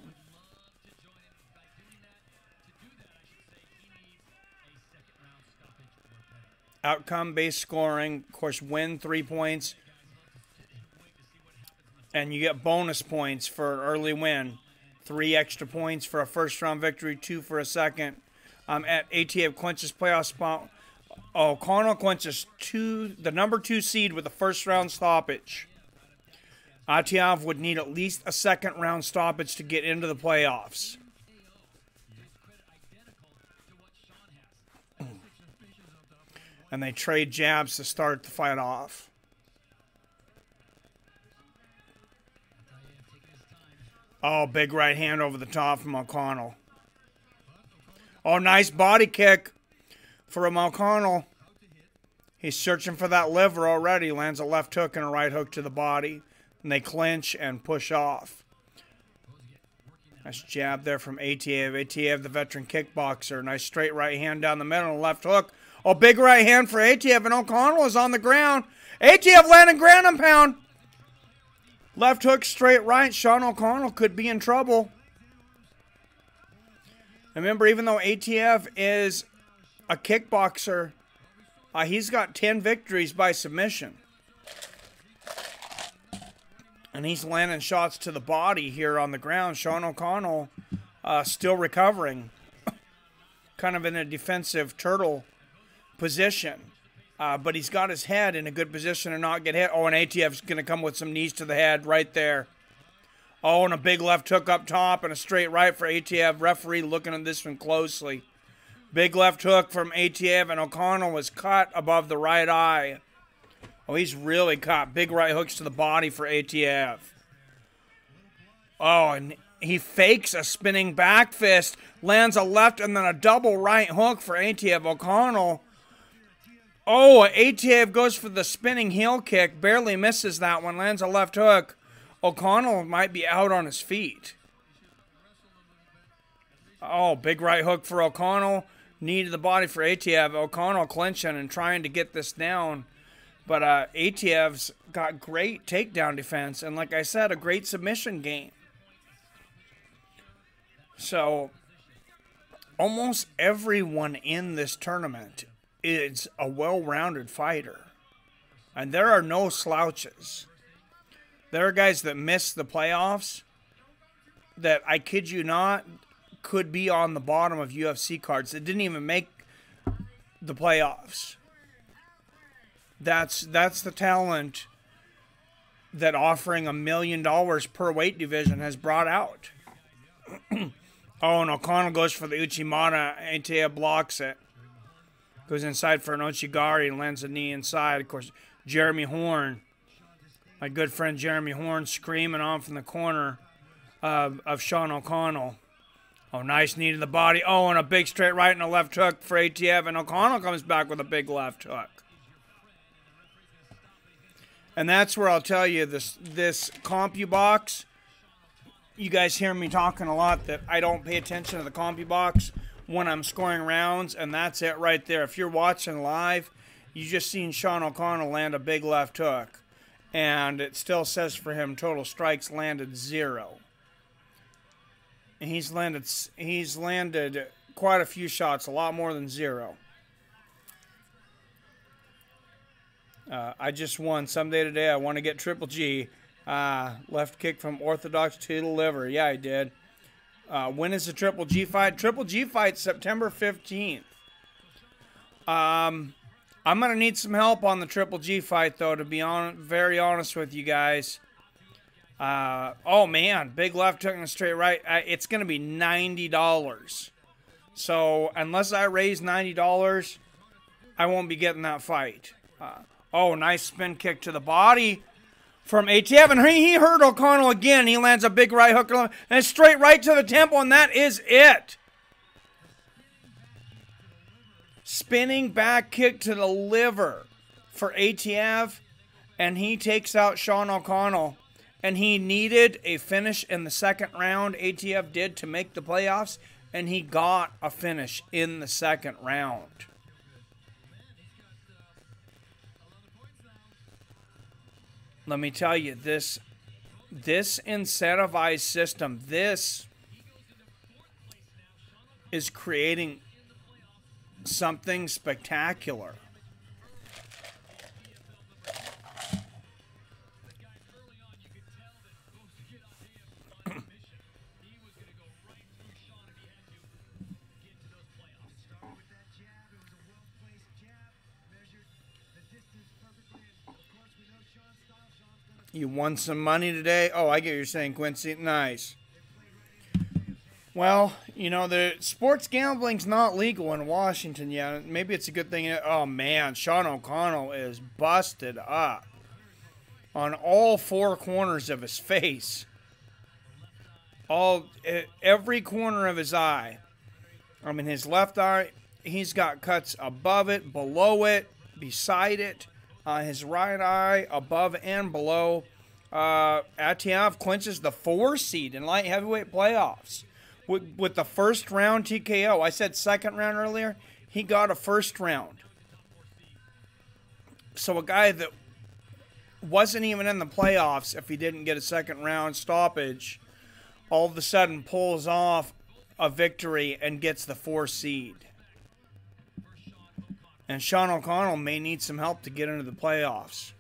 Outcome-based scoring, of course, win 3 points. And you get bonus points for an early win. 3 extra points for a first-round victory, 2 for a second. At ATF clinches playoff spot. O'Connell clinches the number 2 seed with a first-round stoppage. Atef would need at least a second-round stoppage to get into the playoffs. And they trade jabs to start the fight off. Oh, big right hand over the top from O'Connell. Oh, nice body kick from O'Connell. He's searching for that liver already. Lands a left hook and a right hook to the body. And they clinch and push off. Nice jab there from Atef. Atef, the veteran kickboxer. Nice straight right hand down the middle and a left hook. Oh, big right hand for Atef, and O'Connell is on the ground. Atef landing ground and pound. Left hook, straight right. Sean O'Connell could be in trouble. Remember, even though Atef is a kickboxer, he's got 10 victories by submission. And he's landing shots to the body here on the ground. Sean O'Connell still recovering. Kind of in a defensive turtle position. But he's got his head in a good position to not get hit. Oh, and ATF's going to come with some knees to the head right there. Oh, and a big left hook up top and a straight right for ATF. Referee looking at this one closely. Big left hook from ATF, and O'Connell was cut above the right eye. Oh, he's really caught. Big right hooks to the body for ATF. Oh, and he fakes a spinning back fist. Lands a left and then a double right hook for ATF. O'Connell. Oh, ATF goes for the spinning heel kick. Barely misses that one. Lands a left hook. O'Connell might be out on his feet. Oh, big right hook for O'Connell. Knee to the body for Atef. O'Connell clinching and trying to get this down. But Atef's got great takedown defense. And like I said, a great submission game. So, almost everyone in this tournament is a well-rounded fighter. And there are no slouches. There are guys that missed the playoffs that, I kid you not, could be on the bottom of UFC cards that didn't even make the playoffs. That's the talent that offering $1 million per weight division has brought out. Oh, and O'Connell goes for the Uchimata. Atef blocks it. Goes inside for an Ochigari and lands a knee inside. Of course, Jeremy Horn, my good friend Jeremy Horn, screaming on from the corner of Sean O'Connell. Oh, nice knee to the body. Oh, and a big straight right and a left hook for Atef. And O'Connell comes back with a big left hook. And that's where I'll tell you, this CompuBox, you guys hear me talking a lot that I don't pay attention to the CompuBox when I'm scoring rounds, and that's it right there. If you're watching live, you just seen Sean O'Connell land a big left hook, and it still says for him total strikes landed 0. And he's landed quite a few shots, a lot more than 0. I just won someday today. I want to get Triple G. Left kick from orthodox to the liver. Yeah, I did. When is the Triple G fight? Triple G fight September 15th. I'm going to need some help on the Triple G fight, though, to be very honest with you guys. Oh, man. Big left hook and a straight right. It's going to be $90. So, unless I raise $90, I won't be getting that fight. Oh, nice spin kick to the body from Atef. And he hurt O'Connell again. He lands a big right hook and straight right to the temple, and that is it. Spinning back kick to the liver for Atef, and he takes out Sean O'Connell. And he needed a finish in the second round, Atef did, to make the playoffs, and he got a finish in the second round. Let me tell you, this incentivized system, this is creating something spectacular. You won some money today? Oh, I get what you're saying, Quincy. Nice. Well, you know, the sports gambling's not legal in Washington yet. Maybe it's a good thing. Oh, man, Sean O'Connell is busted up on all 4 corners of his face. Every corner of his eye. I mean, his left eye, he's got cuts above it, below it, beside it. His right eye, above and below. Atef clinches the 4 seed in light heavyweight playoffs with the first round TKO. I said second round earlier. He got a first round. So a guy that wasn't even in the playoffs, if he didn't get a second round stoppage, all of a sudden pulls off a victory and gets the 4 seed. And Sean O'Connell may need some help to get into the playoffs.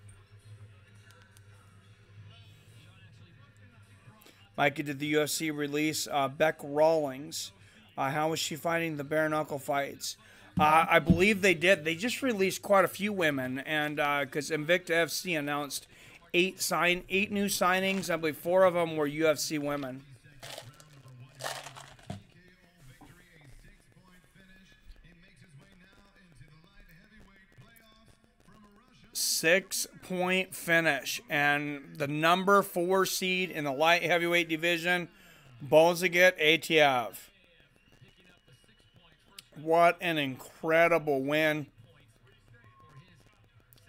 Mikey, did the UFC release Beck Rawlings? How was she fighting the bare knuckle fights? I believe they did. They just released quite a few women, and because Invicta FC announced 8 new signings. I believe 4 of them were UFC women. 6-point finish, and the number 4 seed in the light heavyweight division, Bozaget Atef. What an incredible win.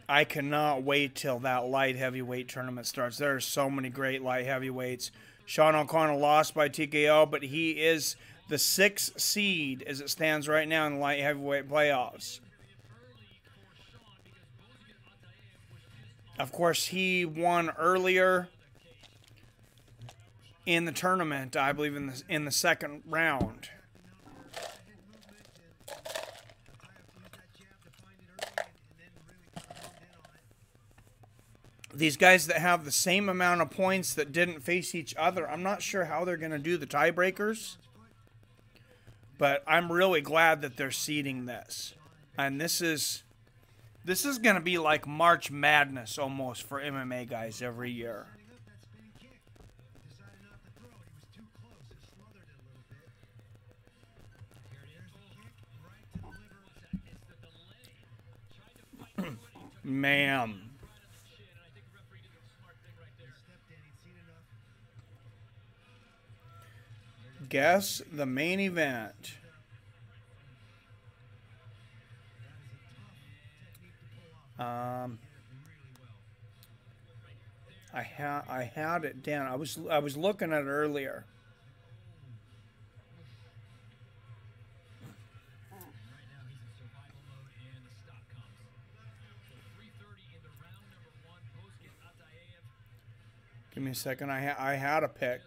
I cannot wait till that light heavyweight tournament starts. There are so many great light heavyweights. Sean O'Connell lost by TKO, but he is the 6th seed as it stands right now in the light heavyweight playoffs. Of course, he won earlier in the tournament, I believe in the second round. These guys that have the same amount of points that didn't face each other, I'm not sure how they're going to do the tiebreakers. But I'm really glad that they're seeding this. And this is going to be like March Madness almost for MMA guys every year. Man. Guess the main event. I had it down. I was looking at it earlier. Give me a second. I had a pick.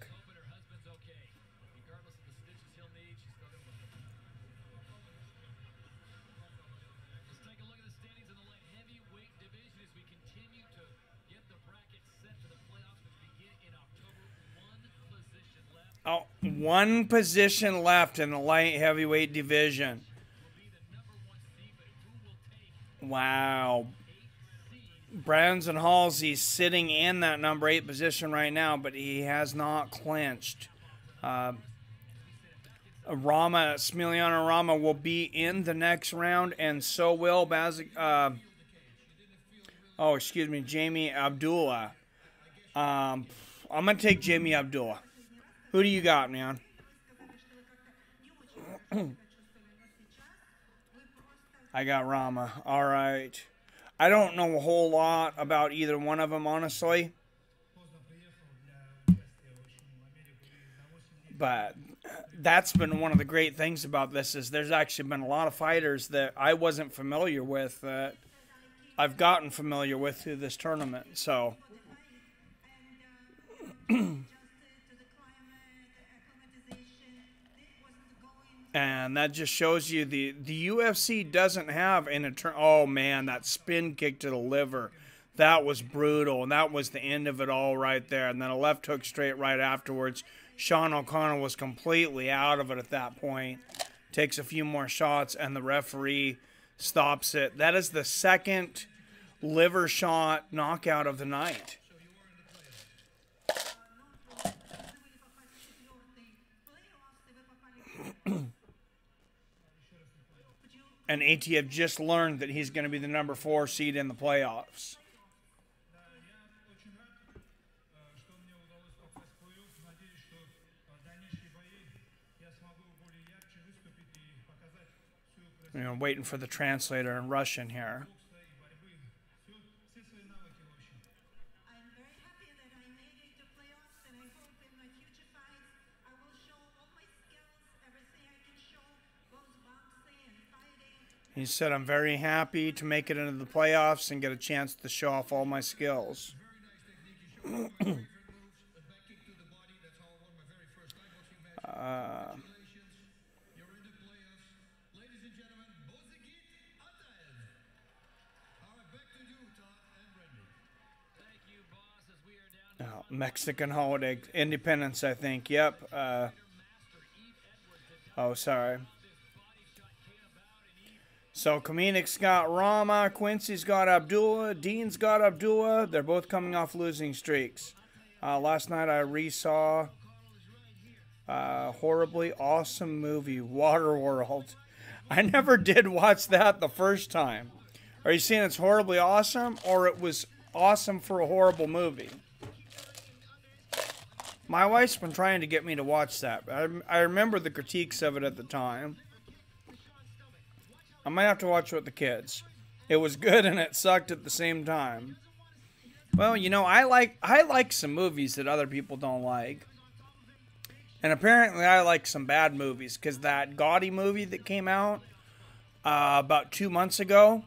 Oh, one position left in the light heavyweight division. Wow. Branson Halsey's sitting in that number 8 position right now, but he has not clinched. Smiliano Rama will be in the next round, and so will Jamie Abdullah. I'm going to take Jamie Abdullah. Who do you got, man? I got Rama. All right. I don't know a whole lot about either one of them, honestly. But that's been one of the great things about this is there's actually been a lot of fighters that I wasn't familiar with that I've gotten familiar with through this tournament. So... And that just shows you the UFC doesn't have an oh man, that spin kick to the liver. That was brutal. And that was the end of it all right there. And then a left hook straight right afterwards. Sean O'Connor was completely out of it at that point. Takes a few more shots and the referee stops it. That is the second liver shot knockout of the night. And ATF just learned that he's going to be the number 4 seed in the playoffs. You know, waiting for the translator in Russian here. He said, I'm very happy to make it into the playoffs and get a chance to show off all my skills. Mexican holiday. Independence, I think. Yep. Oh, sorry. So, Kamenik's got Rama, Quincy's got Abdullah, Dean's got Abdullah. They're both coming off losing streaks. Last night I resaw a horribly awesome movie, Waterworld. I never did watch that the first time. Are you saying it's horribly awesome, or it was awesome for a horrible movie? My wife's been trying to get me to watch that. I remember the critiques of it at the time. I might have to watch it with the kids. It was good and it sucked at the same time. Well, you know, I like some movies that other people don't like. And apparently I like some bad movies, because that Gotti movie that came out about 2 months ago,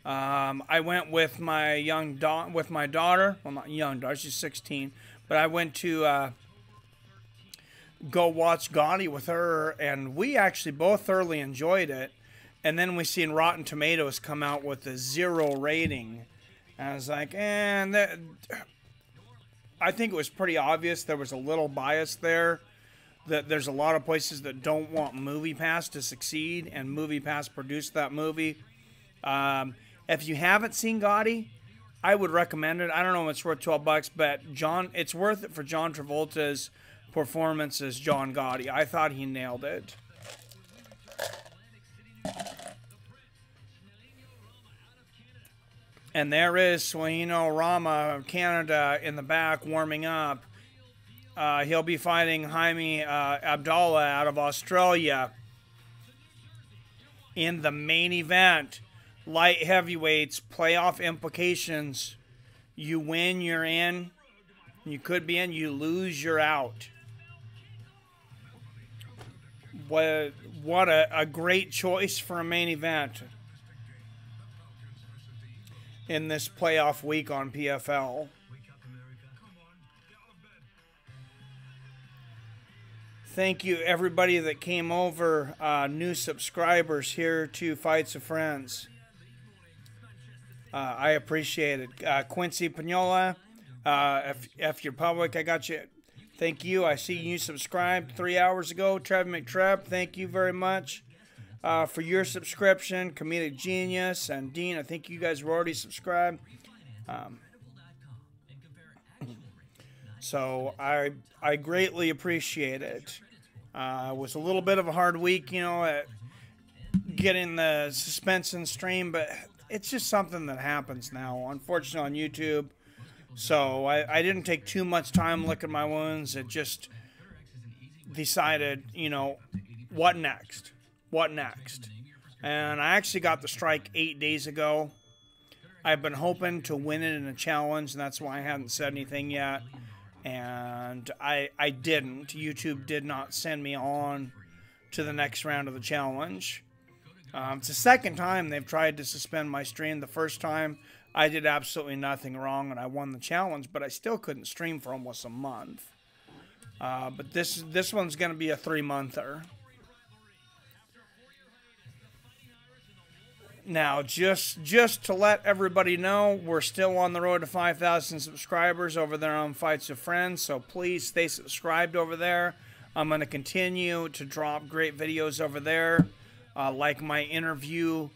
I went with my daughter. Well, not young daughter, she's 16. But I went to go watch Gotti with her, and we actually both thoroughly enjoyed it. And then we seen Rotten Tomatoes come out with a 0 rating. And I was like, I think it was pretty obvious there was a little bias there. That there's a lot of places that don't want MoviePass to succeed, and MoviePass produced that movie. If you haven't seen Gotti, I would recommend it. I don't know if it's worth $12, but it's worth it for John Travolta's performance as John Gotti. I thought he nailed it. And there is Sueño Rama of Canada in the back warming up. He'll be fighting Jaime Abdullah out of Australia in the main event. Light heavyweights, playoff implications. You win, you're in. You could be in. You lose, you're out. What a great choice for a main event in this playoff week on PFL. Thank you, everybody that came over, new subscribers here to Fights of Friends. I appreciate it. Quincy Pinola, if you're public, I got you. Thank you. I see you subscribed 3 hours ago. Trev McTrev, thank you very much for your subscription. Comedic Genius and Dean, I think you guys were already subscribed. So I greatly appreciate it. It was a little bit of a hard week, getting the suspension stream, but it's just something that happens now, unfortunately, on YouTube. So I didn't take too much time licking my wounds. It just decided, what next? What next? And I actually got the strike 8 days ago. I've been hoping to win it in a challenge, and that's why I haven't said anything yet. And I didn't. YouTube did not send me on to the next round of the challenge. It's the second time they've tried to suspend my stream. The first time, I did absolutely nothing wrong, and I won the challenge, but I still couldn't stream for almost a month. But this one's going to be a 3-monther. Now, just to let everybody know, we're still on the road to 5,000 subscribers over there on Fights of Friends, so please stay subscribed over there. I'm going to continue to drop great videos over there, like my interview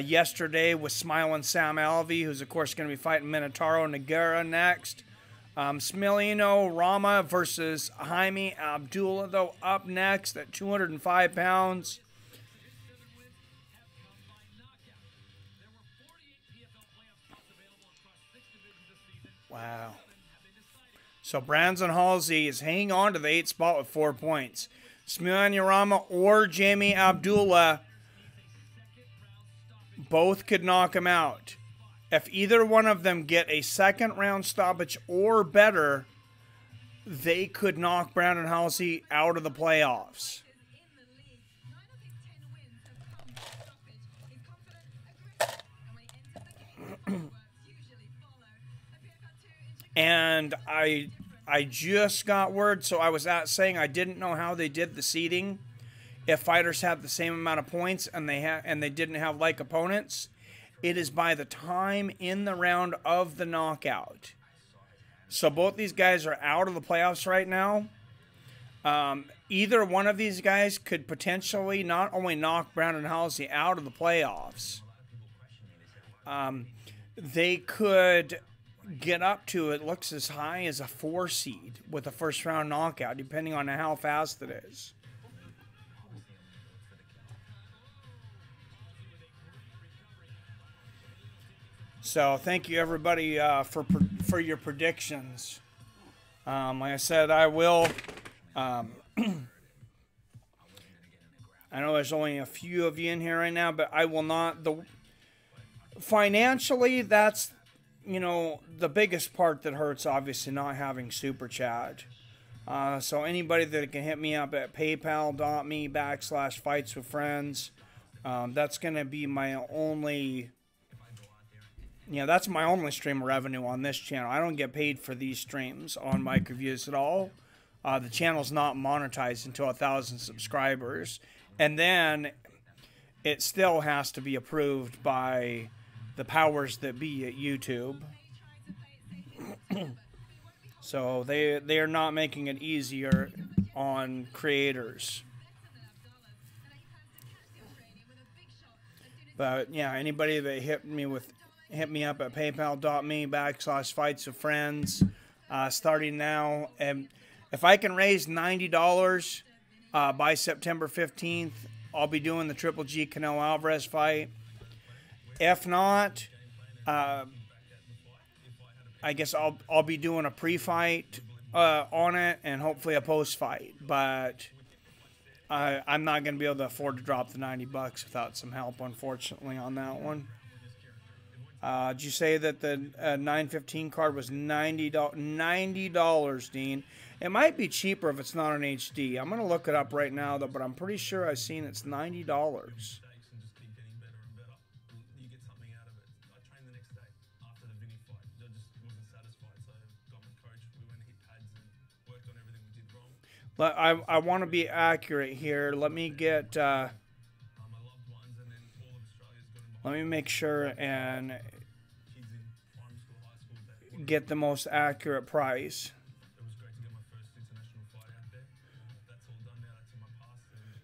yesterday with Smiling Sam Alvey, who's, of course, going to be fighting Minotauro Nogueira next. Smileno Rama versus Jaime Abdullah, though, up next at 205 pounds. Wow. So Branson Halsey is hanging on to the 8th spot with 4 points. Smileno Rama or Jamie Abdullah, both could knock him out. If either one of them get a second round stoppage or better, they could knock Brandon Halsey out of the playoffs. And I just got word, so I was saying I didn't know how they did the seeding. If fighters had the same amount of points and they didn't have like opponents, it is by the time in the round of the knockout. So both these guys are out of the playoffs right now. Either one of these guys could potentially not only knock Brandon Halsey out of the playoffs, they could get up to, it looks as high as a 4 seed with a first round knockout, depending on how fast it is. So thank you, everybody, for your predictions. Like I said, I will. I know there's only a few of you in here right now, but I will not. Financially, that's, the biggest part that hurts, obviously, not having Super Chat. So anybody that can hit me up at paypal.me/fightswithfriends, that's going to be my only, that's my only stream of revenue on this channel. I don't get paid for these streams on Mike Reviews at all. The channel's not monetized until 1,000 subscribers. And then it still has to be approved by the powers that be at YouTube. So they are not making it easier on creators. But yeah, anybody that hit me up at paypal.me/fightswithfriends, starting now. And if I can raise $90 by September 15th, I'll be doing the Triple G Canelo Alvarez fight. If not, I guess I'll be doing a pre-fight on it and hopefully a post-fight. But I'm not going to be able to afford to drop the $90 without some help, unfortunately, on that one. Did you say that the 915 card was $90, Dean? It might be cheaper if it's not an HD. I'm going to look it up right now, though, but I'm pretty sure I've seen it's $90. I want to be accurate here. Let me get, let me make sure and get the most accurate price.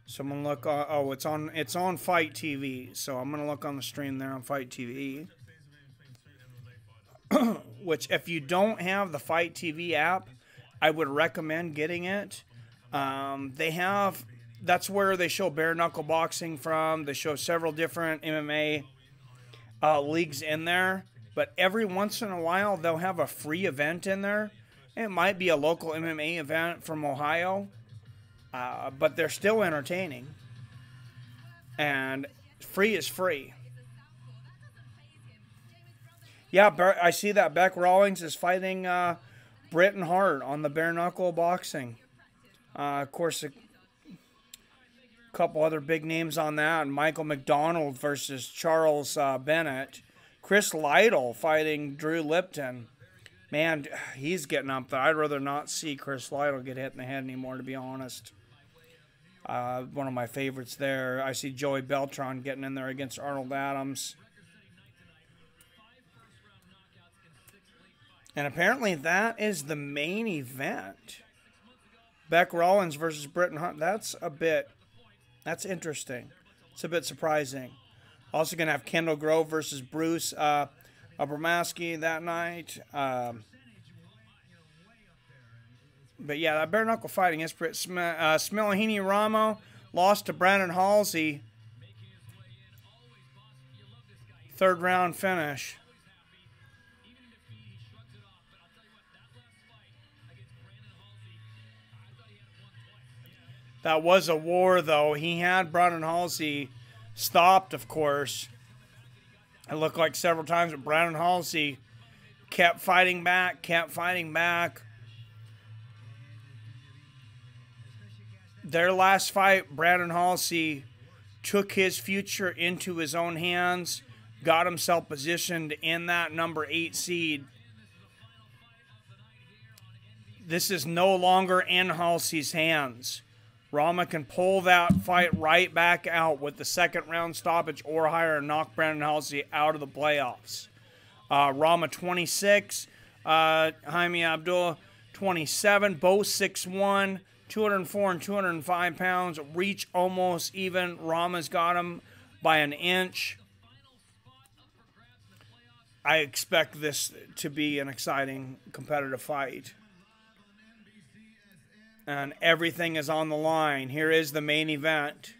So I'm gonna look on, oh, it's on Fight TV. So I'm gonna look on the stream there on Fight TV. Which, if you don't have the Fight TV app, I would recommend getting it. That's where they show bare knuckle boxing from. They show several different MMA leagues in there. But every once in a while, they'll have a free event in there. It might be a local MMA event from Ohio. But they're still entertaining. And free is free. Yeah, I see that Beck Rawlings is fighting Britton Hart on the bare knuckle boxing. Of course, a couple other big names on that. Michael McDonald versus Charles Bennett. Chris Lytle fighting Drew Lipton. Man, he's getting up there. I'd rather not see Chris Lytle get hit in the head anymore, to be honest. One of my favorites there. I see Joey Beltran getting in there against Arnold Adams. And apparently that is the main event. Beck Rawlins versus Britton Hart. That's interesting. It's a bit surprising. Also going to have Kendall Grove versus Bruce Abramowski that night. But yeah, that bare knuckle fighting is pretty. Smilahini Ramo lost to Brandon Halsey. Third round finish. That was a war, though. He had Brandon Halsey stopped, of course. It looked like several times, but Brandon Halsey kept fighting back, Their last fight, Brandon Halsey took his future into his own hands, got himself positioned in that number 8 seed. This is no longer in Halsey's hands. Rama can pull that fight right back out with the second round stoppage or higher and knock Brandon Halsey out of the playoffs. Rama 26, Jaime Abdullah 27, both 6'1", 204 and 205 pounds. Reach almost even. Rama's got him by an inch. I expect this to be an exciting competitive fight. And everything is on the line. Here is the main event.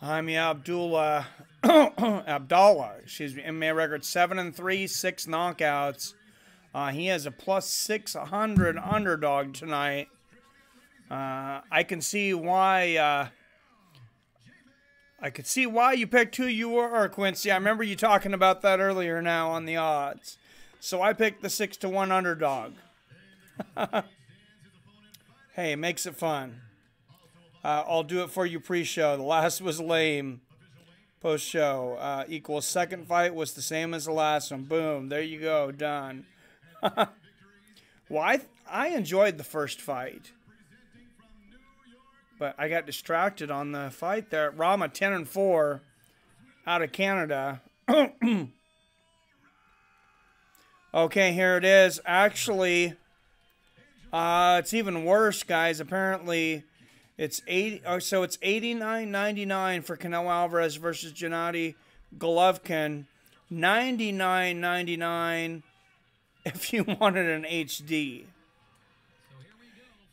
Jaime Abdullah, excuse me, MMA record 7-3, 6 knockouts. He has a plus 600 underdog tonight. I can see why. I could see why you picked who you were, Quincy. I remember you talking about that earlier now on the odds. So I picked the 6-1 underdog. Hey, it makes it fun. I'll do it for you pre-show. The last was lame. Post-show equals second fight was the same as the last one. Boom. There you go. Done. Well, I enjoyed the first fight. But I got distracted on the fight there. Rama 10-4 out of Canada. Okay, here it is. Actually, it's even worse, guys. Apparently, it's 89.99 for Canelo Alvarez versus Gennady Golovkin. 99.99 if you wanted an HD.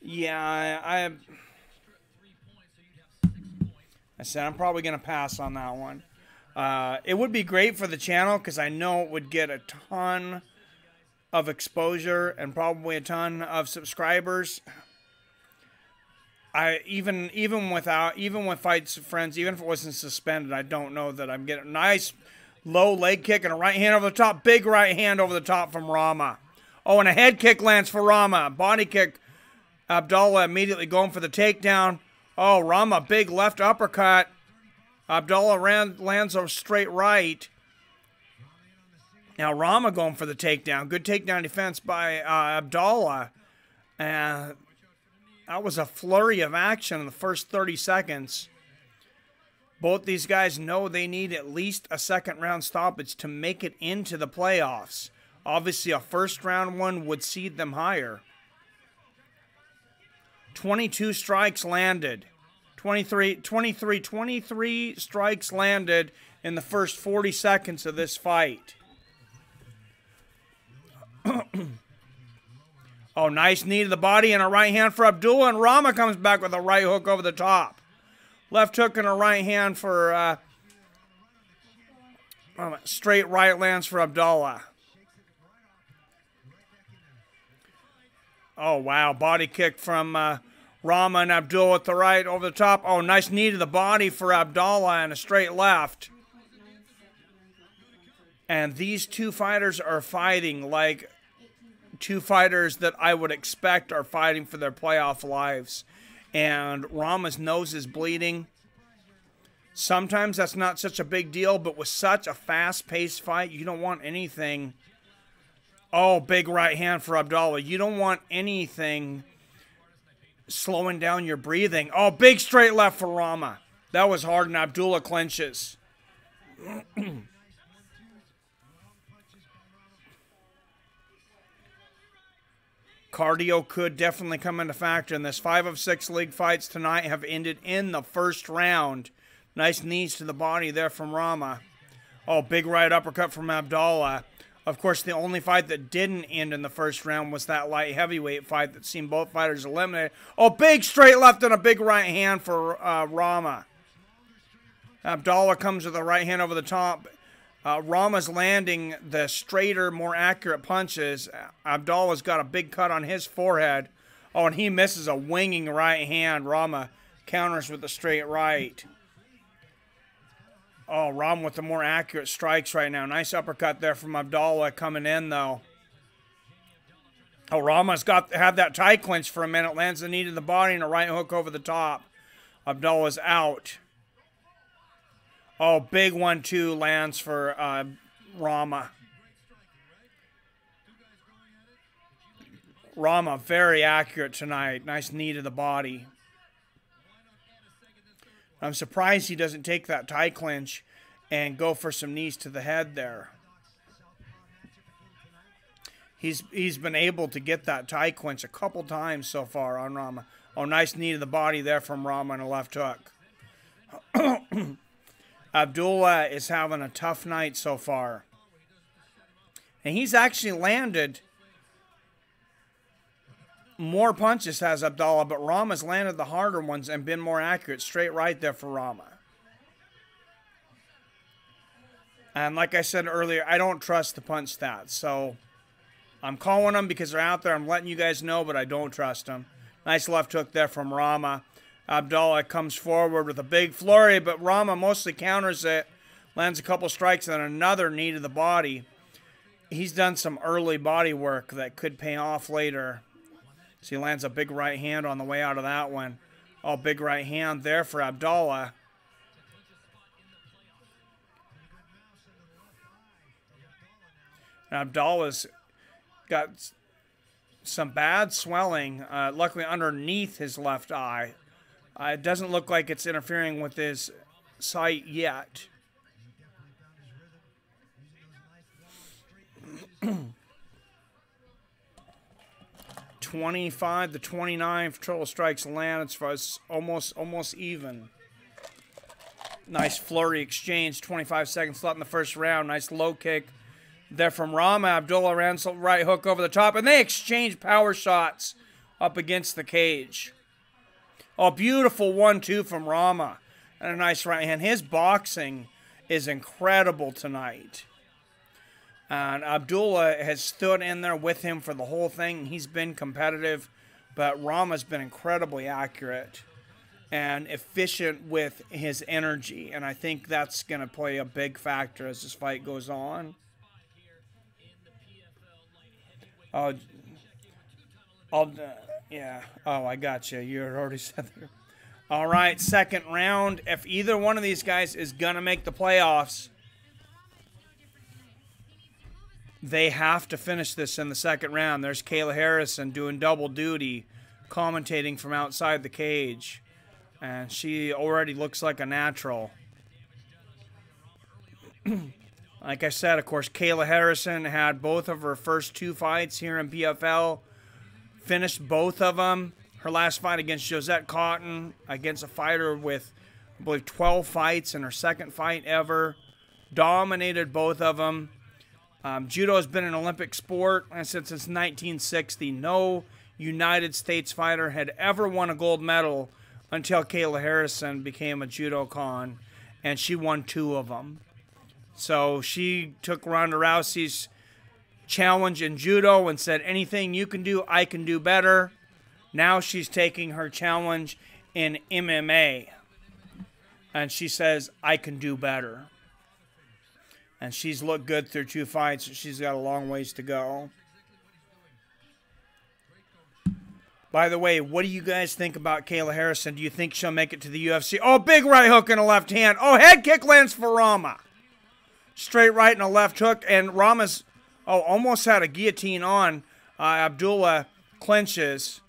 Yeah, I said I'm probably going to pass on that one. It would be great for the channel because I know it would get a ton of exposure and probably a ton of subscribers. Even with Fights Friends, even if it wasn't suspended, I don't know that I'm getting a nice low leg kick and a right hand over the top. Big right hand over the top from Rama. Oh, and a head kick lands for Rama. Body kick. Abdullah immediately going for the takedown. Oh, Rama, big left uppercut. Abdullah lands a straight right. Now Rama going for the takedown. Good takedown defense by Abdullah. And that was a flurry of action in the first 30 seconds. Both these guys know they need at least a second round stoppage to make it into the playoffs. Obviously, a first round one would seed them higher. 22 strikes landed. 23 strikes landed in the first 40 seconds of this fight. Oh, nice knee to the body and a right hand for Abdullah, and Rama comes back with a right hook over the top. Left hook and a right hand for straight right lands for Abdullah. Oh, wow. Body kick from Rama and Abdullah with the right over the top. Oh, nice knee to the body for Abdullah and a straight left. And these two fighters are fighting like two fighters that I would expect are fighting for their playoff lives. And Rama's nose is bleeding. Sometimes that's not such a big deal, but with such a fast-paced fight, you don't want anything. Oh, big right hand for Abdullah. You don't want anything slowing down your breathing. Oh, big straight left for Rama. That was hard, and Abdullah clinches. Cardio could definitely come into factor in this. 5 of 6 league fights tonight have ended in the first round. Nice knees to the body there from Rama. Oh, big right uppercut from Abdullah. Of course, the only fight that didn't end in the first round was that light heavyweight fight that seen both fighters eliminated. Oh, big straight left and a big right hand for Rama. Abdullah comes with a right hand over the top. Rama's landing the straighter, more accurate punches. Abdullah's got a big cut on his forehead. Oh, and he misses a winging right hand. Rama counters with a straight right. Oh, Rama with the more accurate strikes right now. Nice uppercut there from Abdullah coming in, though. Oh, Rama's had that tie clinch for a minute. Lands the knee to the body and a right hook over the top. Abdullah's out. Oh, big 1-2 lands for Rama. Rama very accurate tonight. Nice knee to the body. I'm surprised he doesn't take that tie clinch and go for some knees to the head there. He's been able to get that tie clinch a couple times so far on Rama. Oh, nice knee to the body there from Rama and a left hook. Abdullah is having a tough night so far. And he's actually landed more punches, has Abdullah, but Rama's landed the harder ones and been more accurate. Straight right there for Rama. And like I said earlier, I don't trust the punch stats. So I'm calling them because they're out there. I'm letting you guys know, but I don't trust them. Nice left hook there from Rama. Abdullah comes forward with a big flurry, but Rama mostly counters it. Lands a couple strikes and another knee to the body. He's done some early body work that could pay off later. So he lands a big right hand on the way out of that one. Oh, big right hand there for Abdullah. And Abdullah's got some bad swelling, luckily underneath his left eye. It doesn't look like it's interfering with his sight yet. 25 to 29 for total strikes land. It's for us almost even. Nice flurry exchange. 25 seconds left in the first round. Nice low kick there from Rama. Abdullah ran some right hook over the top, and they exchange power shots up against the cage. Oh, beautiful 1-2 from Rama. And a nice right hand. His boxing is incredible tonight. And Abdullah has stood in there with him for the whole thing. He's been competitive, but Rama's been incredibly accurate and efficient with his energy. And I think that's going to play a big factor as this fight goes on. Yeah. Oh, I got you. You had already said that. All right, second round. If either one of these guys is going to make the playoffs, they have to finish this in the second round. There's Kayla Harrison doing double duty, commentating from outside the cage. And she already looks like a natural. Like I said, of course, Kayla Harrison had both of her first 2 fights here in PFL. Finished both of them. Her last fight against Josette Cotton, against a fighter with, I believe, 12 fights in her second fight ever. Dominated both of them. Judo has been an Olympic sport, I said, since 1960. No United States fighter had ever won a gold medal until Kayla Harrison became a judokan, and she won 2 of them. So she took Ronda Rousey's challenge in judo and said, anything you can do, I can do better. Now she's taking her challenge in MMA, and she says, I can do better. And she's looked good through 2 fights. She's got a long ways to go. By the way, what do you guys think about Kayla Harrison? Do you think she'll make it to the UFC? Oh, big right hook and a left hand. Oh, head kick lands for Rama. Straight right and a left hook. And Rama's, almost had a guillotine on. Abdullah clinches.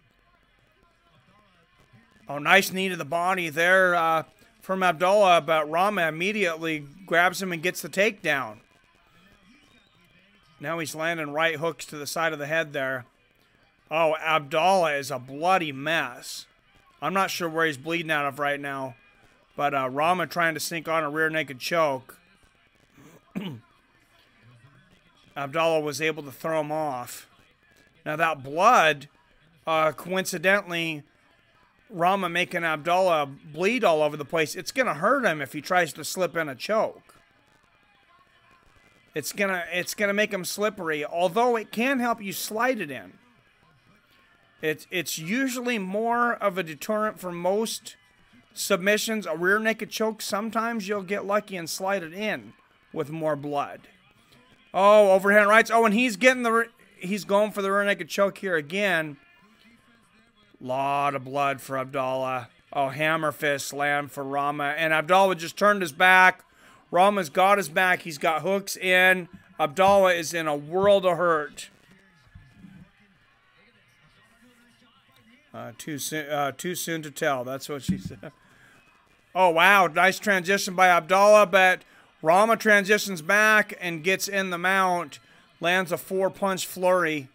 Oh, nice knee to the body there from Abdullah, but Rama immediately grabs him and gets the takedown. Now he's landing right hooks to the side of the head there. Oh, Abdullah is a bloody mess. I'm not sure where he's bleeding out of right now, but Rama trying to sink on a rear naked choke. Abdullah was able to throw him off. Now that blood, coincidentally, Rama making Abdullah bleed all over the place. It's going to hurt him if he tries to slip in a choke. It's gonna make him slippery, although it can help you slide it in. It's usually more of a deterrent for most submissions. A rear naked choke, sometimes you'll get lucky and slide it in with more blood. Oh, overhand rights. Oh, and he's going for the rear naked choke here again. Lot of blood for Abdullah. Oh, hammer fist slam for Rama. And Abdullah just turned his back. Rama's got his back. He's got hooks in. Abdullah is in a world of hurt. Too soon to tell. That's what she said. Oh, wow. Nice transition by Abdullah, but Rama transitions back and gets in the mount. Lands a 4-punch flurry.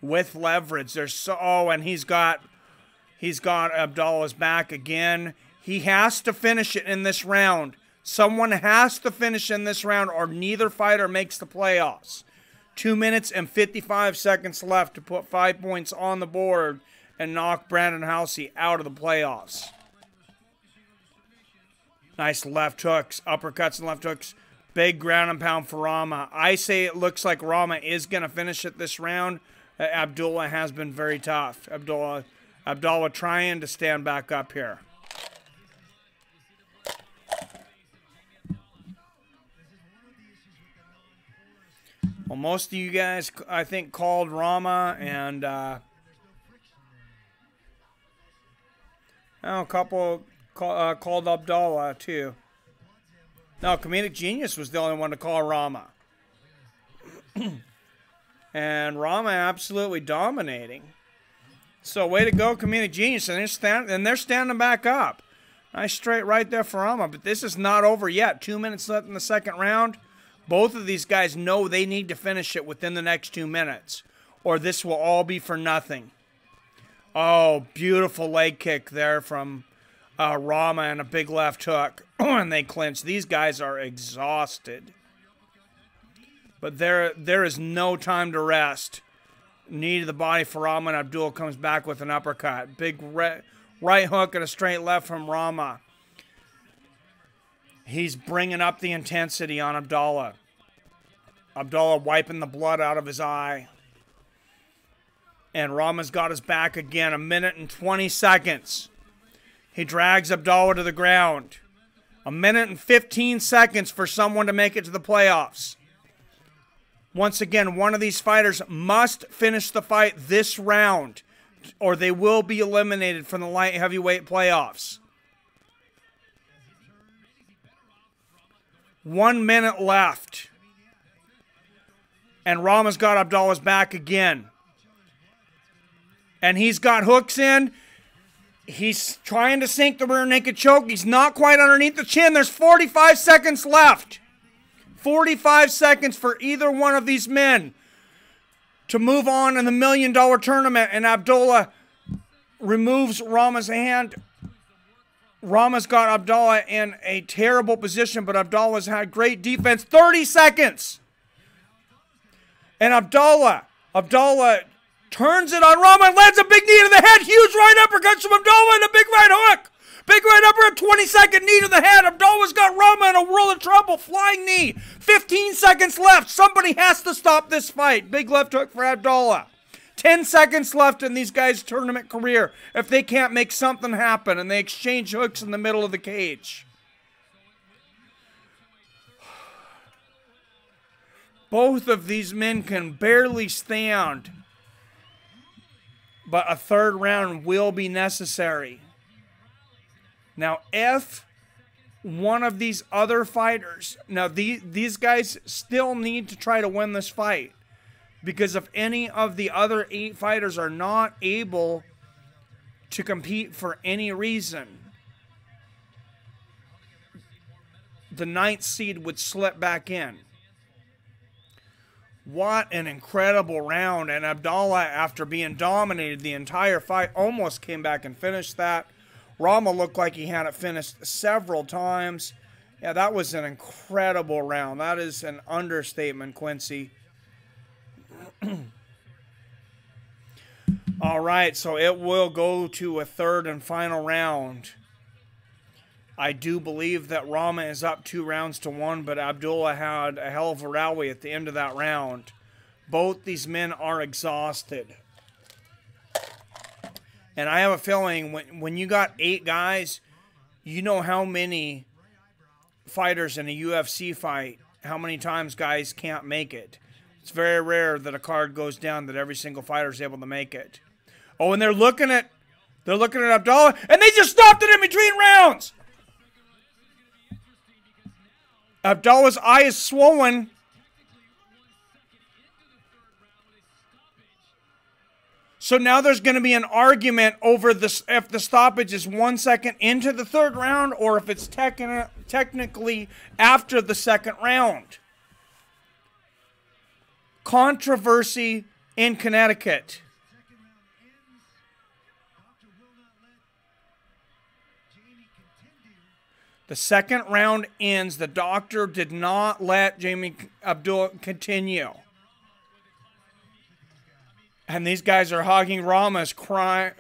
With leverage. And he's got Abdullah's back again. He has to finish it in this round. Someone has to finish in this round or neither fighter makes the playoffs. 2 minutes and 55 seconds left to put 5 points on the board and knock Brandon Housey out of the playoffs. Nice left hooks, uppercuts and left hooks. Big ground and pound for Rama. I say it looks like Rama is going to finish it this round. Abdullah has been very tough. Abdullah trying to stand back up here. Well, most of you guys, I think, called Rama, and a couple called Abdullah, too. No, Comedic Genius was the only one to call Rama. And Rama absolutely dominating. So, way to go, Comedic Genius. And they're standing back up. Nice straight right there for Rama. But this is not over yet. 2 minutes left in the second round. Both of these guys know they need to finish it within the next 2 minutes, or this will all be for nothing. Oh, beautiful leg kick there from Rama and a big left hook. And they clinch. These guys are exhausted. But there is no time to rest. Knee to the body for Rama, and Abdullah comes back with an uppercut. Big right hook and a straight left from Rama. He's bringing up the intensity on Abdullah. Abdullah wiping the blood out of his eye. And Rama's got his back again. 1 minute and 20 seconds. He drags Abdullah to the ground. 1 minute and 15 seconds for someone to make it to the playoffs. Once again, one of these fighters must finish the fight this round, or they will be eliminated from the light heavyweight playoffs. 1 minute left. And Rama's got Abdullah's back again. And he's got hooks in. He's trying to sink the rear naked choke. He's not quite underneath the chin. There's 45 seconds left. 45 seconds for either one of these men to move on in the $1 million tournament. And Abdullah removes Rama's hand. Rama's got Abdullah in a terrible position, but Abdullah's had great defense. 30 seconds. And Abdullah turns it on Rama and lands a big knee to the head. Huge right uppercut from Abdullah and a big right hook. Big right uppercut, 22nd knee to the head. Abdullah's got Rama in a world of trouble. Flying knee. 15 seconds left. Somebody has to stop this fight. Big left hook for Abdullah. 10 seconds left in these guys' tournament career if they can't make something happen, and they exchange hooks in the middle of the cage. Both of these men can barely stand, but a third round will be necessary. Now, if one of these other fighters, now these guys still need to try to win this fight, because if any of the other 8 fighters are not able to compete for any reason, the 9th seed would slip back in. What an incredible round. And Abdullah, after being dominated the entire fight, almost came back and finished that. Rama looked like he had it finished several times. Yeah, that was an incredible round. That is an understatement, Quincy. All right, so it will go to a third and final round. I do believe that Rama is up 2 rounds to 1, but Abdullah had a hell of a rally at the end of that round. Both these men are exhausted. And I have a feeling when you got 8 guys, you know how many fighters in a UFC fight, how many times guys can't make it. It's very rare that a card goes down that every single fighter is able to make it. Oh, and they're looking at Abdullah, and they just stopped it in between rounds. Abdullah's eye is swollen. So now there's going to be an argument over this, if the stoppage is 1 second into the third round or if it's technically after the second round. Controversy in Connecticut. The second round ends. The doctor did not let Jamie Abdullah continue. And these guys are hugging Rama's crying.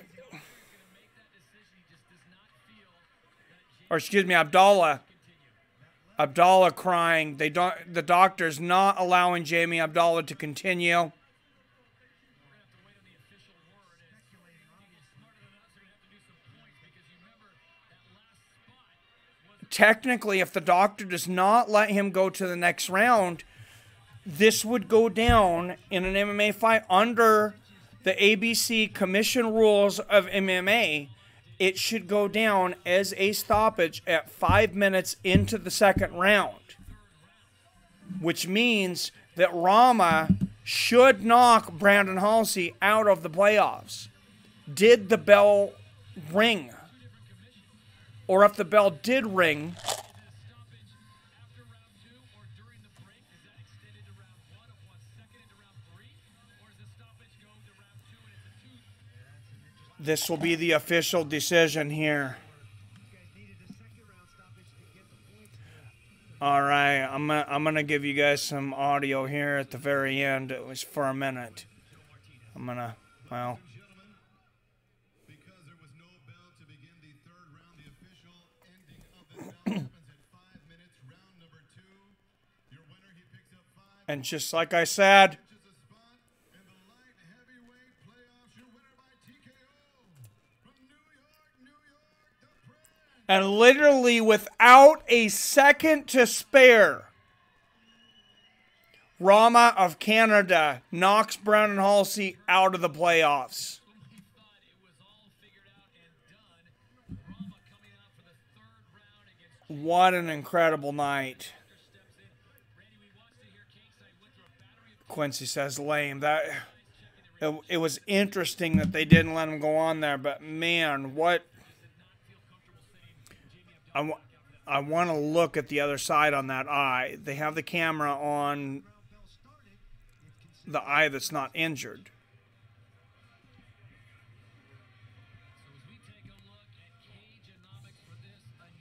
Or excuse me, Abdullah. Abdullah crying. The doctor's not allowing Jamie Abdullah to continue. Technically, if the doctor does not let him go to the next round, this would go down in an MMA fight under the ABC Commission rules of MMA. It should go down as a stoppage at 5 minutes into the second round, which means that Rama should knock Brandon Halsey out of the playoffs. Did the bell ring? Or if the bell did ring, this will be the official decision here. All right, I'm gonna give you guys some audio here at the very end. It was for a minute. Well. And just like I said, and literally without a second to spare, Rama of Canada knocks Brandon Halsey out of the playoffs. What an incredible night. Quincy says lame. It was interesting that they didn't let him go on there, but man, what I want to look at the other side on that eye. They have the camera on the eye that's not injured.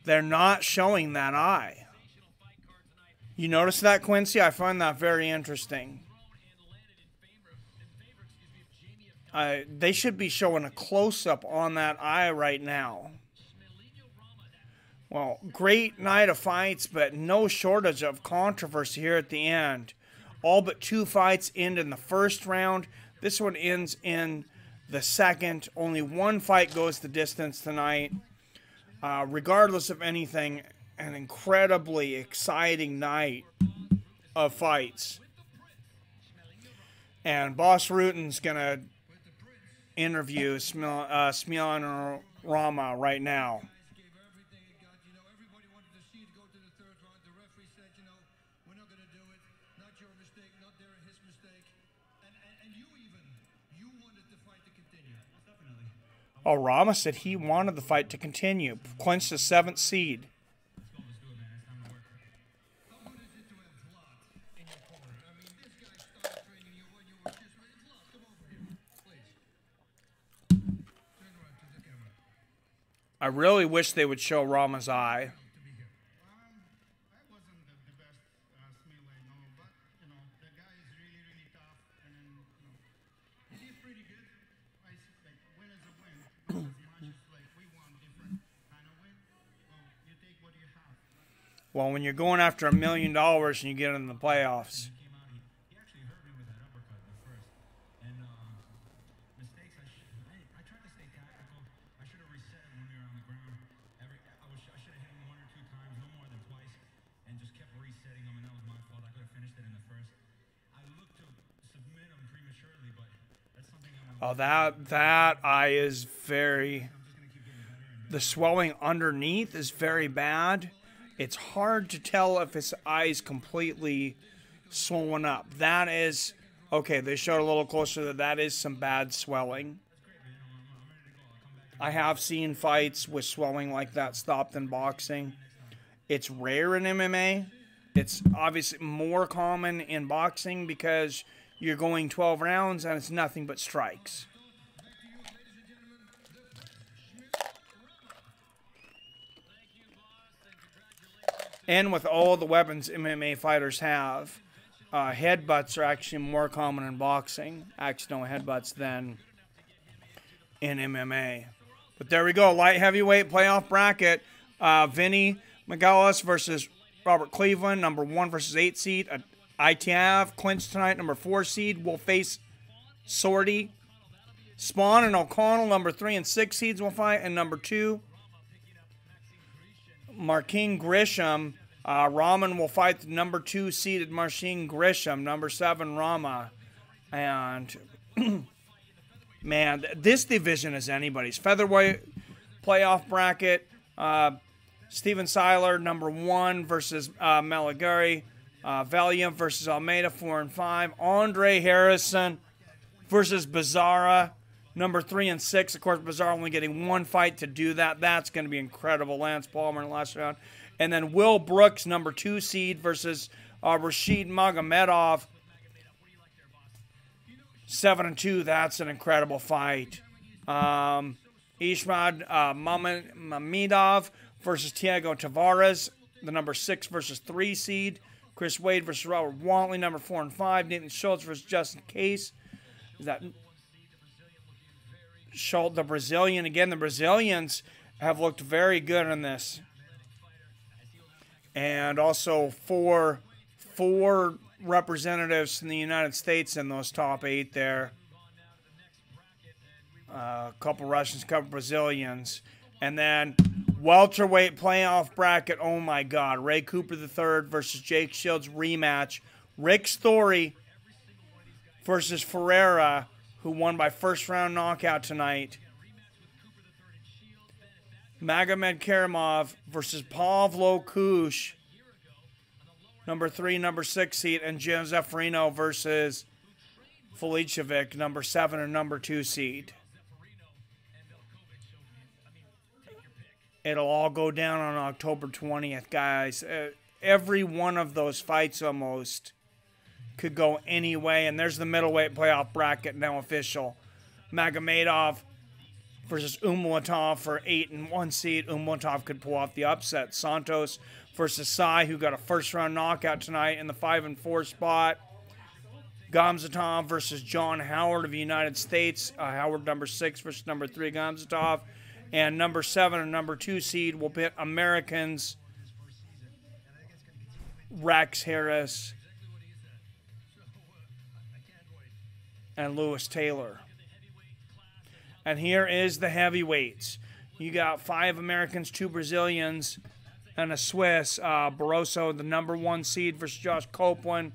They're not showing that eye. You notice that, Quincy? I find that very interesting. They should be showing a close-up on that eye right now. Well, great night of fights, but no shortage of controversy here at the end. All but 2 fights end in the first round. This one ends in the second. Only 1 fight goes the distance tonight. Regardless of anything, an incredibly exciting night of fights. And Boss Rutin's going to interview Smilan Rama right now. Oh, Rama said he wanted the fight to continue. Clinched the 7th seed. I really wish they would show Rama's eye. Well, when you're going after $1 million and you get in the playoffs. Oh, that eye is very... The swelling underneath is very bad. It's hard to tell if his eye is completely swollen up. That is... Okay, they showed a little closer that is some bad swelling. I have seen fights with swelling like that stopped in boxing. It's rare in MMA. It's obviously more common in boxing because you're going 12 rounds and it's nothing but strikes. And with all the weapons MMA fighters have, headbutts are actually more common in boxing. Accidental headbutts than in MMA. But there we go. Light heavyweight playoff bracket. Vinny Magalhaes versus Robert Cleveland, number 1 versus 8 seed. ITF clinch tonight, number 4 seed, will face Sorty. Spawn and O'Connell, number 3 and 6 seeds, will fight. And number 2, Marcin Grisham. Rahman will fight the number 2 seeded Marcin Grisham, number 7 Rama. And, man, this division is anybody's. Featherweight playoff bracket. Steven Seiler, number 1 versus Meligari. Valiant versus Almeida, 4 and 5. Andre Harrison versus Bezerra, number 3 and 6. Of course, Bezerra only getting 1 fight to do that. That's going to be incredible. Lance Palmer in the last round. And then Will Brooks, number 2 seed, versus Rashid Magomedov, 7 and 2. That's an incredible fight. Ishmad Mamedov versus Thiago Tavares, the number 6 versus 3 seed. Chris Wade versus Robert Wantley, number 4 and 5. Nathan Schultz versus Justin Case. Is that Schultz, the Brazilian? Again, the Brazilians have looked very good in this. And also four representatives from the United States in those top 8 there. A couple Russians, a couple Brazilians. And then welterweight playoff bracket, oh my God. Ray Cooper III versus Jake Shields rematch. Rick Story versus Ferreira, who won by first round knockout tonight. Magomed Karamov versus Pavlo Koosh, number 3, number 6 seed. And Jim Zeffirino versus Velichkovich, number 7 and number 2 seed. It'll all go down on October 20th, guys. Every one of those fights almost could go any way. And there's the middleweight playoff bracket now official. Magomedov versus Umalatov for 8 and 1 seed. Umalatov could pull off the upset. Santos versus Sai, who got a first-round knockout tonight in the 5 and 4 spot. Gamzatov versus John Howard of the United States. Howard, number 6 versus number 3, Gamzatov. And number 7 and number 2 seed will pit Americans Rex Harris and Lewis Taylor. And here is the heavyweights. You got 5 Americans, 2 Brazilians, and a Swiss. Barroso, the number 1 seed versus Josh Copeland.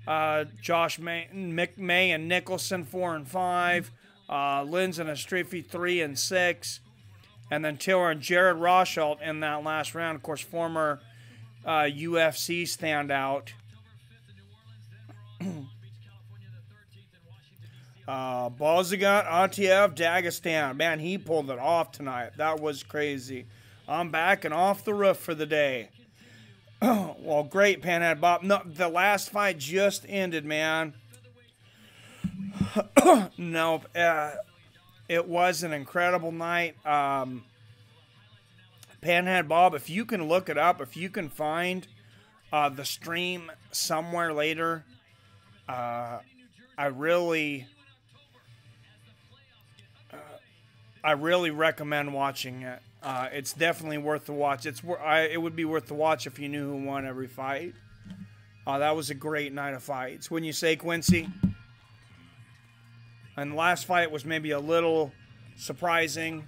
Josh Mick May and Nicholson, 4 and 5. Linz and Astrifi, 3 and 6. And then Tiller and Jared Rosholt in that last round. Of course, former UFC standout. Balzagat Atef Dagestan. Man, he pulled it off tonight. That was crazy. I'm back and off the roof for the day. Well, great, Panhead Bob. No, the last fight just ended, man. No, it was an incredible night. Panhead Bob, if you can look it up, if you can find the stream somewhere later, I really recommend watching it. It's definitely worth the watch. It would be worth the watch if you knew who won every fight. That was a great night of fights. Wouldn't you say, Quincy? And the last fight was maybe a little surprising.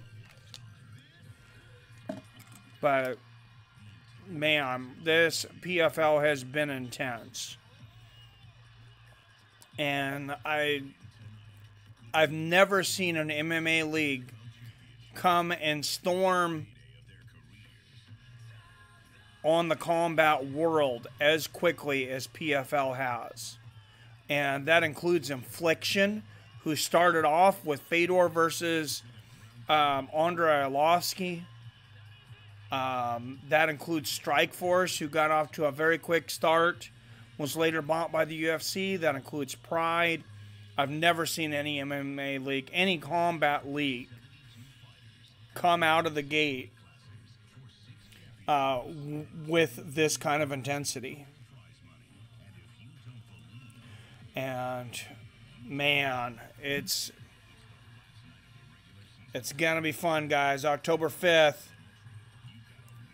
But, man, this PFL has been intense. And I've never seen an MMA league come and storm on the combat world as quickly as PFL has. And that includes Infliction, who started off with Fedor versus Andrei Arlovsky. That includes Strikeforce, who got off to a very quick start, was later bought by the UFC. That includes Pride. I've never seen any MMA league, any combat league, come out of the gate with this kind of intensity. And man, it's gonna be fun, guys. October 5th.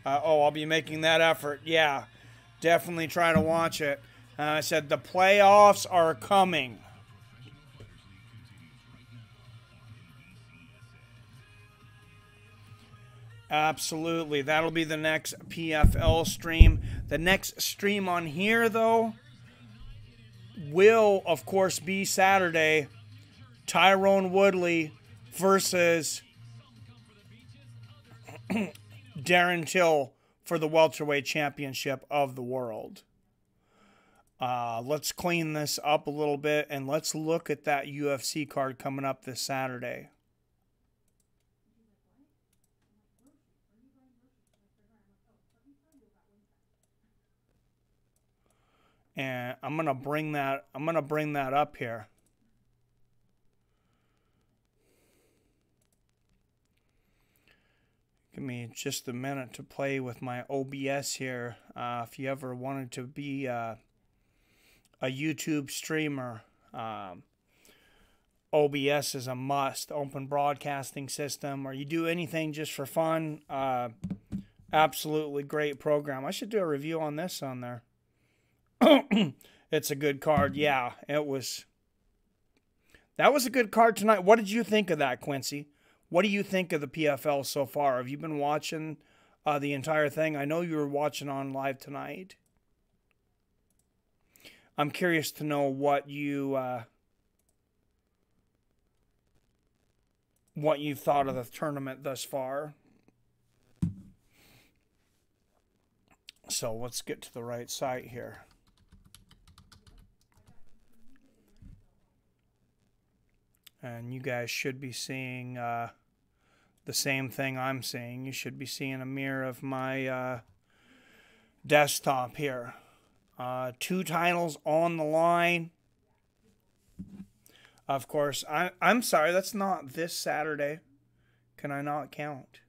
I'll be making that effort. Yeah, Definitely try to watch it. I said the playoffs are coming. Absolutely. That'll be the next PFL stream. The next stream on here, though, will, of course, be Saturday. Tyrone Woodley versus Darren Till for the welterweight championship of the world. Let's clean this up a little bit, and let's look at that UFC card coming up this Saturday. And I'm gonna bring that up here. Give me just a minute to play with my OBS here. If you ever wanted to be a YouTube streamer, OBS is a must. Open broadcasting system, or you do anything just for fun. Absolutely great program. I should do a review on this on there. It's a good card. Yeah, it was. That was a good card tonight. What did you think of that, Quincy? What do you think of the PFL so far? Have you been watching the entire thing? I know you were watching on live tonight. I'm curious to know what you thought of the tournament thus far. So let's get to the right site here. And you guys should be seeing the same thing I'm seeing. You should be seeing a mirror of my desktop here. 2 titles on the line. Of course, I'm sorry, that's not this Saturday. Can I not count?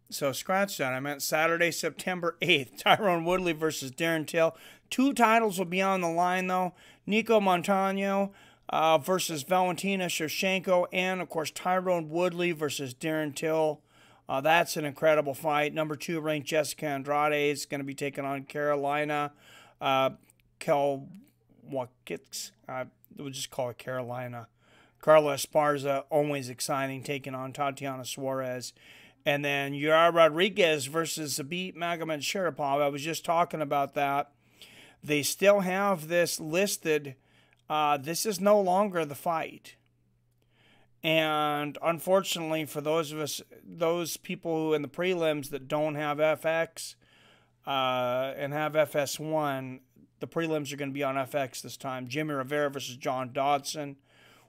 So scratch that. I meant Saturday, September 8th. Tyrone Woodley versus Darren Till. 2 titles will be on the line, though. Nico Montano versus Valentina Shevchenko. And, of course, Tyrone Woodley versus Darren Till. That's an incredible fight. Number 2 ranked Jessica Andrade is going to be taking on Carolina. We'll just call it Carolina. Carla Esparza, always exciting, taking on Tatiana Suarez. And then Yair Rodriguez versus Zabit Magomedsharipov. I was just talking about that. They still have this listed. This is no longer the fight. And unfortunately for those people who in the prelims that don't have FX and have FS1, the prelims are going to be on FX this time. Jimmy Rivera versus John Dodson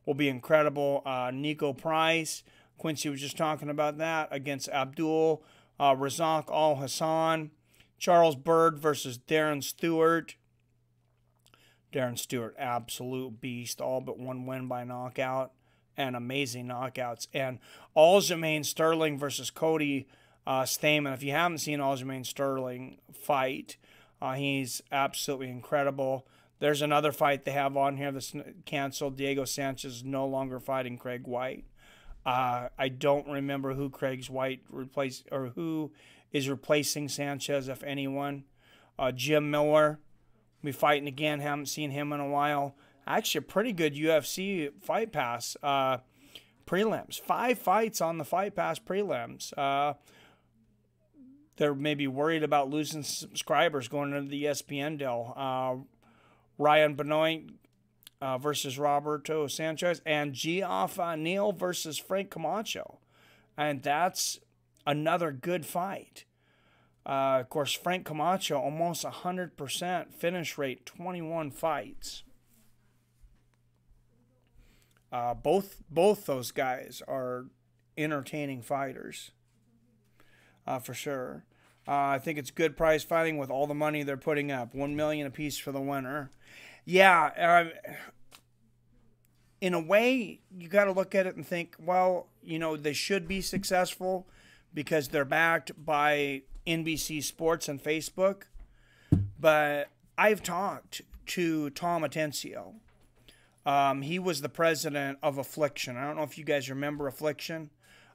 will be incredible. Nico Price. Quincy was just talking about that against Abdullah, Razak Al Hassan, Charles Byrd versus Darren Stewart. Darren Stewart, absolute beast, all but 1 win by knockout, and amazing knockouts. And Aljamain Sterling versus Cody Stamen. If you haven't seen Aljamain Sterling fight, he's absolutely incredible. There's another fight they have on here that's canceled. Diego Sanchez is no longer fighting Craig White. I don't remember who Craig's White replaced or who is replacing Sanchez, if anyone. Jim Miller will be fighting again. Haven't seen him in a while. Actually, a pretty good UFC Fight Pass prelims. 5 fights on the Fight Pass prelims. They're maybe worried about losing subscribers going into the ESPN deal. Ryan Benoit versus Roberto Sanchez, and Geoff Neal versus Frank Camacho. And that's another good fight. Of course, Frank Camacho, almost 100% finish rate, 21 fights. Both those guys are entertaining fighters, for sure. I think it's good prize fighting with all the money they're putting up. $1 million apiece for the winner. Yeah, in a way, you got to look at it and think, well, you know, they should be successful because they're backed by NBC Sports and Facebook. But I've talked to Tom Atencio, He was the president of Affliction. I don't know if you guys remember Affliction.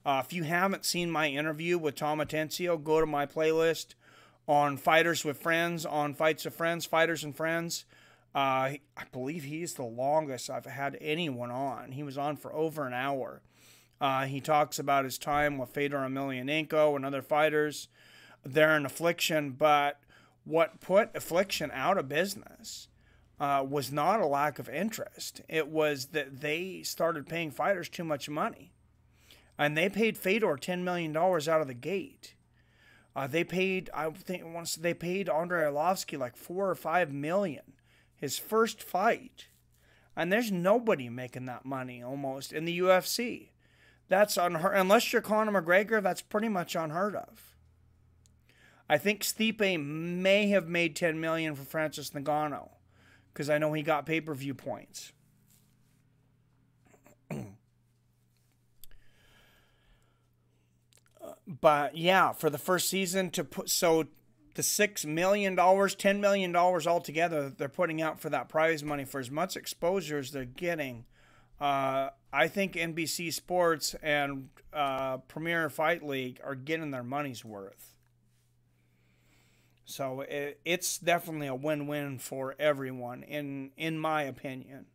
If you haven't seen my interview with Tom Atencio, go to my playlist on Fighters with Friends, on Fights with Friends, Fighters and Friends. I believe he's the longest I've had anyone on. He was on for over an hour. He talks about his time with Fedor Emelianenko and other fighters there in Affliction. But what put Affliction out of business was not a lack of interest. It was that they started paying fighters too much money. And they paid Fedor $10 million out of the gate. They paid, I think once they paid Andrei Arlovsky like $4 or $5 million. His first fight. And there's nobody making that money almost in the UFC. That's unheard, unless you're Conor McGregor, that's pretty much unheard of. I think Stipe may have made $10 million for Francis Ngannou, because I know he got pay-per-view points. But yeah, for the first season to put, so the $6 million, $10 million altogether they're putting out for that prize money for as much exposure as they're getting. I think NBC Sports and Premier Fight League are getting their money's worth. So it's definitely a win-win for everyone, in my opinion.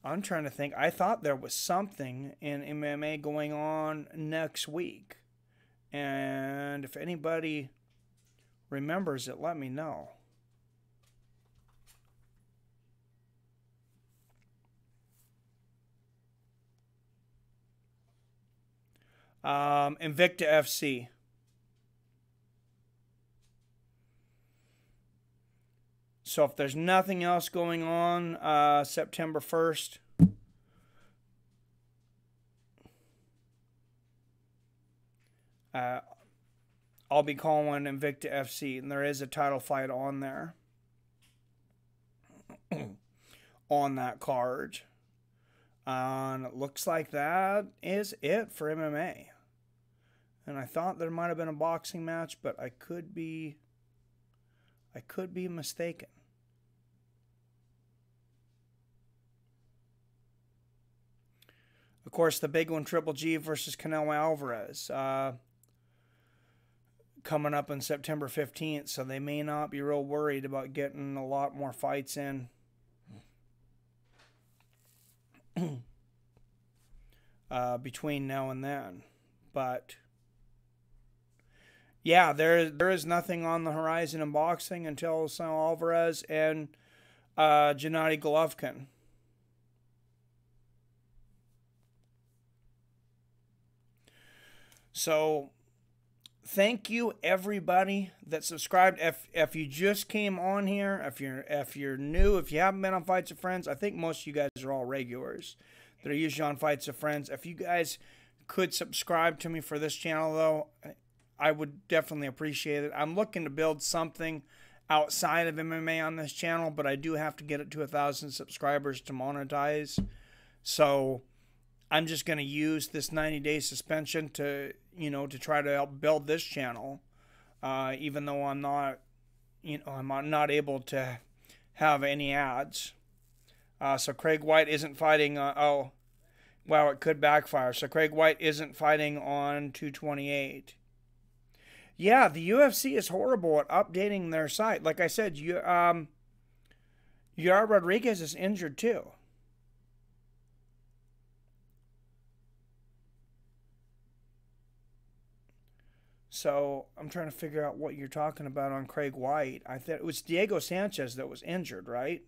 I'm trying to think. I thought there was something in MMA going on next week. And if anybody remembers it, let me know. Invicta FC. So if there's nothing else going on, September 1st, I'll be calling Invicta FC, and there is a title fight on there, on that card. And it looks like that is it for MMA. And I thought there might have been a boxing match, but I could be mistaken. Of course, the big one, Triple G versus Canelo Alvarez, coming up on September 15th, so they may not be real worried about getting a lot more fights in. Between now and then. But yeah, there is nothing on the horizon in boxing until Canelo Alvarez and Gennady Golovkin. So thank you everybody that subscribed. If you just came on here, if you're new, if you haven't been on Fights of Friends, I think most of you guys are all regulars that are usually on Fights of Friends. If you guys could subscribe to me for this channel, though, I would definitely appreciate it. I'm looking to build something outside of MMA on this channel, but I do have to get it to 1,000 subscribers to monetize. So I'm just going to use this 90-day suspension to, to try to help build this channel, even though I'm not, I'm not able to have any ads. So Craig White isn't fighting. Oh, wow, it could backfire. So Craig White isn't fighting on 228. Yeah, the UFC is horrible at updating their site. Like I said, Yair Rodriguez is injured too. So I'm trying to figure out what you're talking about on Craig White. I thought it was Diego Sanchez that was injured, right?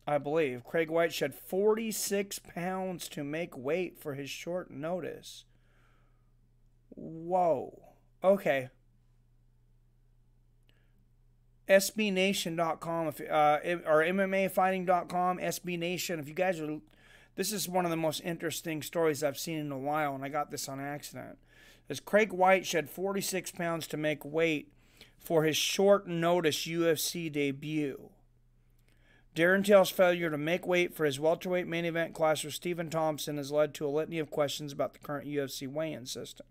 I believe. Craig White shed 46 pounds to make weight for his short notice. Whoa. Okay. SBNation.com or MMAfighting.com, SB Nation. If you guys are... This is one of the most interesting stories I've seen in a while, and I got this on accident. As Craig White shed 46 pounds to make weight for his short notice UFC debut. Darren Till's failure to make weight for his welterweight main event clash with Stephen Thompson has led to a litany of questions about the current UFC weigh-in system.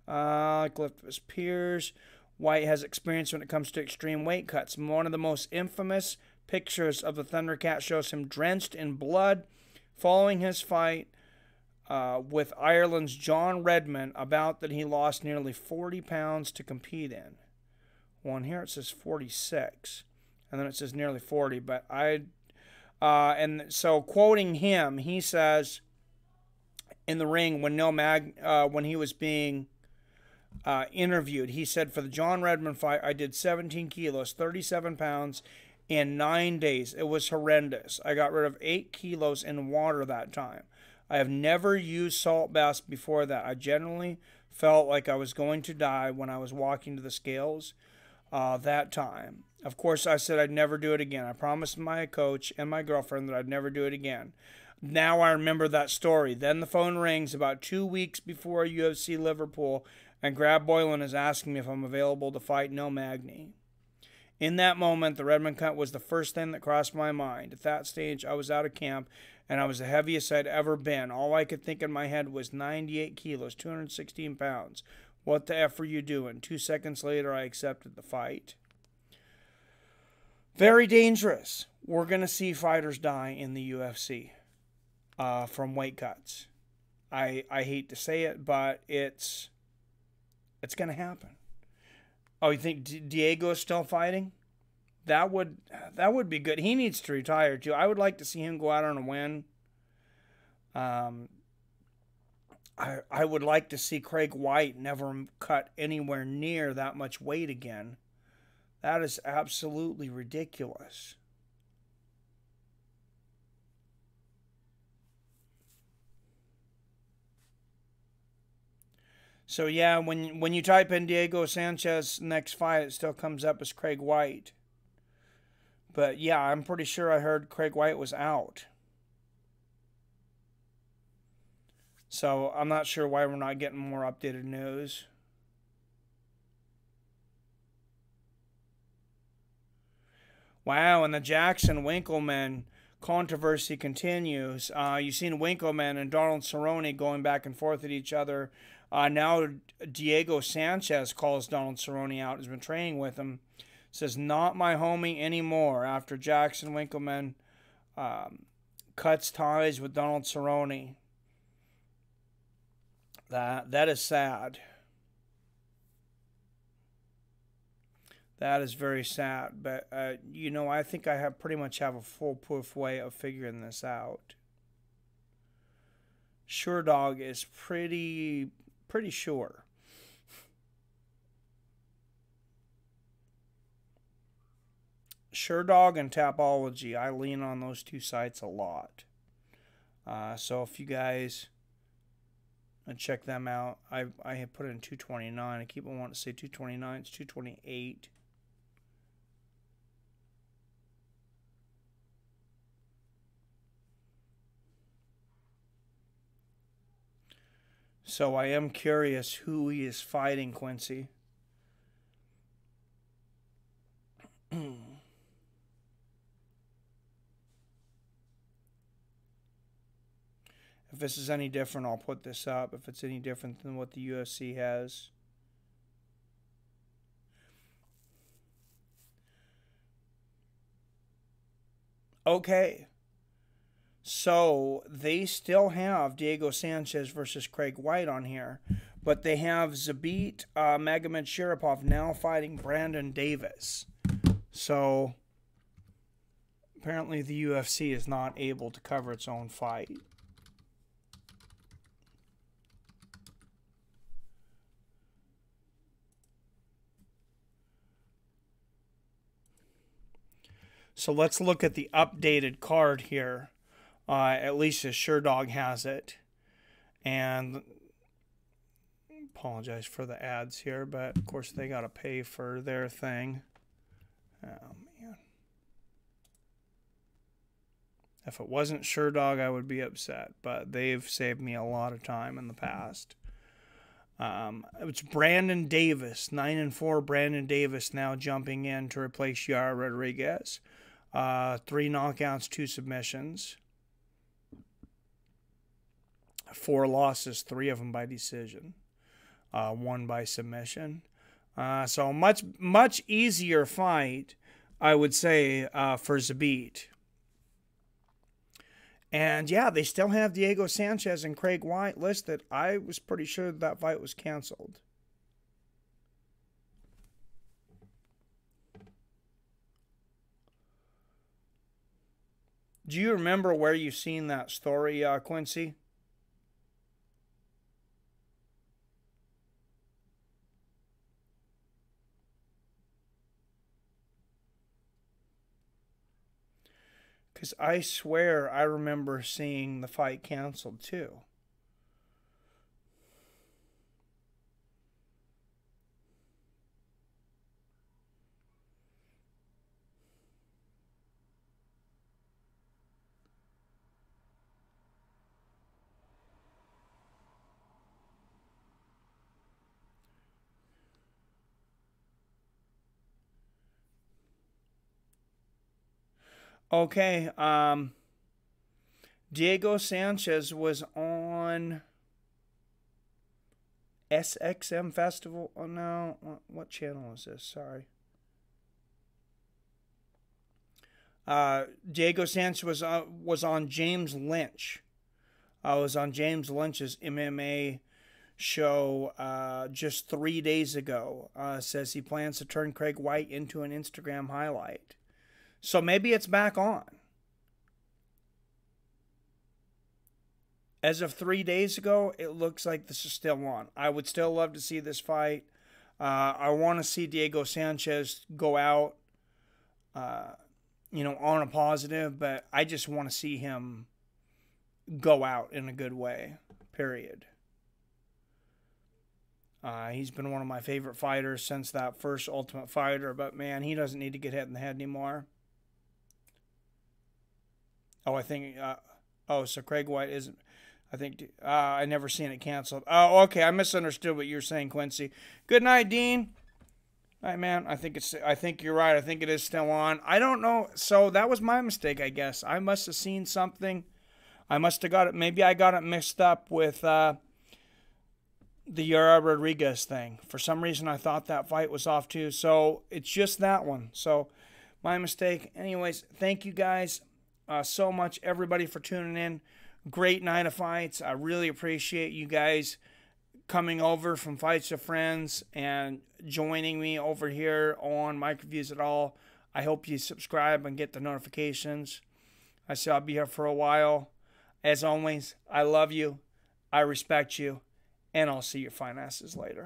Like left of his peers, White has experience when it comes to extreme weight cuts. One of the most infamous pictures of the Thundercat shows him drenched in blood following his fight with Ireland's John Redmond, about that he lost nearly 40 pounds to compete in. Well, in here it says 46, and then it says nearly 40, but and so quoting him, he says in the ring when he was being interviewed, he said, for the John Redmond fight, I did 17 kilos, 37 pounds in 9 days. It was horrendous. I got rid of 8 kilos in water that time. I have never used salt baths before that. I generally felt like I was going to die when I was walking to the scales that time. Of course, I said I'd never do it again. I promised my coach and my girlfriend that I'd never do it again. Now I remember that story. Then the phone rings about 2 weeks before UFC Liverpool, and Grab Boylan is asking me if I'm available to fight No Magny. In that moment, the Redmond cut was the first thing that crossed my mind. At that stage, I was out of camp, and I was the heaviest I'd ever been. All I could think in my head was 98 kilos, 216 pounds. What the F were you doing? 2 seconds later, I accepted the fight. Very dangerous. We're going to see fighters die in the UFC from weight cuts. I hate to say it, but it's going to happen. Oh, you think Diego is still fighting? That would be good. He needs to retire too. I would like to see him go out on a win. I would like to see Craig White never cut anywhere near that much weight again. That is absolutely ridiculous. So yeah, when you type in Diego Sanchez next fight, it still comes up as Craig White. But yeah, I'm pretty sure I heard Craig White was out. So I'm not sure why we're not getting more updated news. Wow, and the Jackson Winkleman controversy continues. You've seen Winkleman and Donald Cerrone going back and forth at each other. Now Diego Sanchez calls Donald Cerrone out, has been training with him. Says, not my homie anymore, after Jackson Winkleman cuts ties with Donald Cerrone. That is sad. That is very sad. But, you know, I think I pretty much have a foolproof way of figuring this out. Sure Dog is pretty sure. Sure Dog and Tapology, I lean on those two sites a lot. So if you guys check them out, I have put in 229. I keep on wanting to say 229. It's 228. So I am curious who he is fighting, Quincy. If this is any different, I'll put this up. If it's any different than what the UFC has. Okay. So they still have Diego Sanchez versus Craig White on here. But they have Zabit Magomedsharipov now fighting Brandon Davis. So apparently the UFC is not able to cover its own fight. So let's look at the updated card here. At least as Sure Dog has it. And apologize for the ads here, but of course they got to pay for their thing. Oh, man. If it wasn't Sure Dog, I would be upset, but they've saved me a lot of time in the past. It's Brandon Davis, 9-4 Brandon Davis now jumping in to replace Yair Rodriguez. 3 knockouts, 2 submissions. 4 losses, 3 of them by decision. 1 by submission. So much easier fight, I would say, for Zabit. And yeah, they still have Diego Sanchez and Craig White listed. I was pretty sure that fight was canceled. Do you remember where you seen that story, Quincy? Because I swear I remember seeing the fight canceled too. Okay, Diego Sanchez was on SXM Festival. Oh no, what channel is this? Sorry. Diego Sanchez was on James Lynch. Was on James Lynch's MMA show just 3 days ago. Says he plans to turn Craig White into an Instagram highlight. So maybe it's back on. As of 3 days ago, it looks like this is still on. I would still love to see this fight. I want to see Diego Sanchez go out, on a positive, but I just want to see him go out in a good way, period. He's been one of my favorite fighters since that first Ultimate Fighter, but man, he doesn't need to get hit in the head anymore. Oh, I think, so Craig White isn't, I think, I never seen it canceled. Oh, okay, I misunderstood what you're saying, Quincy. Good night, Dean. All right, man, I think you're right. I think it is still on. I don't know, so that was my mistake, I guess. I must have seen something. I must have got it, maybe I got it mixed up with, the Yara Rodriguez thing. For some reason, I thought that fight was off too, so it's just that one. So, my mistake. Anyways, thank you guys so much, everybody, for tuning in. Great night of fights. I really appreciate you guys coming over from Fights with Friends and joining me over here on Mike Reviews It All. I hope you subscribe and get the notifications. I say I'll be here for a while. As always, I love you, I respect you, and I'll see your fine asses later.